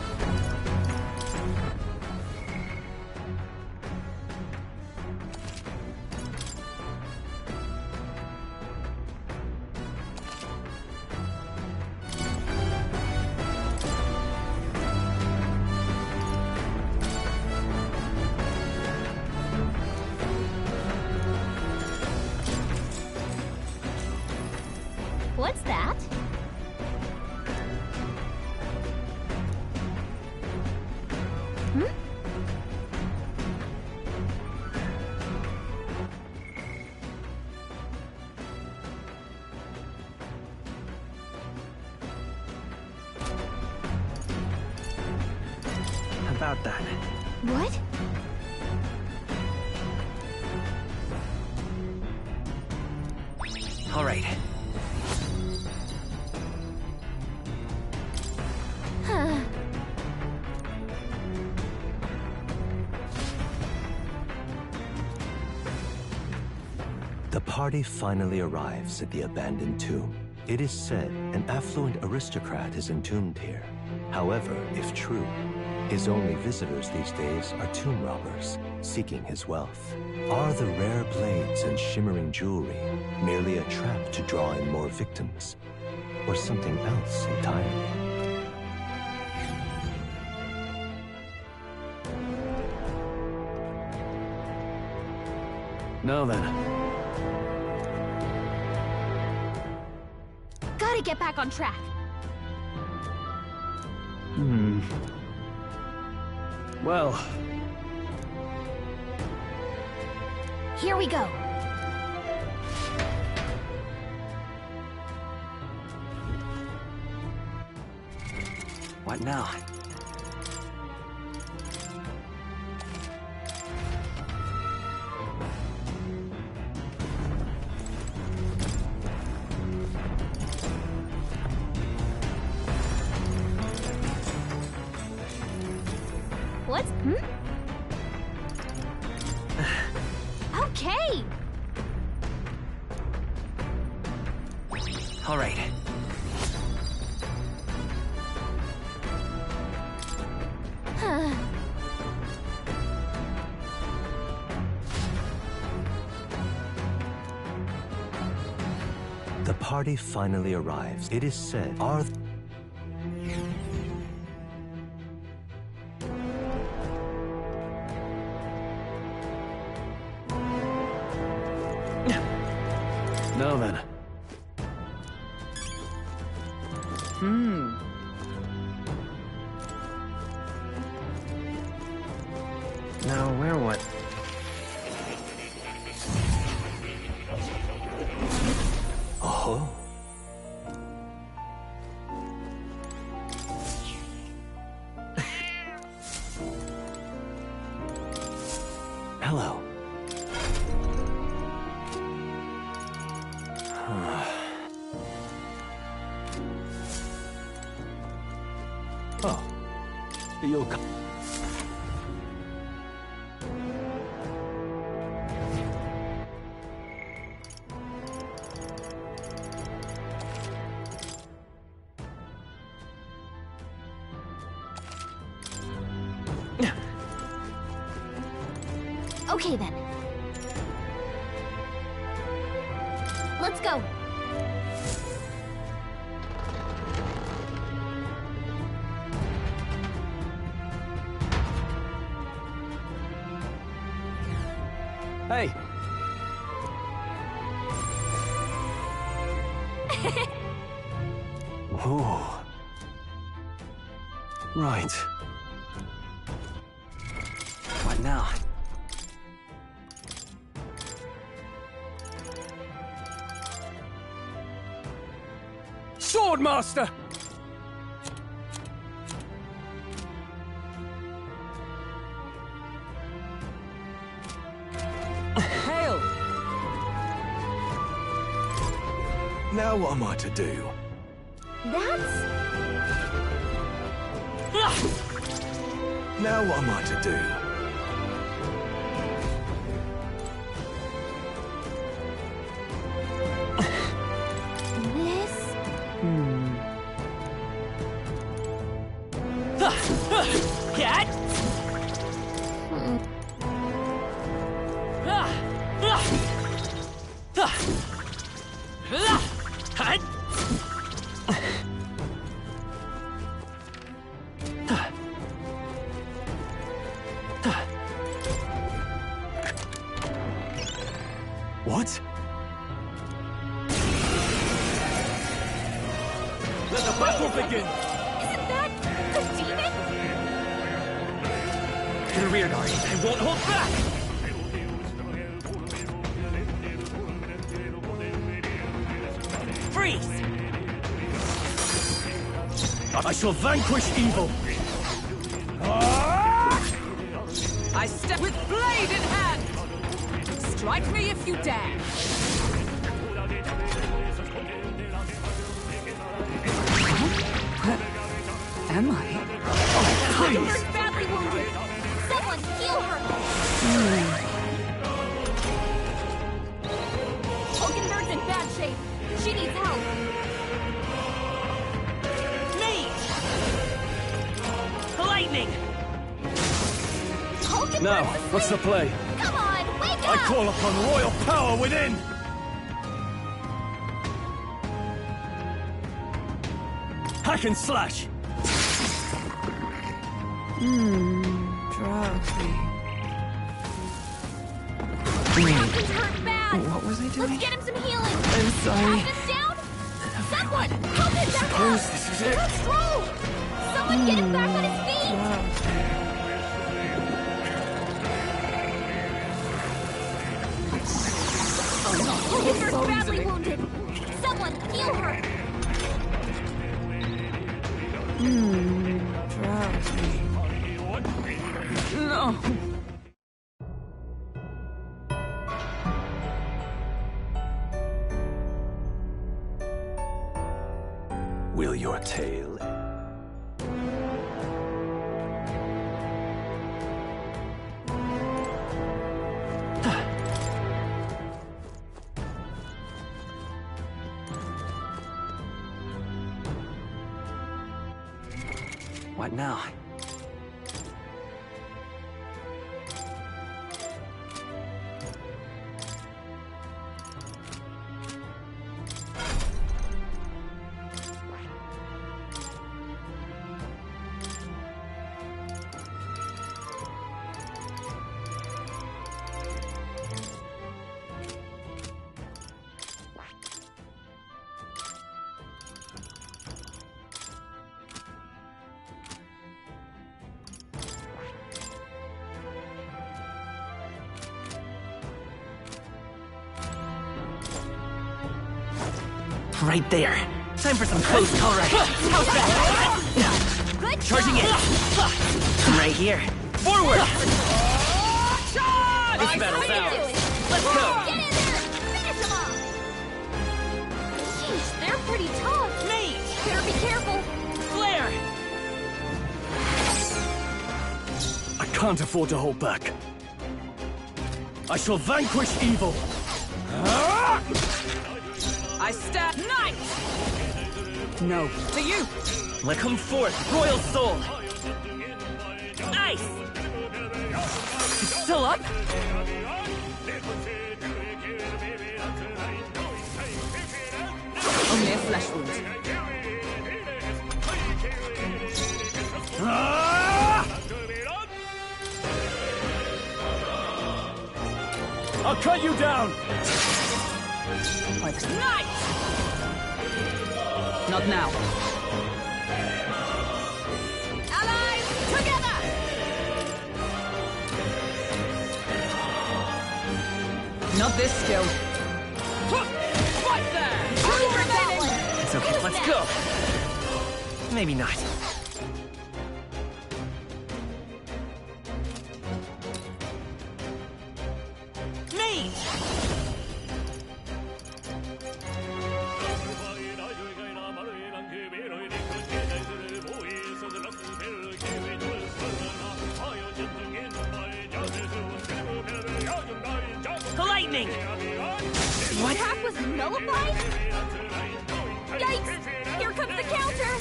Hmm? About that. What? All right. Huh. The party finally arrives at the abandoned tomb. It is said an affluent aristocrat is entombed here. However, if true, his only visitors these days are tomb robbers, seeking his wealth. Are the rare blades and shimmering jewelry merely a trap to draw in more victims, or something else entirely? Now then. Gotta get back on track. Well... Here we go. What now? What? Okay. All right. The party finally arrives. It is said, Now then. Now, where what? Oh? Hello. Oh. You'll come. Okay then. Let's go. Hey! Whoa. Right. What now? Swordmaster! Hail! Now what am I to do? That's... Now what am I to do? Get! What? Let the battle begin! Isn't that the demon? to the rear guard. I won't hold back! Freeze! I shall vanquish evil! I step with blade in hand! Strike me if you dare! Am I? Hawkenberg's badly wounded! Someone heal her! Hawkenberg's in bad shape! She needs help! Lightning! Now, what's the play? Come on, wake up! I call upon royal power within! Hack and slash! Drowsy. Hawkins hurt bad! What was I doing? Let's get him some healing! I'm sorry. Hawkins down? Someone! Help him back up! This is it. Let's roll! Someone get him back on his feet! Hawkenberg's badly wounded! Someone heal her! Drowsy. No! Will your tale What now? Right there. Time for some close call right. How's that? Good Charging in. Right here. Forward! This battle's ours. Let's go! Get in there! Finish him off! Sheesh, they're pretty tough. Mate! Better be careful. Flare! I can't afford to hold back. I shall vanquish evil! I stab knight! No, to you! Let come forth, royal soul! Ice! It's still up? Only a flesh wound. I'll cut you down! Knight! Not now. Allies, together! Not this skill. Right there! It's okay, let's go! Maybe not. Lightning! What? The attack was nullified? Yikes! Here comes the counter!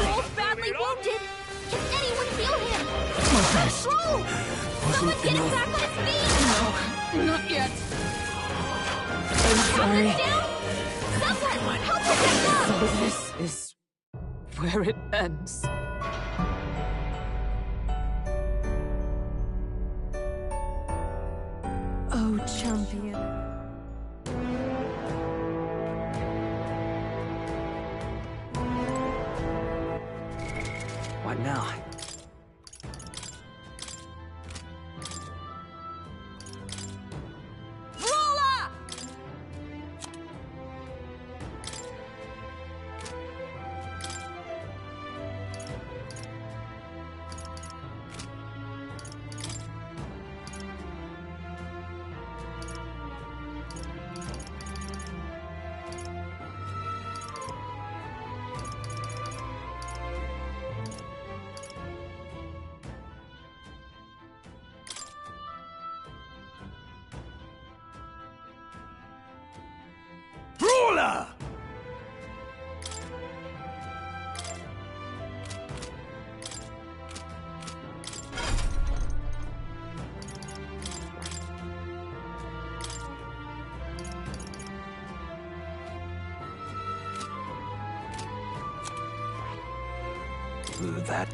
Wolf's badly wounded! Can anyone heal him? Let's roll! Someone get him back on his feet! No, not yet. I'm sorry. Down? Someone help him back up! So this is where it ends. Oh, champion. What now? Brawler! That...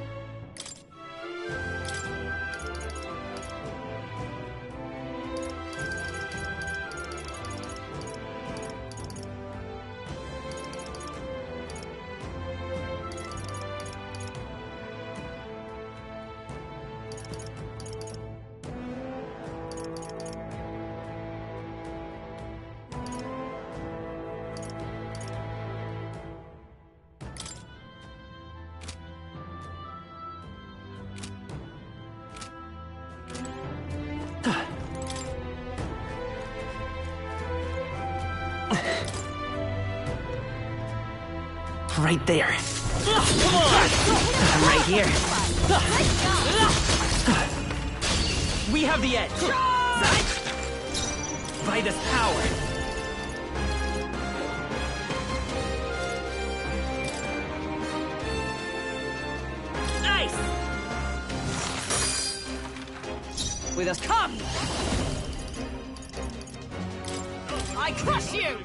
Right there. Come on! Right here. We have the edge. By this power. Nice! With us, come! I crush you!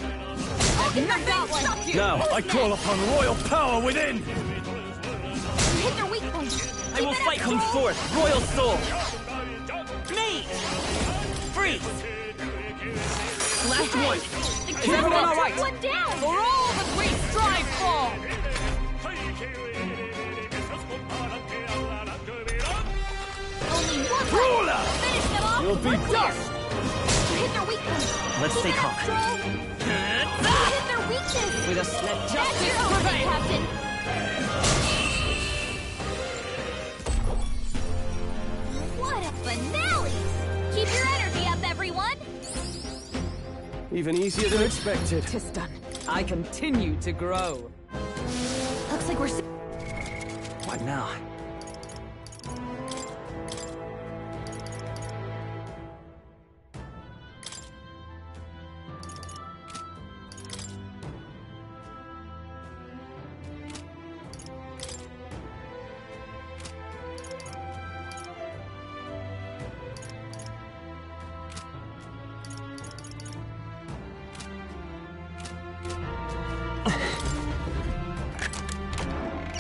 Nothing stop you! Now, I call upon royal power within! You hit their weak point. I will fight. Come forth, royal soul! Me! Freeze! Last one! Is everyone alright? One down! For all that we strive for! Only one Brawler! left. Finish them off. You'll be We're clear. dust! You hit their weak point. Let's stay calm. You hit their weakness. With us, let That's justice your own, prevail! Captain. What a finale! Keep your energy up, everyone. Even easier than expected. Tis done. I continue to grow. Looks like we're... What now?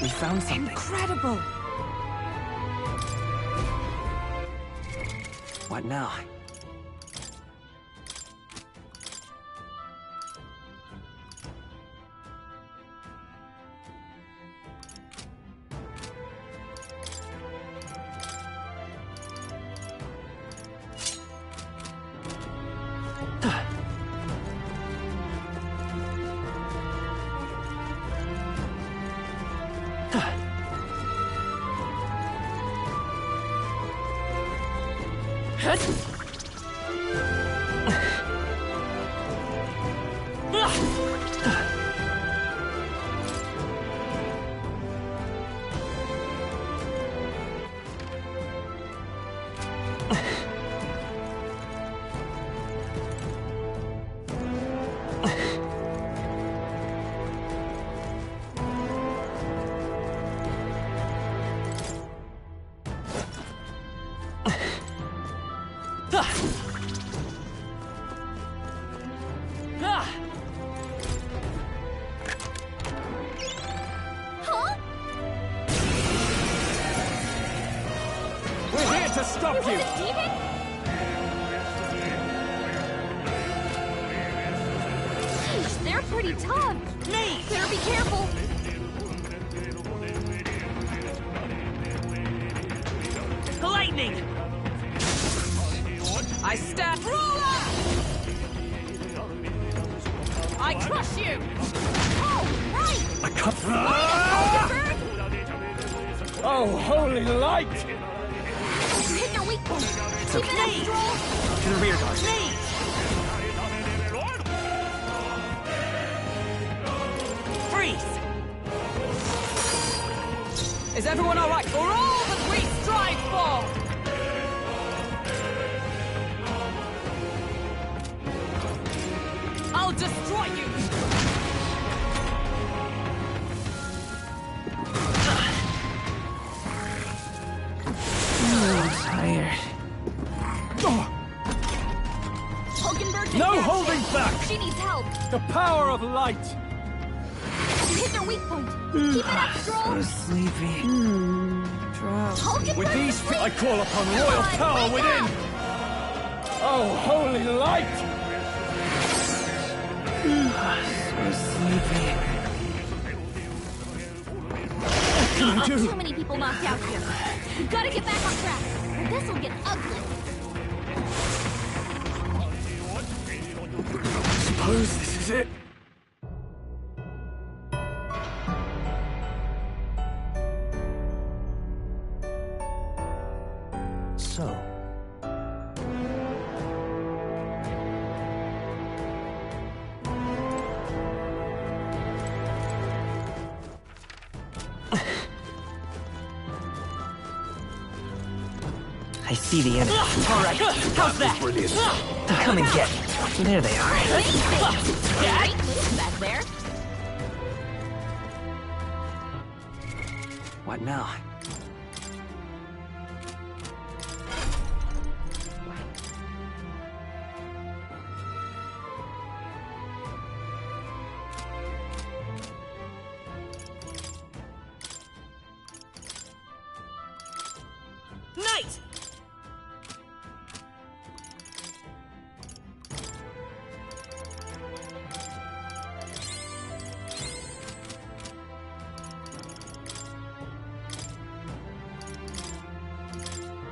We found something. Incredible! What now? We're here to stop you! Sheesh, they're pretty tough. Me! Better be careful. lightning! I stand. Ruler! I crush you! Oh, right! I can't. Oh, holy light! Hit their weak point. Keep it up, Stroll! To the rear guard. Freeze! Is everyone all right? For all that we strive for! I'll destroy you! I'm tired. Hulkenberg, No holding back! She needs help. The power of light! Hit their weak point. Keep it up, Stroll! So sleepy. Hulkenberg, With these, I call upon royal power within! Oh, holy light! So sleepy. Too many people knocked out here. We've got to get back on track, or this'll get ugly. Suppose this is it. So, I see the enemy. All right, how's that? Brilliant. Come and get me. There they are. Right, move back there. What now? Knight!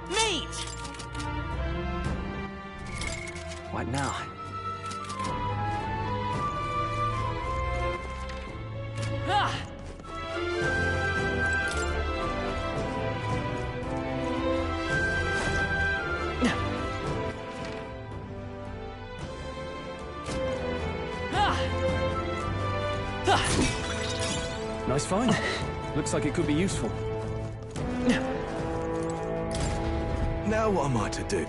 Mage! What now? Ah! Nice find. Looks like it could be useful. Now what am I to do?